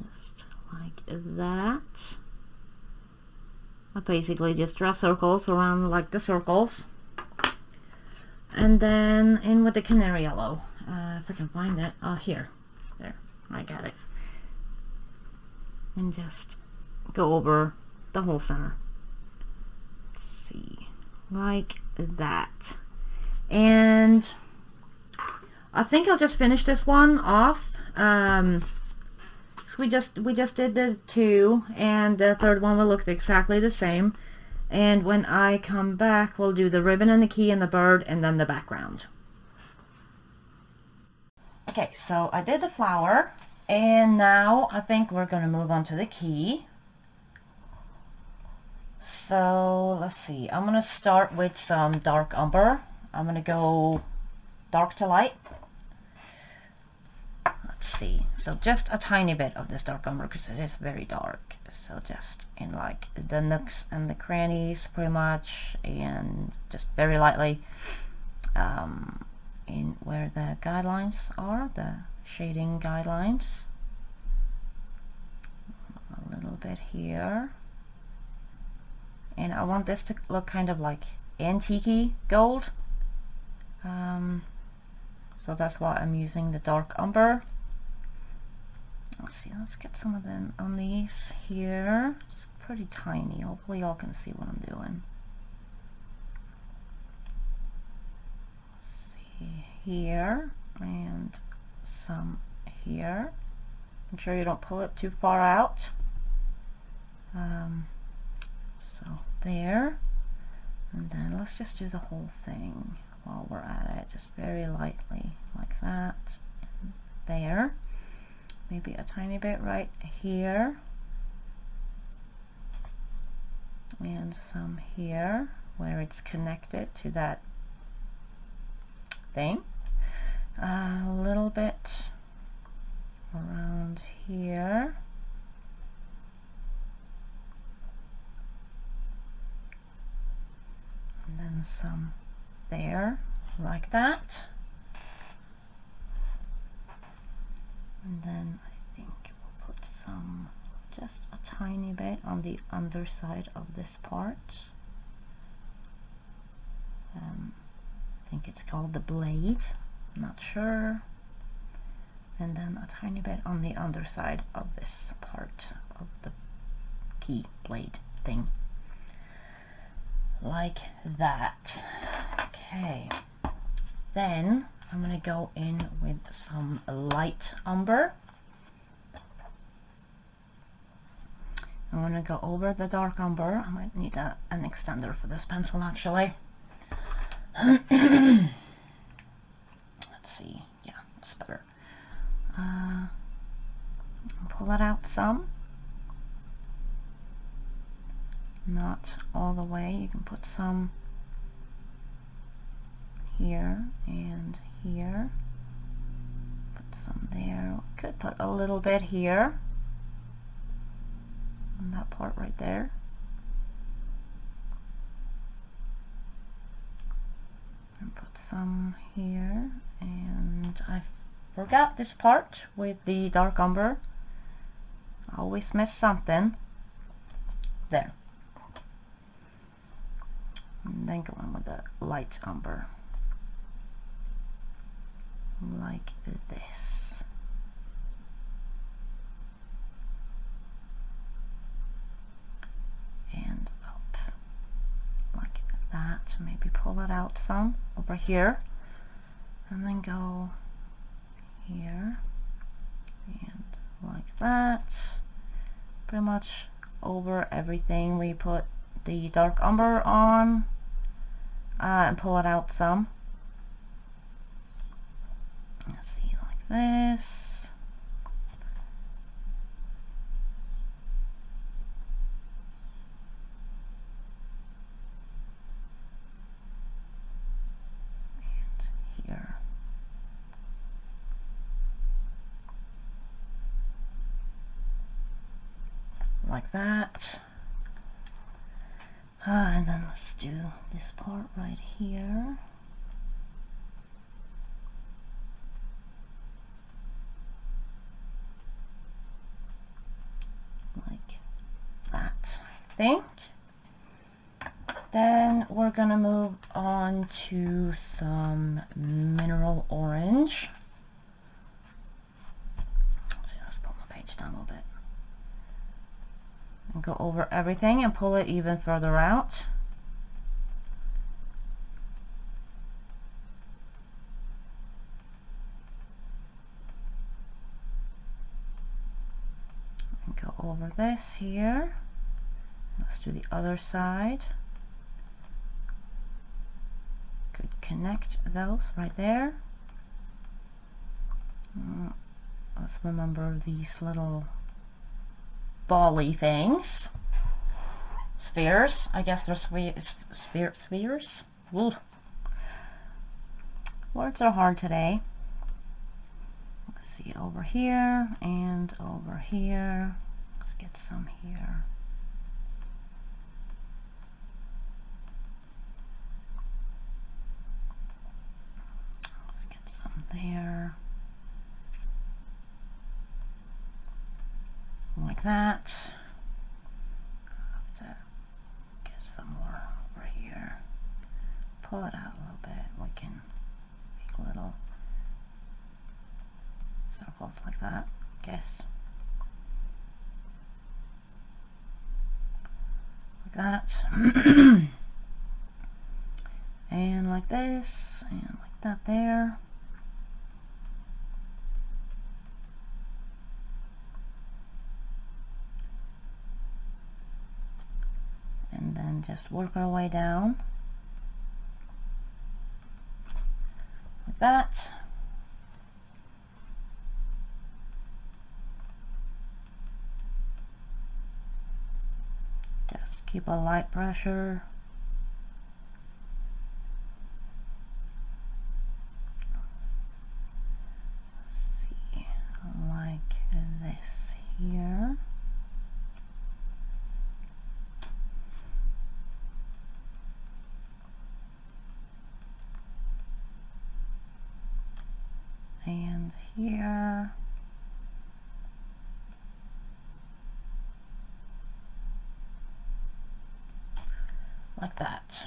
Just like that. I basically just draw circles around like the circles. And then in with the Canary Yellow. If I can find it. Oh, here. There. I got it. And just go over the whole center. Let's see. Like that. And I think I'll just finish this one off. So we just did the two, and the third one will look exactly the same. And when I come back, we'll do the ribbon and the key and the bird, and then the background. Okay, so I did the flower, and now I think we're going to move on to the key. So let's see, I'm going to start with some dark umber. I'm going to go dark to light. Let's see, so just a tiny bit of this dark umber because it is very dark. So just in like the nooks and the crannies pretty much, and just very lightly in where the guidelines are, the shading guidelines. bit here. And I want this to look kind of like antique gold. So that's why I'm using the dark umber. Let's see, let's get some of them on these here. It's pretty tiny. Hopefully y'all can see what I'm doing. Let's see here, and some here. Make sure you don't pull it too far out. So there. And then let's just do the whole thing while we're at it, just very lightly like that. And there. Maybe a tiny bit right here. And some here where it's connected to that thing. A little bit around here. And then some there, like that. And then I think we'll put some, just a tiny bit on the underside of this part. I think it's called the blade, I'm not sure. And then a tiny bit on the underside of this part of the key blade thing. Like that. Okay. Then I'm going to go in with some light umber. I'm going to go over the dark umber. I might need an extender for this pencil actually. Let's see. Yeah, it's better. Pull it out some. Not all the way. You can put some here and here. Put some there. Could put a little bit here on that part right there. And put some here. And I forgot this part with the dark umber. I always miss something. There. And then go in with the light umber. Like this. And up. Like that. Maybe pull it out some over here. And then go here. And like that. Pretty much over everything we put the dark umber on. And pull it out some. Let's see, like this. And here. Like that. And then let's do this part right here. Like that, I think. Then we're gonna move on to some mineral orange. Let's pull my page down a little bit. And go over everything and pull it even further out. And go over this here. Let's do the other side. Could connect those right there. Let's remember these little ball-y things. Spheres. I guess they're spheres. Ooh. Words are hard today. Let's see, over here and over here. Let's get some here. Let's get some there. Like that. pull it out a little bit, we can make little circles like that, I guess. Like that. And like this, and like that there. And then just work our way down. Like that. Just keep a light pressure. Let's see, like this here. And here. Like that.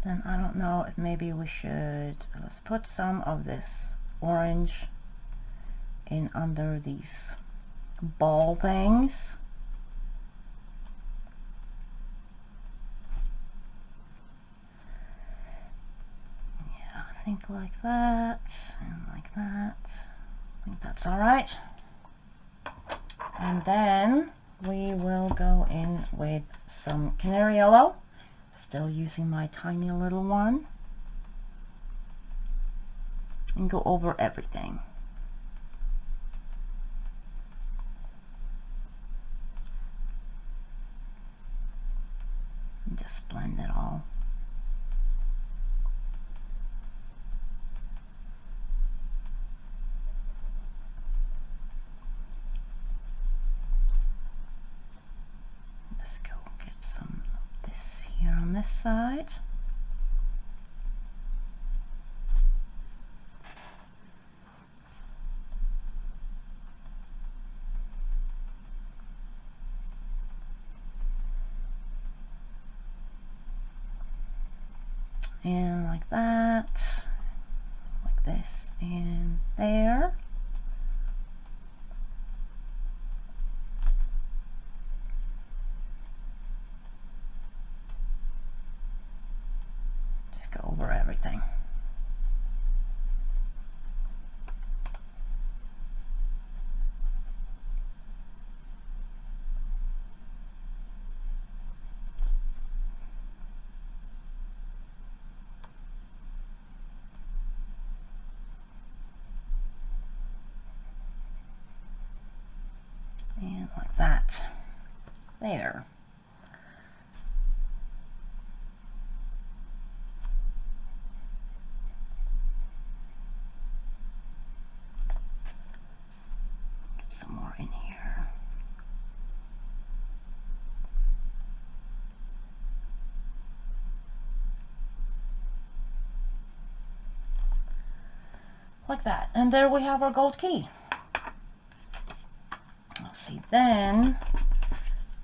Then I don't know if maybe we should, let's put some of this orange in under these ball things. Yeah, I think like that and like that. I think that's all right. And then we will go in with some Canary Yellow, still using my tiny little one, and go over everything. And just blend it all. Let's go get some of this here on this side. And like that, like this, and there. Just go over everything. And like that. There. Get some more in here. Like that. And there we have our gold key. Let's see, then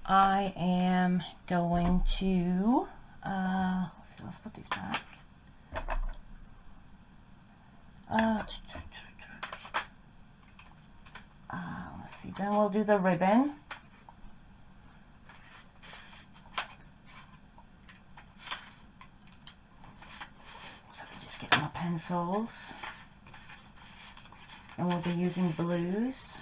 I am going to let's see, let's put these back. Let's see, then we'll do the ribbon. So just get my pencils, and we'll be using blues.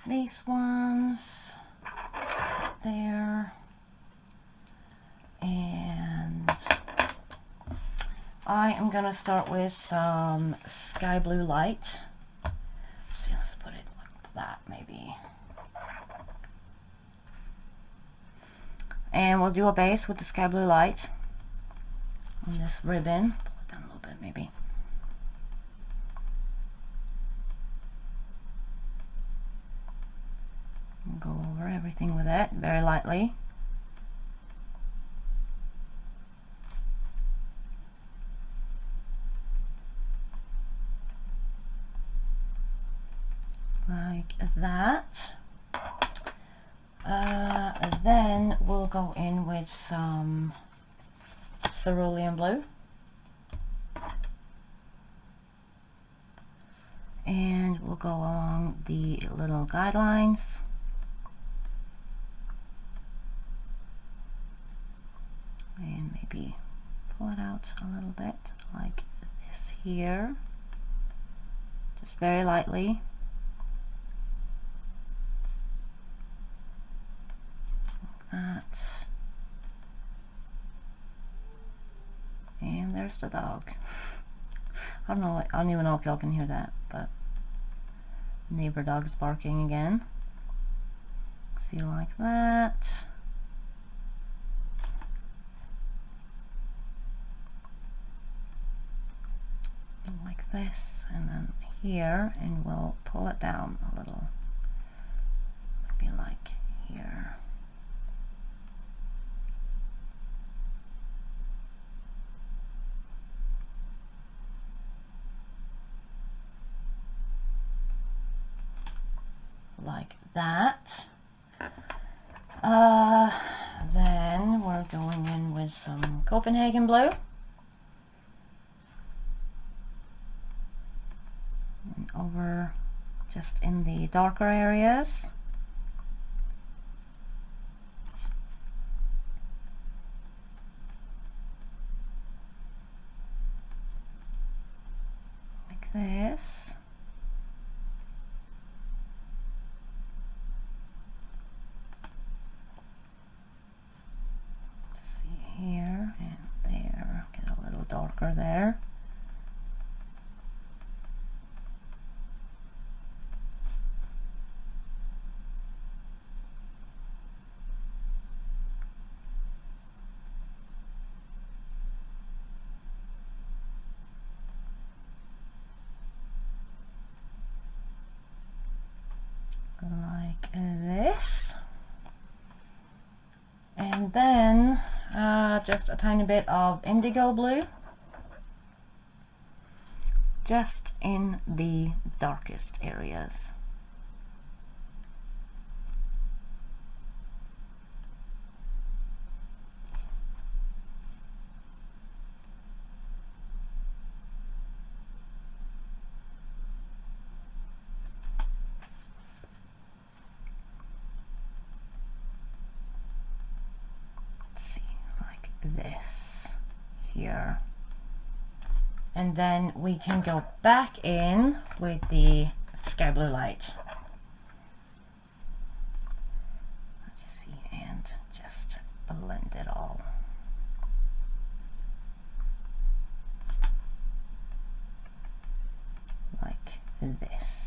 These ones there, and I am gonna start with some sky blue light. Let's see, let's put it like that maybe, and we'll do a base with the sky blue light on this ribbon. Pull it down a little bit maybe. Go over everything with it very lightly. Like that. go in with some cerulean blue. And we'll go along the little guidelines. And maybe pull it out a little bit like this here. Just very lightly. That. And there's the dog. I don't even know if y'all can hear that, but neighbor dog's barking again. See, like that. Like this, and then here, and we'll pull it down a little. Maybe like here. Like that. Then we're going in with some Copenhagen Blue. And over just in the darker areas. Like this. Here and there, get a little darker there. Like this. And then just a tiny bit of Indigo Blue, just in the darkest areas. This here, and then we can go back in with the sky blue light. Let's see, and just blend it all. Like this.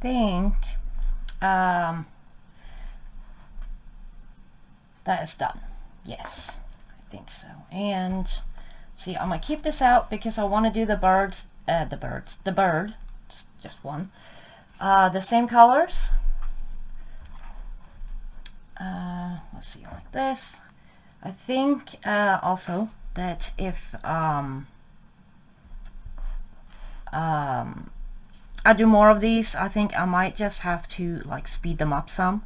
Think that is done. Yes, I think so. And see, I'm gonna keep this out because I want to do the bird, just one, the same colors. Let's see, like this. I think also that if I do more of these, I think I might just have to like speed them up some,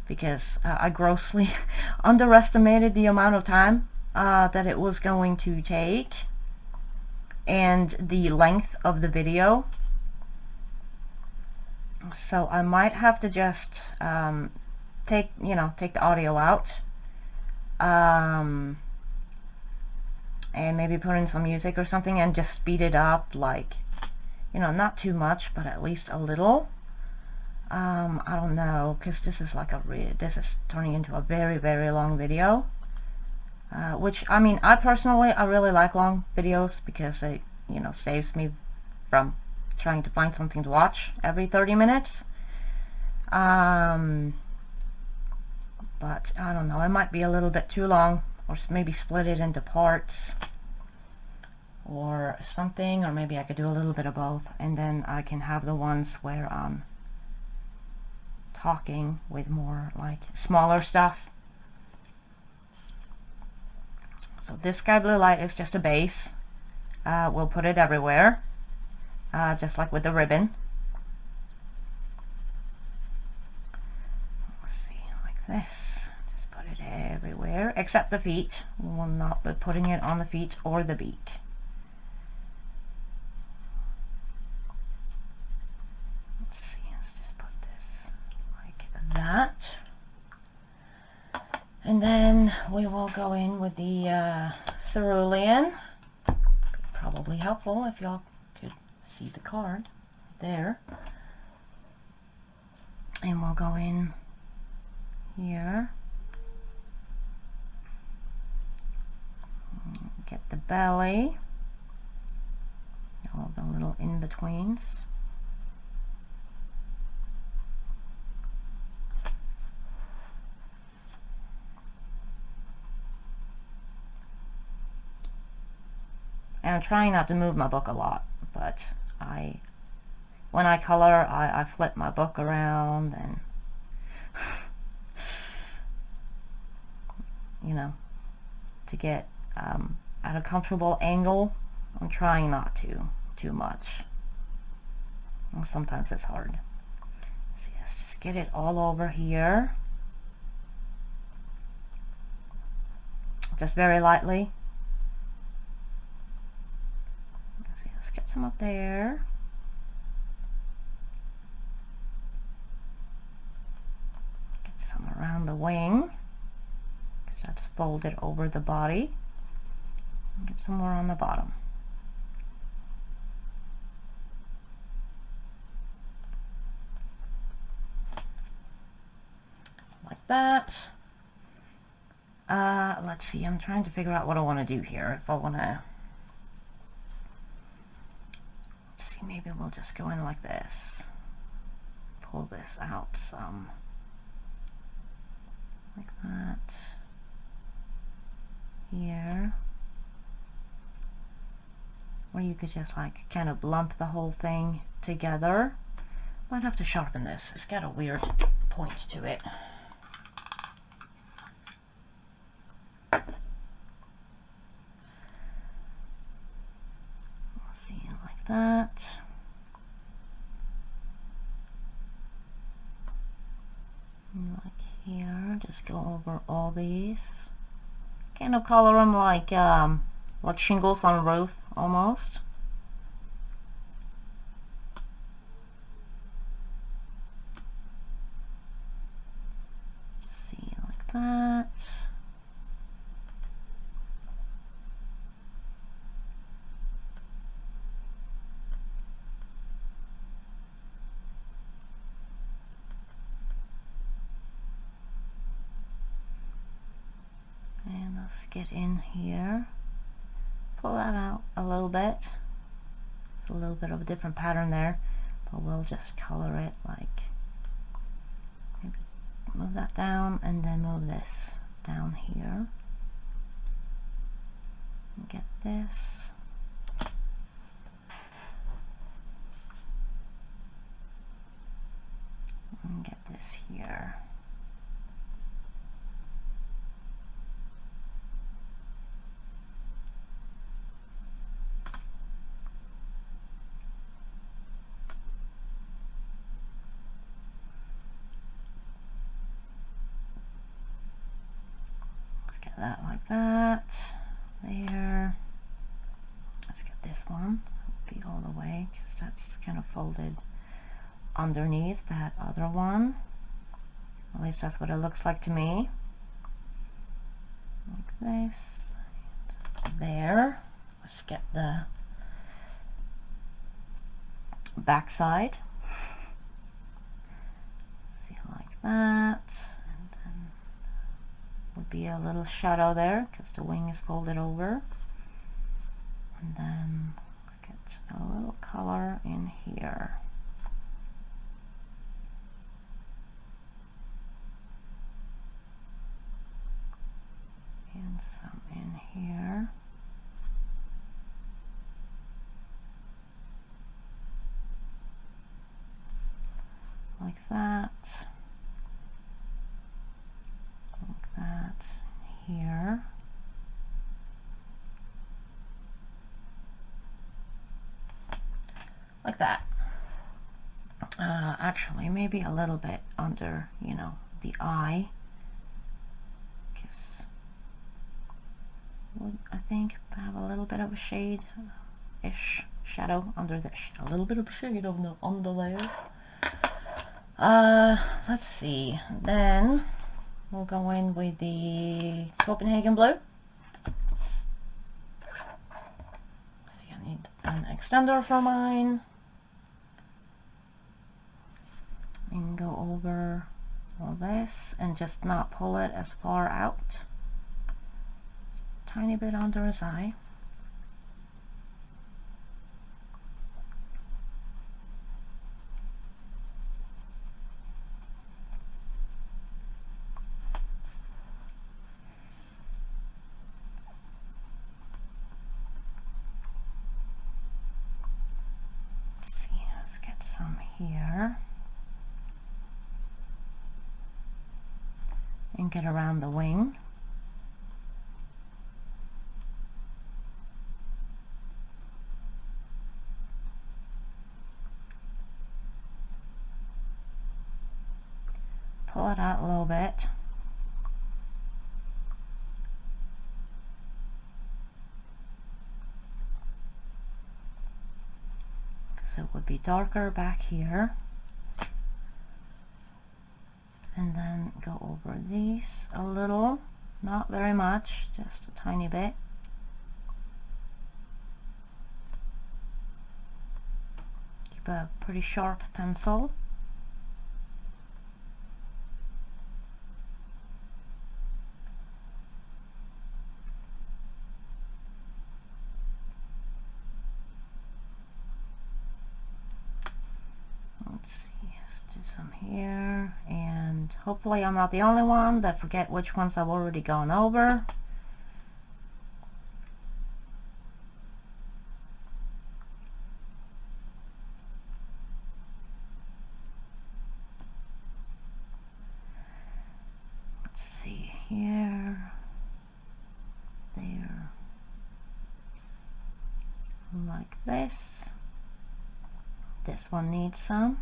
because I grossly underestimated the amount of time that it was going to take and the length of the video. So I might have to just take the audio out and maybe put in some music or something and just speed it up, like, not too much, but at least a little. I don't know, because this is like this is turning into a very, very long video. Which, I mean, I really like long videos because it, saves me from trying to find something to watch every 30 minutes. But I don't know, it might be a little bit too long, or maybe split it into parts or something, or maybe I could do a little bit of both, and then I can have the ones where I'm talking with more like smaller stuff. So this sky blue light is just a base. We'll put it everywhere, just like with the ribbon. Let's see, like this. Just put it everywhere, except the feet. We will not be putting it on the feet or the beak. Let's see, let's just put this like that. And then we will go in with the cerulean. Probably helpful if y'all could see the card there. And we'll go in here. Get the belly. All the little in-betweens. And I'm trying not to move my book a lot, but when I color, I flip my book around and, you know, to get at a comfortable angle. I'm trying not to too much. And sometimes it's hard. So let's just get it all over here. Just very lightly. Get some up there. Get some around the wing, because that's folded over the body. And get some more on the bottom. Like that. Let's see, I'm trying to figure out what I want to do here. If I want to... Maybe we'll just go in like this. Pull this out some. Like that. Here. Or you could just like kind of lump the whole thing together. Might have to sharpen this. It's got a weird point to it. That. And like here, just go over all these. Kind of color them like shingles on a roof almost. See, like that. Let's get in here, pull that out a little bit. It's a little bit of a different pattern there, but we'll just color it like, maybe move that down and then move this down here. And get this. And get this here. That like that. There. Let's get this one. It'll be all the way because that's kind of folded underneath that other one. At least that's what it looks like to me. Like this. And there. Let's get the back side. See, like that. Would be a little shadow there because the wing is folded over. And then let's get a little color in here. And some in here. Like that. Like that here. like that. Actually, maybe a little bit under, you know, the eye. Would, I think, have a little bit of a shade-ish shadow under the a little bit of shade on the layer. Let's see. Then we'll go in with the Copenhagen Blue. See, I need an extender for mine. And go over all this and just not pull it as far out. Just a tiny bit under his eye. Let's see, let's get some here. And get around the wing. Pull it out a little bit. Because it would be darker back here. And then go over these a little, not very much, just a tiny bit. Keep a pretty sharp pencil. Let's see, let's do some here, and hopefully I'm not the only one that forget which ones I've already gone over. Let's see here, there, like this. This one needs some.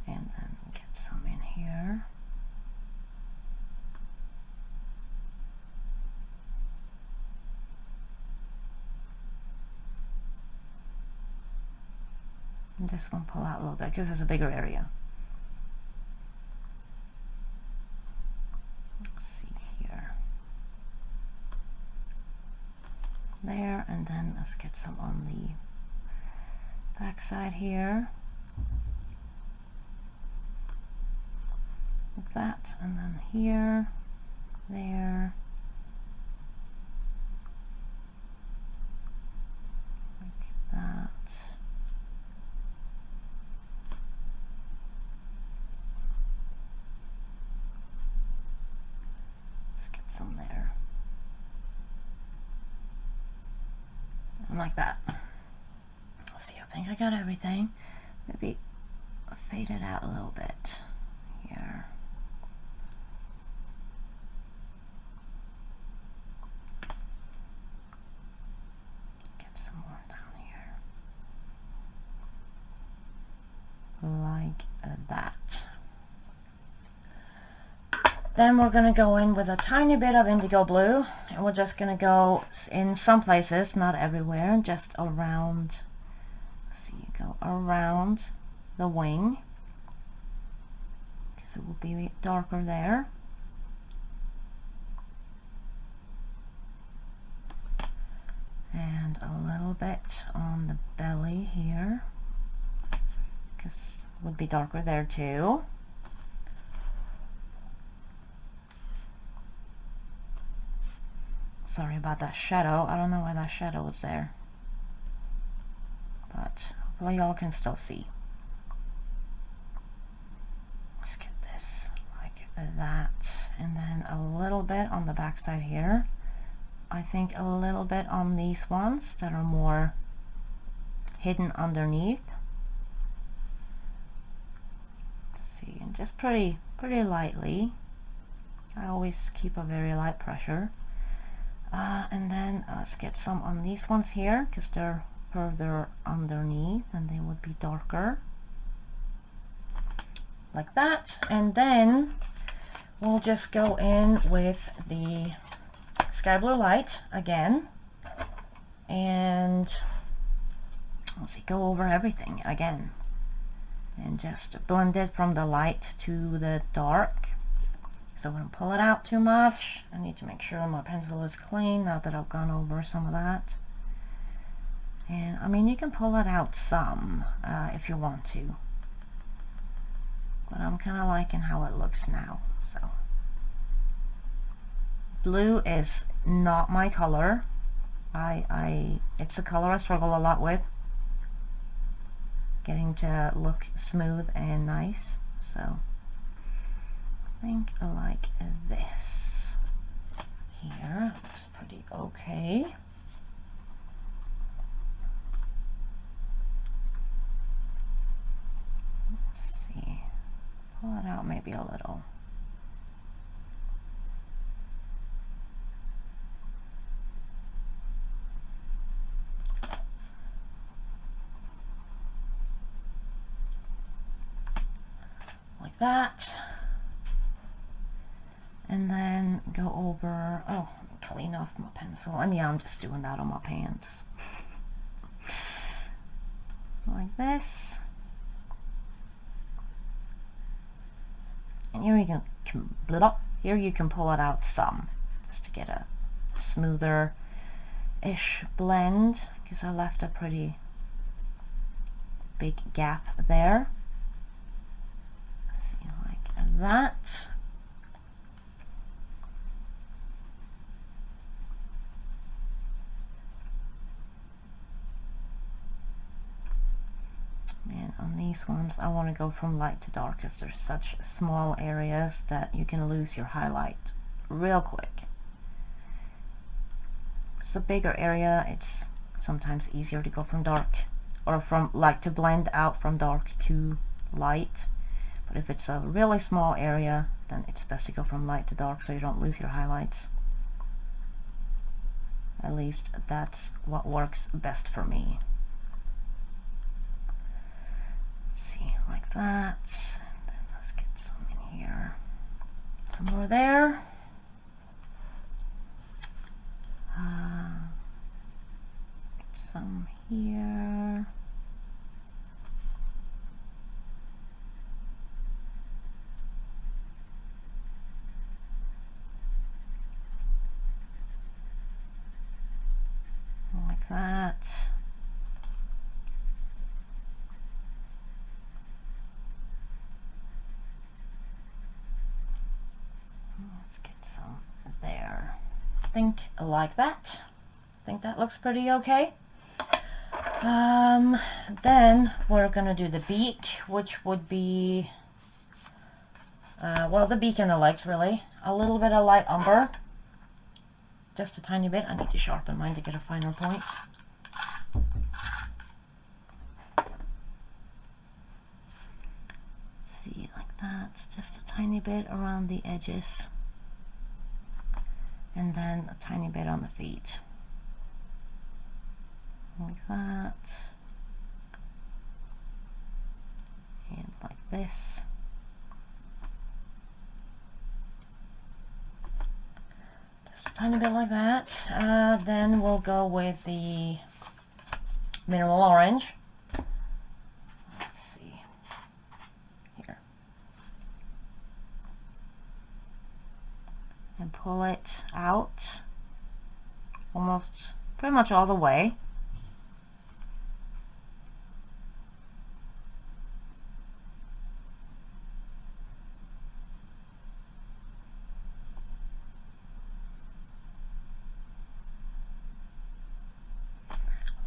And then get some in here. And this one pull out a little bit because it's a bigger area. Let's see here. There, and then let's get some on the back side here. Like that, and then here, there, like that. Let's get some there. And like that. Let's see, I think I got everything. Maybe fade it out a little bit here. Get some more down here. Like that. Then we're going to go in with a tiny bit of indigo blue, and we're just going to go in some places, not everywhere, just around. Let's see, go around the wing, because it will be darker there. And a little bit on the belly here, because it would be darker there too. Sorry about that shadow. I don't know why that shadow was there, but hopefully y'all can still see. Let's get this like that, and then a little bit on the back side here. I think a little bit on these ones that are more hidden underneath. Let's see, and just pretty lightly. I always keep a very light pressure. And then let's get some on these ones here, because they're further underneath and they would be darker. Like that. And then we'll just go in with the sky blue light again. And let's see, go over everything again. And just blend it from the light to the dark. So I wouldn't pull it out too much. I need to make sure my pencil is clean now that I've gone over some of that. And I mean, you can pull it out some if you want to. But I'm kind of liking how it looks now. So blue is not my color. It's a color I struggle a lot with. Getting to look smooth and nice. So I think I like this. Here, looks pretty okay. Let's see. Pull it out maybe a little. Like that. And then go over, oh, clean off my pencil. And yeah, I'm just doing that on my pants. Like this. And here you can pull it out some, just to get a smoother-ish blend, because I left a pretty big gap there. See, like that. And on these ones, I want to go from light to dark because there's such small areas that you can lose your highlight real quick. It's a bigger area, it's sometimes easier to go from dark, or from light to blend out from dark to light. But if it's a really small area, then it's best to go from light to dark so you don't lose your highlights. At least that's what works best for me. Like that, and then let's get some in here, some more there. Get some here. Like that. Let's get some there. I think like that. I think that looks pretty okay. Then we're gonna do the beak, which would be well, the beak and the legs, really. A little bit of light umber, just a tiny bit. I need to sharpen mine to get a finer point. See, like that, just a tiny bit around the edges, and then a tiny bit on the feet, like that, and like this. Just a tiny bit like that. Then we'll go with the mineral orange. Let's see here, and pull it out almost pretty much all the way.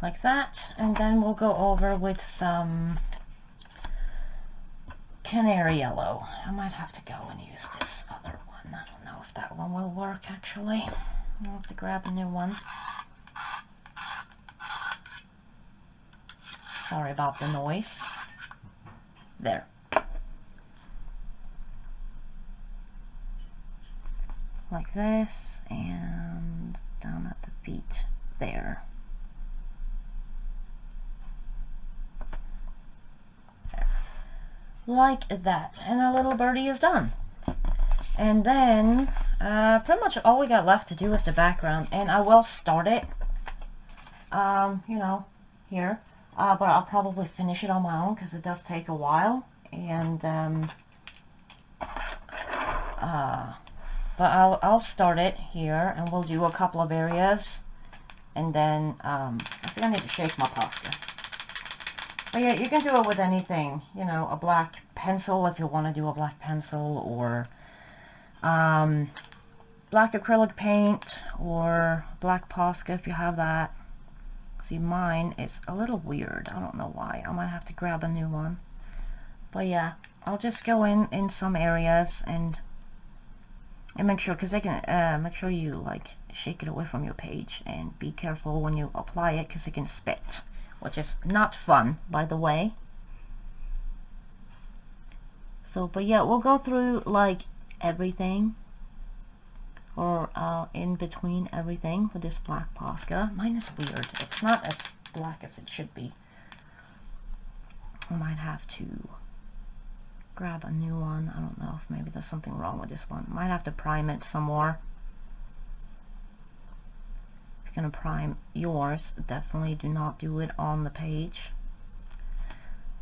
Like that, and then we'll go over with some Canary Yellow. I might have to go and use this other one. I don't know if that one will work, actually. I'll have to grab a new one. Sorry about the noise. There. Like this, and down at the feet there. Like that, and our little birdie is done. And then pretty much all we got left to do is the background, and I will start it you know, here, but I'll probably finish it on my own because it does take a while. And but I'll start it here, and we'll do a couple of areas, and then I think I need to shake my Posca. But yeah, you can do it with anything, you know, a black pencil if you want to do a black pencil, or black acrylic paint, or black Posca if you have that. See, mine is a little weird. I don't know why. I might have to grab a new one. But yeah, I'll just go in some areas and make sure, because they can make sure you like shake it away from your page, and be careful when you apply it because it can spit, which is not fun, by the way. So, but yeah, we'll go through like everything, or in between everything for this black Posca. Mine is weird. It's not as black as it should be. I might have to grab a new one. I don't know if maybe there's something wrong with this one. Might have to prime it some more. If you're gonna prime yours, definitely do not do it on the page.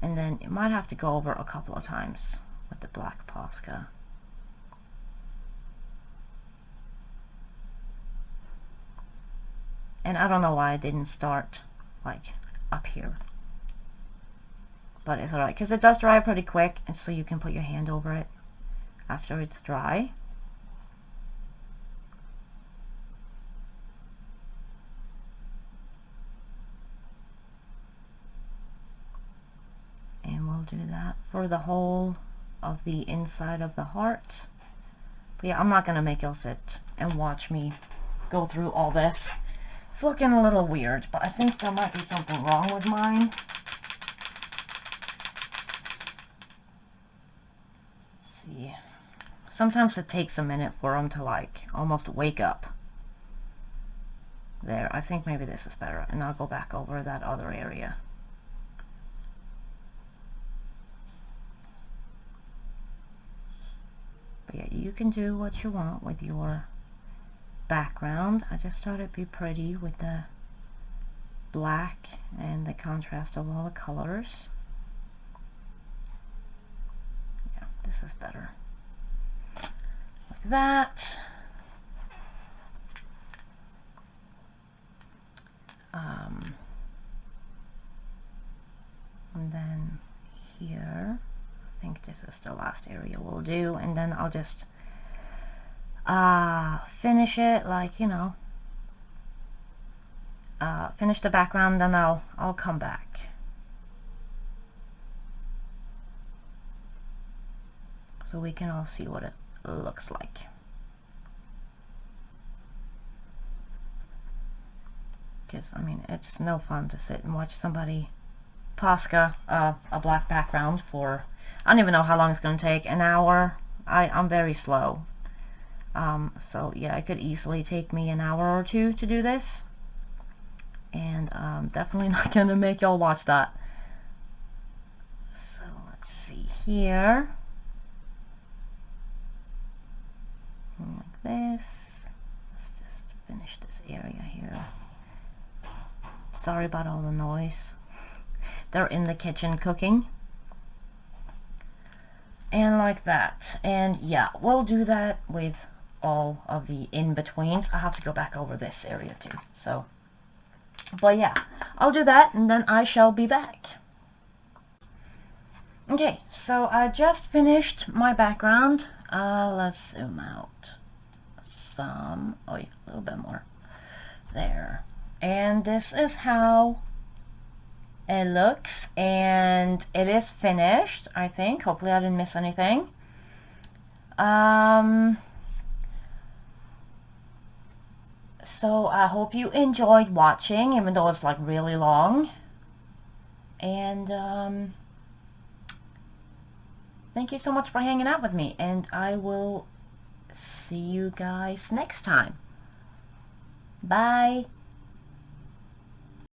And then you might have to go over a couple of times with the black Posca. And I don't know why I didn't start like up here, but it's alright because it does dry pretty quick, and so you can put your hand over it after it's dry. And we'll do that for the whole of the inside of the heart. But yeah, I'm not gonna make y'all sit and watch me go through all this. It's looking a little weird, but I think there might be something wrong with mine. Let's see. Sometimes it takes a minute for them to like almost wake up. There, I think maybe this is better, and I'll go back over that other area. But yeah, you can do what you want with your background. I just thought it'd be pretty with the black and the contrast of all the colors. Yeah, this is better. Like that. And then here, I think this is the last area we'll do, and then I'll just finish it, like, you know, finish the background, then I'll come back. So we can all see what it looks like. Because, I mean, it's no fun to sit and watch somebody Posca a black background for, I don't even know how long it's going to take, an hour. I'm very slow. So yeah, it could easily take me an hour or two to do this, and definitely not gonna make y'all watch that. So let's see here, like this. Let's just finish this area here. Sorry about all the noise. They're in the kitchen cooking. And like that. And yeah, we'll do that with all of the in-betweens. I have to go back over this area too. So, but yeah, I'll do that, and then I shall be back. Okay, so I just finished my background. Let's zoom out some. Oh yeah, a little bit more. There. And this is how it looks, and it is finished, I think. Hopefully I didn't miss anything. So I hope you enjoyed watching, even though it's like really long. And thank you so much for hanging out with me, and I will see you guys next time. Bye.